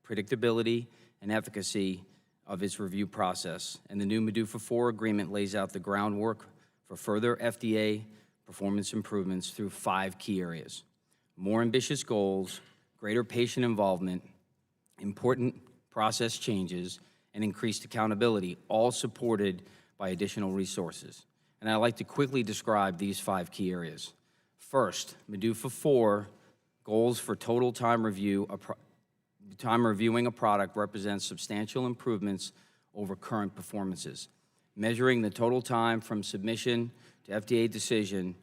[SPEAKER 6] predictability and efficacy of its review process, and the new MDUFA 4 agreement lays out the groundwork for further FDA performance improvements through 5 key areas: more ambitious goals, greater patient involvement, important process changes, and increased accountability, all supported by additional resources. And I'd like to quickly describe these 5 key areas. First, MEDUFA 4 goals for total time reviewing a product represents substantial improvements over current performances. Measuring the total time from submission to FDA decision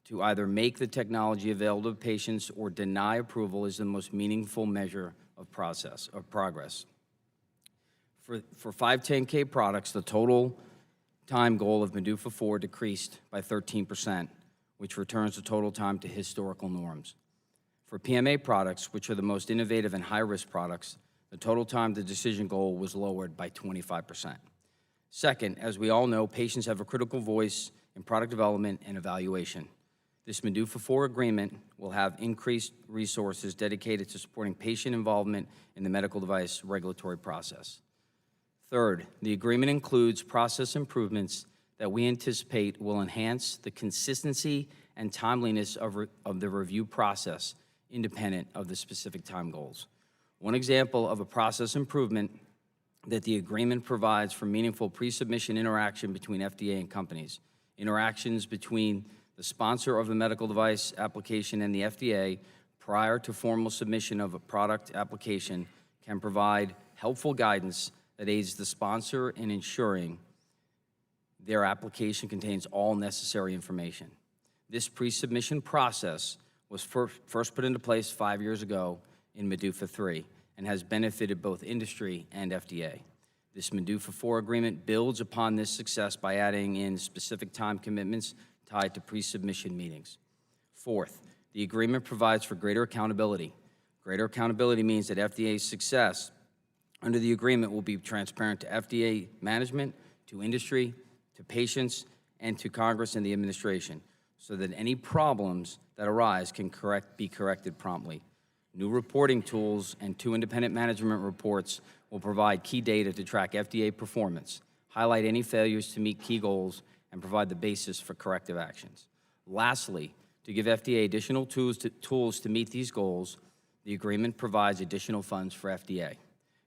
[SPEAKER 6] to either make the technology available to patients or deny approval is the most meaningful measure of progress. For 510K products, the total time goal of MEDUFA 4 decreased by 13%, which returns the total time to historical norms. For PMA products, which are the most innovative and high-risk products, the total time to decision goal was lowered by 25%. Second, as we all know, patients have a critical voice in product development and evaluation. This MEDUFA 4 agreement will have increased resources dedicated to supporting patient involvement in the medical device regulatory process. Third, the agreement includes process improvements that we anticipate will enhance the consistency and timeliness of the review process, independent of the specific time goals. One example of a process improvement that the agreement provides for meaningful pre-submission interaction between FDA and companies. Interactions between the sponsor of the medical device application and the FDA prior to formal submission of a product application can provide helpful guidance that aids the sponsor in ensuring their application contains all necessary information. This pre-submission process was first put into place 5 years ago in MEDUFA 3 and has benefited both industry and FDA. This MEDUFA 4 agreement builds upon this success by adding in specific time commitments tied to pre-submission meetings. Fourth, the agreement provides for greater accountability. Greater accountability means that FDA's success under the agreement will be transparent to FDA management, to industry, to patients, and to Congress and the administration, so that any problems that arise can be corrected promptly. New reporting tools and 2 independent management reports will provide key data to track FDA performance, highlight any failures to meet key goals, and provide the basis for corrective actions. Lastly, to give FDA additional tools to meet these goals, the agreement provides additional funds for FDA.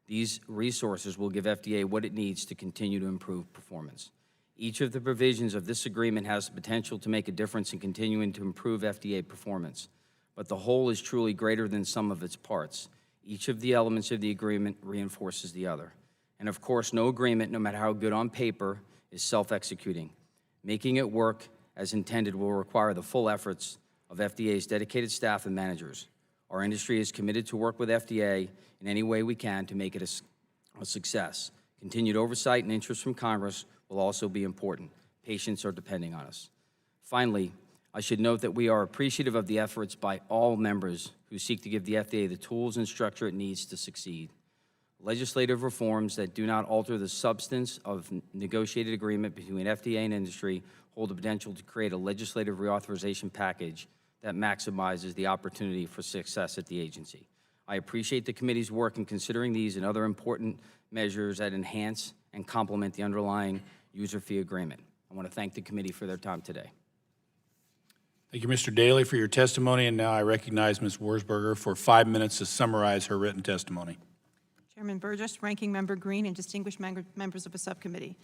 [SPEAKER 6] These resources will give FDA what it needs to continue to improve performance. Each of the provisions of this agreement has the potential to make a difference in continuing to improve FDA performance, but the whole is truly greater than sum of its parts. Each of the elements of the agreement reinforces the other. And of course, no agreement, no matter how good on paper, is self-executing. Making it work as intended will require the full efforts of FDA's dedicated staff and managers. Our industry is committed to work with FDA in any way we can to make it a success. Continued oversight and interest from Congress will also be important. Patients are depending on us. Finally, I should note that we are appreciative of the efforts by all members who seek to give the FDA the tools and structure it needs to succeed. Legislative reforms that do not alter the substance of negotiated agreement between FDA and industry hold the potential to create a legislative reauthorization package that maximizes the opportunity for success at the agency. I appreciate the committee's work in considering these and other important measures that enhance and complement the underlying user fee agreement. I want to thank the committee for their time today.
[SPEAKER 10] Thank you, Mr. Daly, for your testimony, and now I recognize Ms. Wurzburger for 5 minutes to summarize her written testimony.
[SPEAKER 8] Chairman Burgess, Ranking Member Green, and distinguished members of the subcommittee.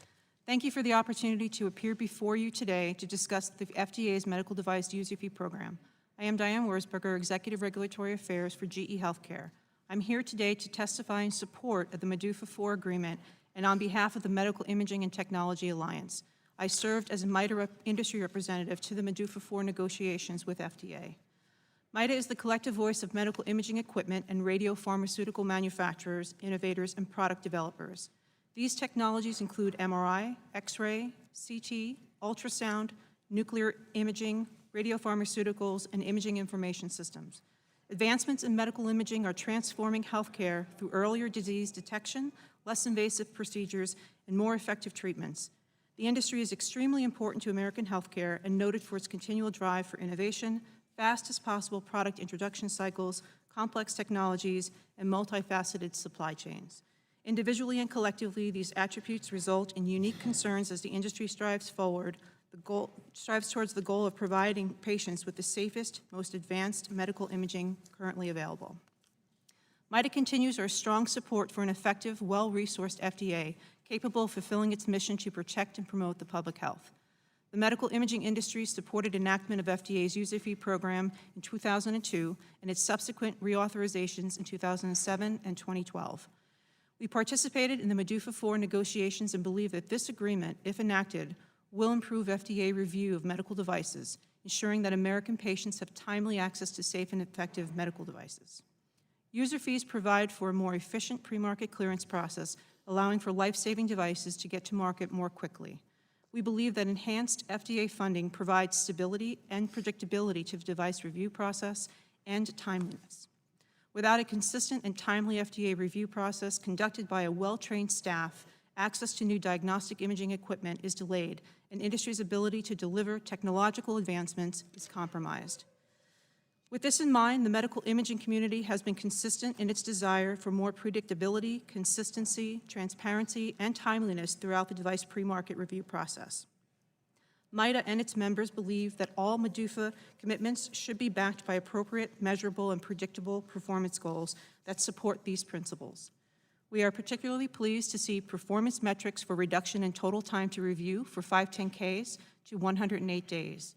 [SPEAKER 8] Thank you for the opportunity to appear before you today to discuss the FDA's medical device user fee program. I am Diane Wurzburger, Executive Regulatory Affairs for GE Healthcare. I'm here today to testify in support of the MEDUFA 4 agreement and on behalf of the Medical Imaging and Technology Alliance. I served as a MITA industry representative to the MEDUFA 4 negotiations with FDA. MITA is the collective voice of medical imaging equipment and radiopharmaceutical manufacturers, innovators, and product developers. These technologies include MRI, X-ray, CT, ultrasound, nuclear imaging, radiopharmaceuticals, and imaging information systems. Advancements in medical imaging are transforming healthcare through earlier disease detection, less invasive procedures, and more effective treatments. The industry is extremely important to American healthcare and noted for its continual drive for innovation, fastest possible product introduction cycles, complex technologies, and multifaceted supply chains. Individually and collectively, these attributes result in unique concerns as the industry strives forward, strives towards the goal of providing patients with the safest, most advanced medical imaging currently available. MITA continues our strong support for an effective, well-resourced FDA capable of fulfilling its mission to protect and promote the public health. The medical imaging industry supported enactment of FDA's user fee program in 2002 and its subsequent reauthorizations in 2007 and 2012. We participated in the MDUFA IV negotiations and believe that this agreement, if enacted, will improve FDA review of medical devices, ensuring that American patients have timely access to safe and effective medical devices. User fees provide for a more efficient pre-market clearance process, allowing for life-saving devices to get to market more quickly. We believe that enhanced FDA funding provides stability and predictability to the device review process and timeliness. Without a consistent and timely FDA review process conducted by a well-trained staff, access to new diagnostic imaging equipment is delayed, and industry's ability to deliver technological advancements is compromised. With this in mind, the medical imaging community has been consistent in its desire for more predictability, consistency, transparency, and timeliness throughout the device pre-market review process. MITA and its members believe that all MDUFA commitments should be backed by appropriate, measurable, and predictable performance goals that support these principles. We are particularly pleased to see performance metrics for reduction in total time to review for 510Ks to 108 days.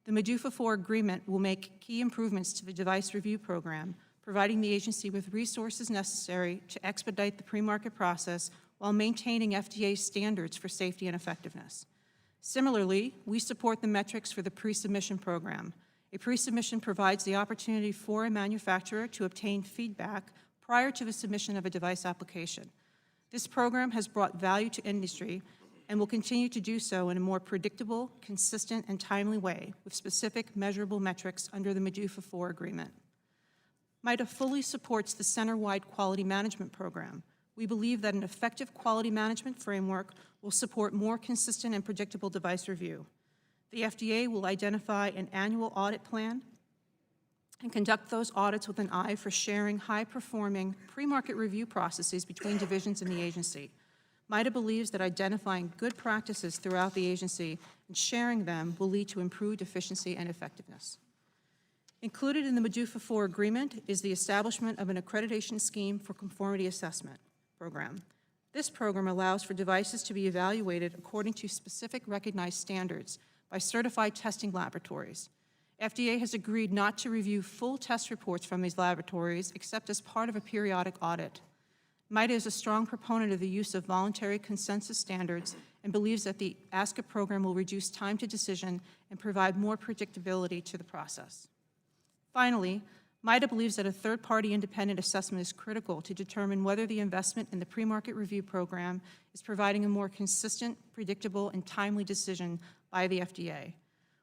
[SPEAKER 8] The MDUFA IV agreement will make key improvements to the device review program, providing the agency with resources necessary to expedite the pre-market process while maintaining FDA standards for safety and effectiveness. Similarly, we support the metrics for the pre-submission program. A pre-submission provides the opportunity for a manufacturer to obtain feedback prior to the submission of a device application. This program has brought value to industry and will continue to do so in a more predictable, consistent, and timely way with specific measurable metrics under the MDUFA IV agreement. MITA fully supports the center-wide quality management program. We believe that an effective quality management framework will support more consistent and predictable device review. The FDA will identify an annual audit plan and conduct those audits with an eye for sharing high-performing pre-market review processes between divisions in the agency. MITA believes that identifying good practices throughout the agency and sharing them will lead to improved efficiency and effectiveness. Included in the MDUFA IV agreement is the establishment of an accreditation scheme for conformity assessment program. This program allows for devices to be evaluated according to specific recognized standards by certified testing laboratories. FDA has agreed not to review full test reports from these laboratories except as part of a periodic audit. MITA is a strong proponent of the use of voluntary consensus standards and believes that the ASCA program will reduce time to decision and provide more predictability to the process. Finally, MITA believes that a third-party independent assessment is critical to determine whether the investment in the pre-market review program is providing a more consistent, predictable, and timely decision by the FDA.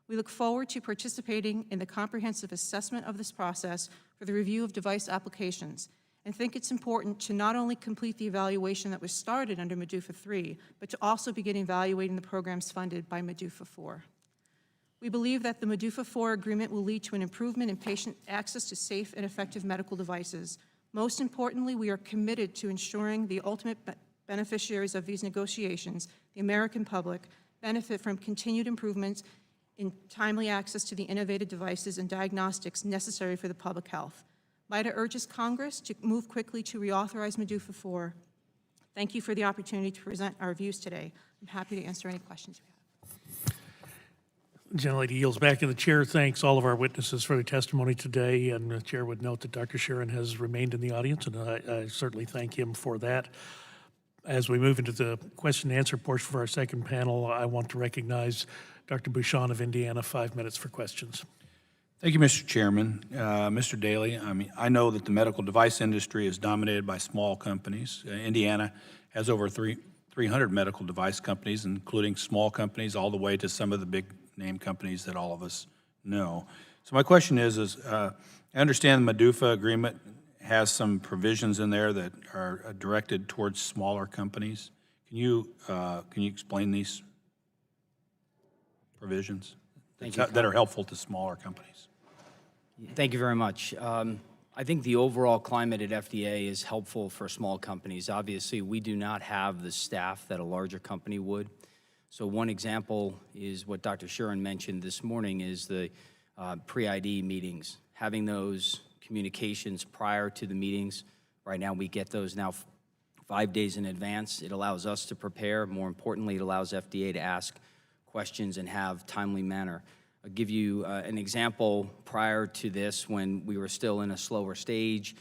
[SPEAKER 8] We look forward to participating in the comprehensive assessment of this process for the review of device applications and think it's important to not only complete the evaluation that was started under MDUFA III, but to also begin evaluating the programs funded by MDUFA IV. We believe that the MDUFA IV agreement will lead to an improvement in patient access to safe and effective medical devices. Most importantly, we are committed to ensuring the ultimate beneficiaries of these negotiations, the American public, benefit from continued improvements in timely access to the innovative devices and diagnostics necessary for the public health. MITA urges Congress to move quickly to reauthorize MDUFA IV. Thank you for the opportunity to present our views today. I'm happy to answer any questions you have.
[SPEAKER 1] Gentlelady yields back to the chair, thanks all of our witnesses for their testimony today, and the chair would note that Dr. Sharon has remained in the audience, and I certainly thank him for that. As we move into the question and answer portion for our second panel, I want to recognize Dr. Bouchon of Indiana, 5 minutes for questions.
[SPEAKER 10] Thank you, Mr. Chairman. Mr. Daly, I know that the medical device industry is dominated by small companies. Indiana has over 300 medical device companies, including small companies all the way to some of the big name companies that all of us know. So my question is I understand the MDUFA agreement has some provisions in there that are directed towards smaller companies. Can you explain these provisions that are helpful to smaller companies?
[SPEAKER 6] Thank you very much. I think the overall climate at FDA is helpful for small companies. Obviously, we do not have the staff that a larger company would, So one example is what Dr. Shuren mentioned this morning is the pre-ID meetings, having those communications prior to the meetings. Right now, we get those now 5 days in advance. It allows us to prepare. More importantly, it allows FDA to ask questions and have timely manner. I'll give you an example prior to this when we were still in a slower stage.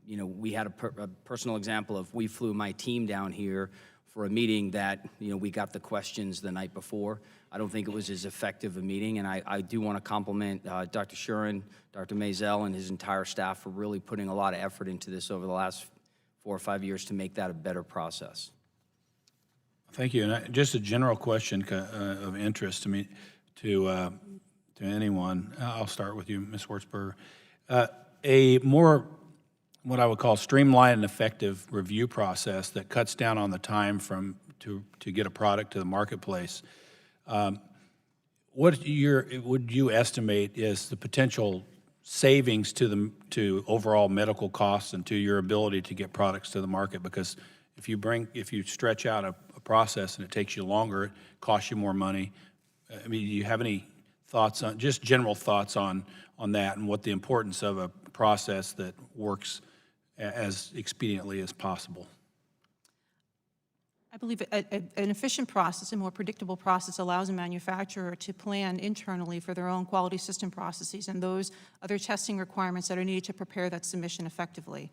[SPEAKER 6] We had a personal example of we flew my team down here for a meeting that, we got the questions the night before. I don't think it was as effective a meeting, and I do want to compliment Dr. Shuren, Dr. Maisel, and his entire staff for really putting a lot of effort into this over the last 4 or 5 years to make that a better process.
[SPEAKER 10] Thank you. And just a general question of interest to me, to anyone. I'll start with you, Ms. Wurzburger. A more, what I would call streamlined and effective review process that cuts down on the time to get a product to the marketplace. What would you estimate is the potential savings to overall medical costs and to your ability to get products to the market? Because if you stretch out a process and it takes you longer, it costs you more money. I mean, do you have any thoughts on, just general thoughts on that and what the importance of a process that works as expediently as possible?
[SPEAKER 8] I believe an efficient process, a more predictable process, allows a manufacturer to plan internally for their own quality system processes and those other testing requirements that are needed to prepare that submission effectively.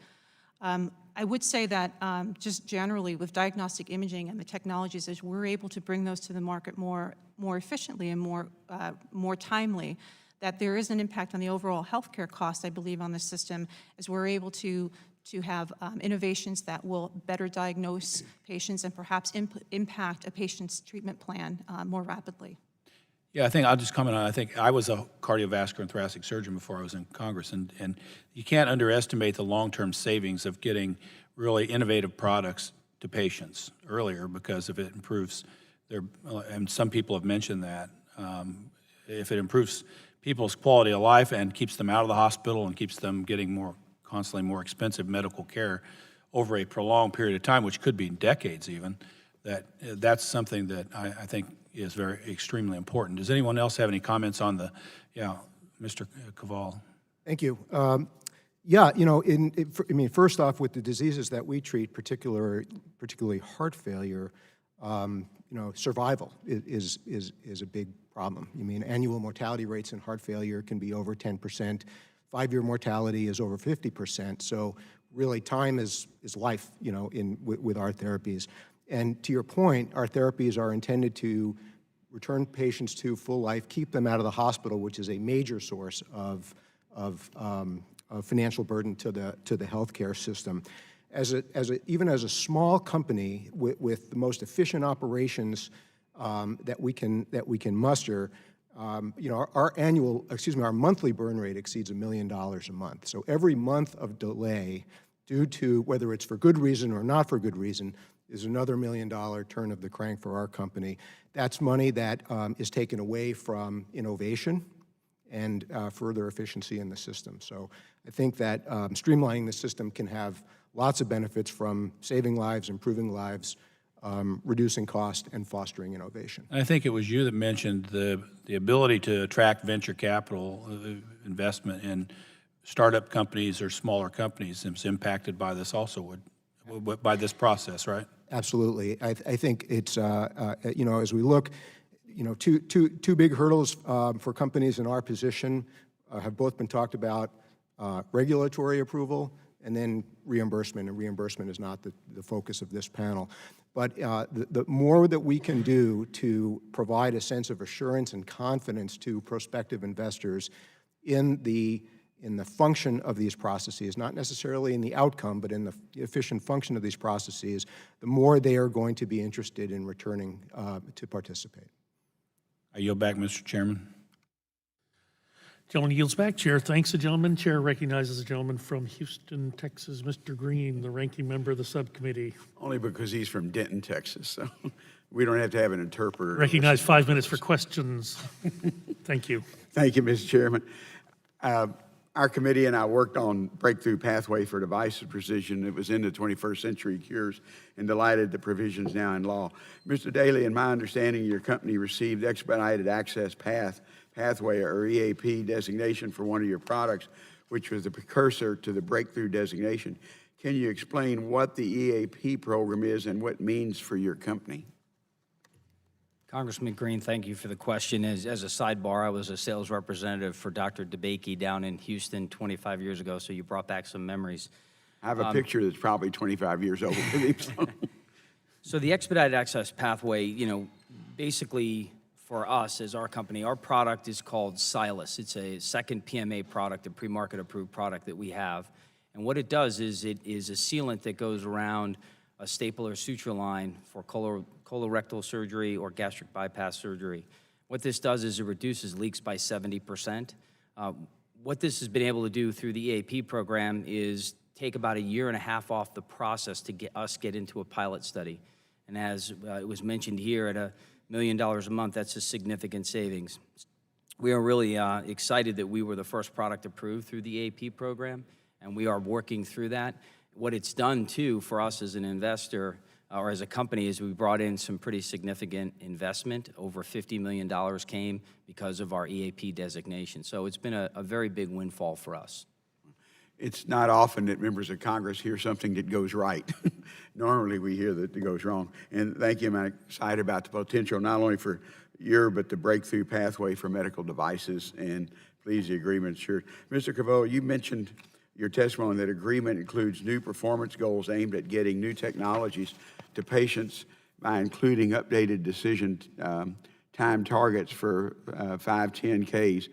[SPEAKER 8] I would say that just generally with diagnostic imaging and the technologies, as we're able to bring those to the market more efficiently and more timely, that there is an impact on the overall healthcare cost, I believe, on the system, as we're able to have innovations that will better diagnose patients and perhaps impact a patient's treatment plan more rapidly.
[SPEAKER 10] Yeah, I think I'll just comment on it. I think I was a cardiovascular and thoracic surgeon before I was in Congress, and you can't underestimate the long-term savings of getting really innovative products to patients earlier, because if it improves their, and some people have mentioned that, if it improves people's quality of life and keeps them out of the hospital and keeps them getting constantly more expensive medical care over a prolonged period of time, which could be decades even, that's something that I think is extremely important. Does anyone else have any comments on Mr. Caval?
[SPEAKER 3] Thank you. First off, with the diseases that we treat, particularly heart failure, survival is a big problem. Annual mortality rates in heart failure can be over 10%. 5-year mortality is over 50%. So really, time is life, with our therapies. And to your point, our therapies are intended to return patients to full life, keep them out of the hospital, which is a major source of financial burden to the healthcare system. Even as a small company with the most efficient operations that we can muster, our monthly burn rate exceeds $1 million a month. So every month of delay, due to whether it's for good reason or not for good reason, is another $1 million turn of the crank for our company. That's money that is taken away from innovation and further efficiency in the system. So I think that streamlining the system can have lots of benefits, from saving lives, improving lives, reducing cost, and fostering innovation.
[SPEAKER 10] And I think it was you that mentioned the ability to attract venture capital investment in startup companies or smaller companies is impacted by this also, by this process, right?
[SPEAKER 3] Absolutely. I think it's, as we look, two big hurdles for companies in our position have both been talked about: regulatory approval and then reimbursement. And reimbursement is not the focus of this panel. But the more that we can do to provide a sense of assurance and confidence to prospective investors in the function of these processes, not necessarily in the outcome, but in the efficient function of these processes, the more they are going to be interested in returning to participate.
[SPEAKER 10] I yield back, Mr. Chairman.
[SPEAKER 1] Gentleman yields back. Chair thanks the gentleman. Chair recognizes the gentleman from Houston, Texas, Mr. Green, the ranking member of the subcommittee.
[SPEAKER 2] Only because he's from Denton, Texas, so we don't have to have an interpreter.
[SPEAKER 1] Recognize 5 minutes for questions. Thank you.
[SPEAKER 2] Thank you, Mr. Chairman. Our committee and I worked on breakthrough pathway for devices precision. It was in the 21st Century Cures, and delighted the provisions now in law. Mr. Daly, in my understanding, your company received expedited access pathway or EAP designation for one of your products, which was the precursor to the breakthrough designation. Can you explain what the EAP program is and what it means for your company?
[SPEAKER 6] Congressman Green, thank you for the question. As a sidebar, I was a sales representative for Dr. DeBakey down in Houston 25 years ago, so you brought back some memories.
[SPEAKER 2] I have a picture that's probably 25 years old.
[SPEAKER 6] So the expedited access pathway, basically for us as our company, our product is called Silas. It's a second PMA product, a pre-market approved product that we have. And what it does is it is a sealant that goes around a staple or suture line for colorectal surgery or gastric bypass surgery. What this does is it reduces leaks by 70%. What this has been able to do through the EAP program is take about a year and a half off the process to get into a pilot study. And as it was mentioned here, at $1 million a month, that's a significant savings. We are really excited that we were the first product approved through the EAP program, and we are working through that. What it's done, too, for us as an investor or as a company is we brought in some pretty significant investment. Over $50 million came because of our EAP designation. So it's been a very big windfall for us.
[SPEAKER 2] It's not often that members of Congress hear something that goes right. Normally we hear that it goes wrong. And thank you, I'm excited about the potential not only for but the breakthrough pathway for medical devices, and please the agreement sure. Mr. Caveau, you mentioned your testimony that agreement includes new performance goals aimed at getting new technologies to patients by including updated decision time targets for 510Ks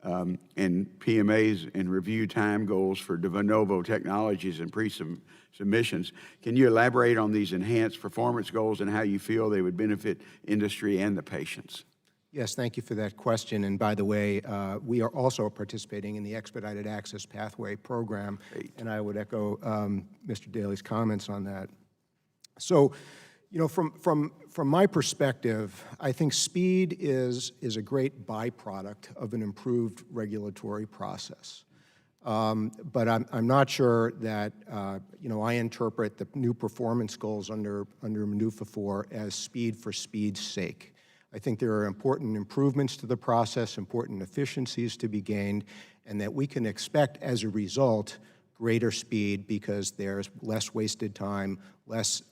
[SPEAKER 2] and PMAs and review time goals for de novo technologies and pre-submissions. Can you elaborate on these enhanced performance goals and how you feel they would benefit industry and the patients?
[SPEAKER 3] Yes, thank you for that question. And by the way, we are also participating in the Expedited Access Pathway Program, and I would echo Mr. Daly's comments on that. So, from my perspective, I think speed is a great byproduct of an improved regulatory process. But I'm not sure that, I interpret the new performance goals under MDUFA 4 as speed for speed's sake. I think there are important improvements to the process, important efficiencies to be gained, and that we can expect as a result greater speed because there's less wasted time, less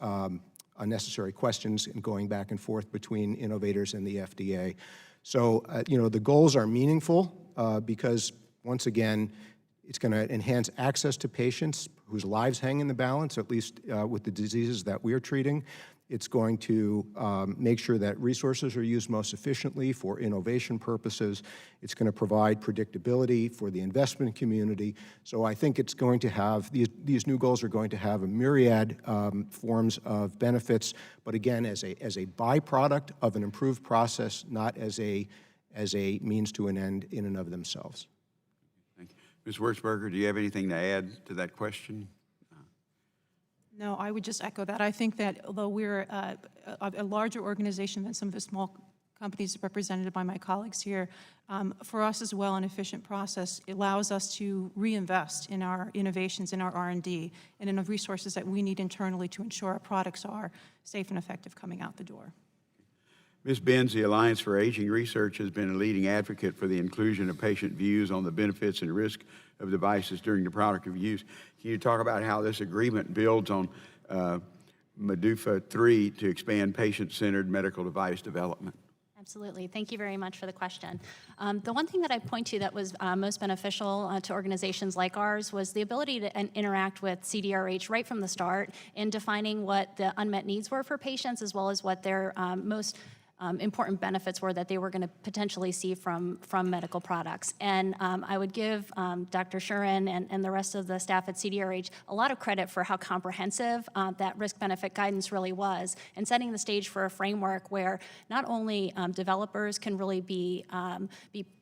[SPEAKER 3] unnecessary questions and going back and forth between innovators and the FDA. So, the goals are meaningful because, once again, it's going to enhance access to patients whose lives hang in the balance, at least with the diseases that we're treating. It's going to make sure that resources are used most efficiently for innovation purposes. It's going to provide predictability for the investment community. So I think it's going to have, these new goals are going to have a myriad forms of benefits, but again, as a byproduct of an improved process, not as a means to an end in and of themselves.
[SPEAKER 2] Thank you. Ms. Wurzberger, do you have anything to add to that question?
[SPEAKER 8] No, I would just echo that. I think that although we're a larger organization than some of the small companies represented by my colleagues here, for us as well, an efficient process allows us to reinvest in our innovations, in our R&D, and in the resources that we need internally to ensure our products are safe and effective coming out the door.
[SPEAKER 2] Ms. Benz, the Alliance for Aging Research has been a leading advocate for the inclusion of patient views on the benefits and risk of devices during the product of use. Can you talk about how this agreement builds on MDUFA 3 to expand patient-centered medical device development?
[SPEAKER 21] Absolutely. Thank you very much for the question. The one thing that I point to that was most beneficial to organizations like ours was the ability to interact with CDRH right from the start in defining what the unmet needs were for patients as well as what their most important benefits were that they were going to potentially see from medical products. And I would give Dr. Shuren and the rest of the staff at CDRH a lot of credit for how comprehensive that risk-benefit guidance really was, and setting the stage for a framework where not only developers can really be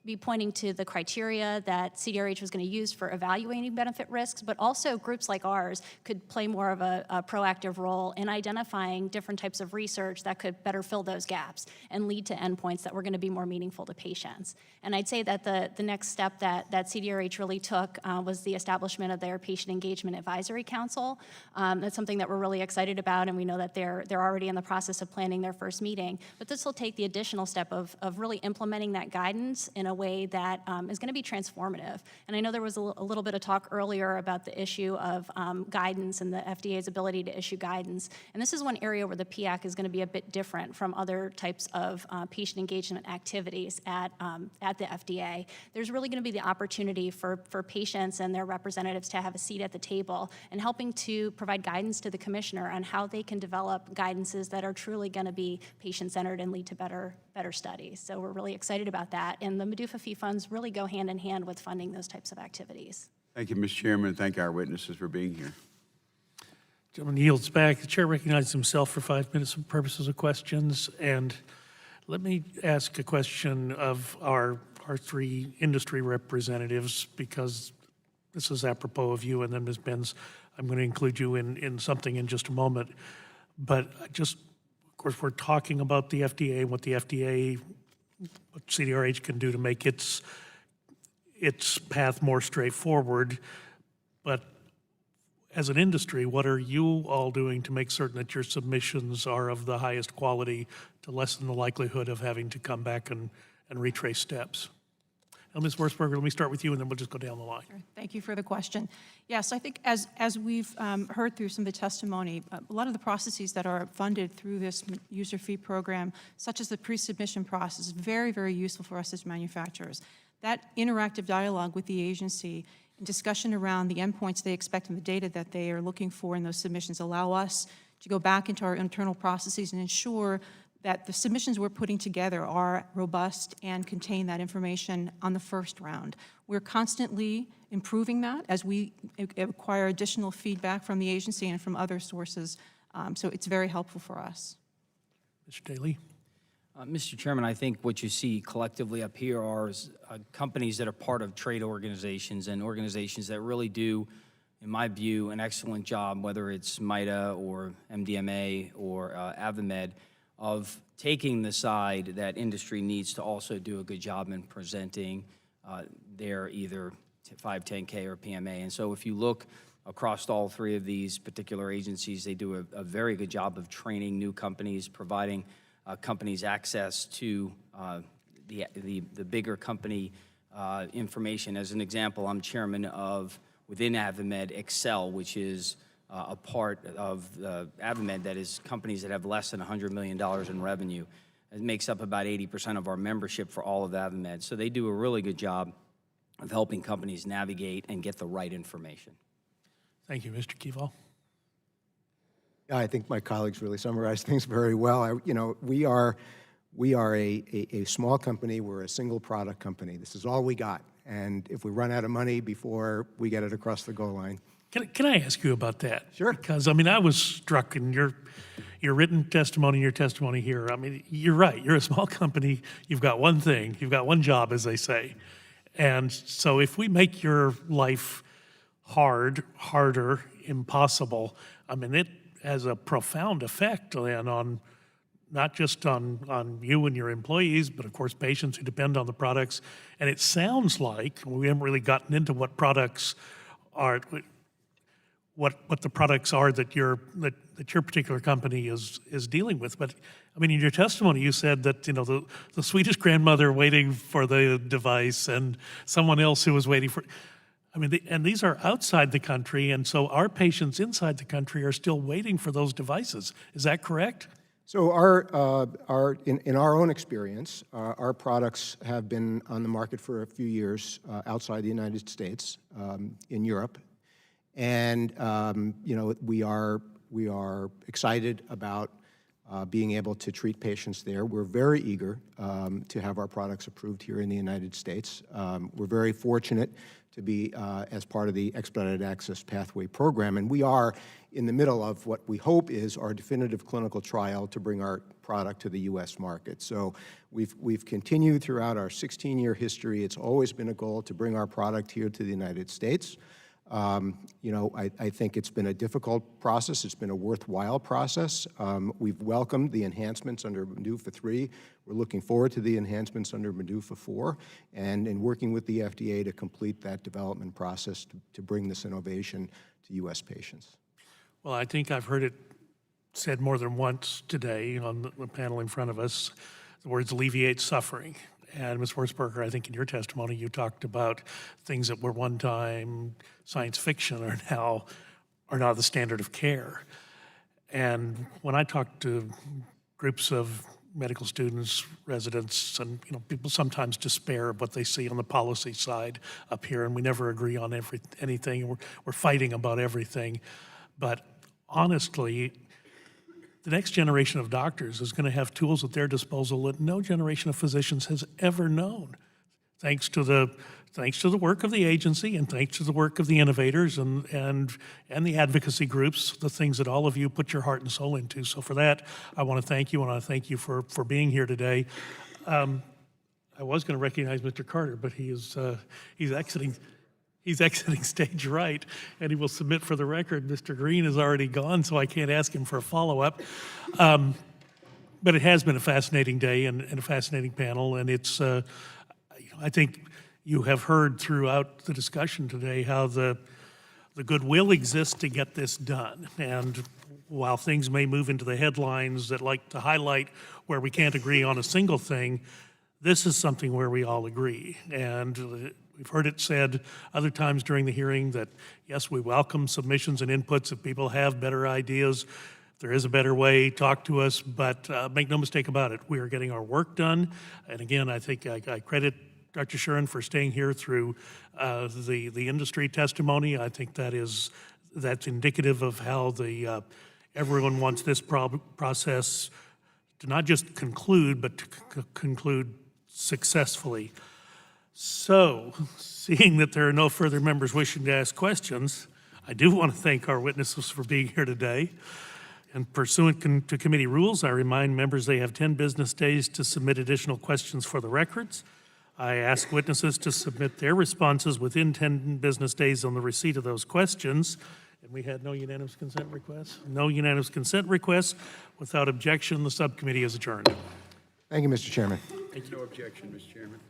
[SPEAKER 21] be pointing to the criteria that CDRH was going to use for evaluating benefit risks, but also groups like ours could play more of a proactive role in identifying different types of research that could better fill those gaps and lead to endpoints that were going to be more meaningful to patients. And I'd say that the next step that CDRH really took was the establishment of their Patient Engagement Advisory Council. That's something that we're really excited about, and we know that they're already in the process of planning their first meeting. But this will take the additional step of really implementing that guidance in a way that is going to be transformative. And I know there was a little bit of talk earlier about the issue of guidance and the FDA's ability to issue guidance. And this is one area where the PAC is going to be a bit different from other types of patient engagement activities at the FDA. There's really going to be the opportunity for patients and their representatives to have a seat at the table and helping to provide guidance to the commissioner on how they can develop guidances that are truly going to be patient-centered and lead to better studies. So we're really excited about that. And the MDUFA fee funds really go hand in hand with funding those types of activities.
[SPEAKER 2] Thank you, Mr. Chairman. Thank our witnesses for being here.
[SPEAKER 1] Gentleman yields back. The chair recognizes himself for 5 minutes for purposes of questions. And let me ask a question of our three industry representatives, because this is apropos of you, and then Ms. Benz, I'm going to include you in something in just a moment. But just, of course, we're talking about the FDA and what the FDA, what CDRH can do to make its path more straightforward. But as an industry, what are you all doing to make certain that your submissions are of the highest quality to lessen the likelihood of having to come back and retrace steps? Now, Ms. Wurzberger, let me start with you, and then we'll just go down the line.
[SPEAKER 8] Sure. Thank you for the question. Yes, I think as we've heard through some of the testimony, a lot of the processes that are funded through this user fee program, such as the pre-submission process, is very, very useful for us as manufacturers. That interactive dialogue with the agency and discussion around the endpoints they expect and the data that they are looking for in those submissions allow us to go back into our internal processes and ensure that the submissions we're putting together are robust and contain that information on the first round. We're constantly improving that as we acquire additional feedback from the agency and from other sources, so it's very helpful for us.
[SPEAKER 1] Mr. Daly.
[SPEAKER 6] Mr. Chairman, I think what you see collectively up here are companies that are part of trade organizations and organizations that really do, in my view, an excellent job, whether it's MITA or MDMA or AVIMED, of taking the side that industry needs to also do a good job in presenting their either 510K or PMA. And so if you look across all three of these particular agencies, they do a very good job of training new companies, providing companies access to the bigger company information. As an example, I'm chairman of, within AVIMED, Excel, which is a part of AVIMED that is companies that have less than $100 million in revenue. It makes up about 80% of our membership for all of AVIMED. So they do a really good job of helping companies navigate and get the right information.
[SPEAKER 1] Thank you, Mr. Keeval.
[SPEAKER 3] Yeah, I think my colleagues really summarized things very well. We are a small company. We're a single product company. This is all we got. And if we run out of money before we get it across the goal line.
[SPEAKER 1] Can I ask you about that?
[SPEAKER 3] Sure.
[SPEAKER 1] Because, I mean, I was struck in your written testimony, your testimony here. I mean, you're right. You're a small company. You've got one thing. You've got one job, as they say. And so if we make your life harder, impossible, I mean, it has a profound effect then on not just on you and your employees, but of course patients who depend on the products. And it sounds like, we haven't really gotten into what products are, what the products are that your particular company is dealing with. But I mean, in your testimony, you said that the Swedish grandmother waiting for the device and someone else who was waiting for. I mean, and these are outside the country, and so our patients inside the country are still waiting for those devices. Is that correct?
[SPEAKER 3] So in our own experience, our products have been on the market for a few years outside the United States, in Europe, and we are excited about being able to treat patients there. We're very eager to have our products approved here in the United States. We're very fortunate to be as part of the Expedited Access Pathway Program. And we are in the middle of what we hope is our definitive clinical trial to bring our product to the U.S. market. So we've continued throughout our 16-year history. It's always been a goal to bring our product here to the United States. You know, I think it's been a difficult process. It's been a worthwhile process. We've welcomed the enhancements under MDUFA 3. We're looking forward to the enhancements under MDUFA 4, and in working with the FDA to complete that development process to bring this innovation to U.S. patients.
[SPEAKER 1] Well, I think I've heard it said more than once today on the panel in front of us, the words alleviate suffering. And Ms. Wurzberger, I think in your testimony, you talked about things that were one time science fiction are now the standard of care. And when I talk to groups of medical students, residents, and people sometimes despair of what they see on the policy side up here, and we never agree on anything. We're fighting about everything. But honestly, the next generation of doctors is going to have tools at their disposal that no generation of physicians has ever known, thanks to the work of the agency and thanks to the work of the innovators and the advocacy groups, the things that all of you put your heart and soul into. So for that, I want to thank you, and I thank you for being here today. I was going to recognize Mr. Carter, but he's exiting stage right, and he will submit for the record. Mr. Green is already gone, so I can't ask him for a follow-up. But it has been a fascinating day and a fascinating panel, and it's, I think you have heard throughout the discussion today how the goodwill exists to get this done. And while things may move into the headlines that like to highlight where we can't agree on a single thing, this is something where we all agree. And we've heard it said other times during the hearing that, yes, we welcome submissions and inputs if people have better ideas. If there is a better way, talk to us, but make no mistake about it. We are getting our work done. And again, I think I credit Dr. Shuren for staying here through the industry testimony. I think that's indicative of how everyone wants this process to not just conclude, but to conclude successfully. So, seeing that there are no further members wishing to ask questions, I do want to thank our witnesses for being here today. And pursuant to committee rules, I remind members they have 10 business days to submit additional questions for the records. I ask witnesses to submit their responses within 10 business days on the receipt of those questions. And we had no unanimous consent requests? No unanimous consent requests. Without objection, the subcommittee is adjourned.
[SPEAKER 3] Thank you, Mr. Chairman.
[SPEAKER 2] No objection, Mr. Chairman.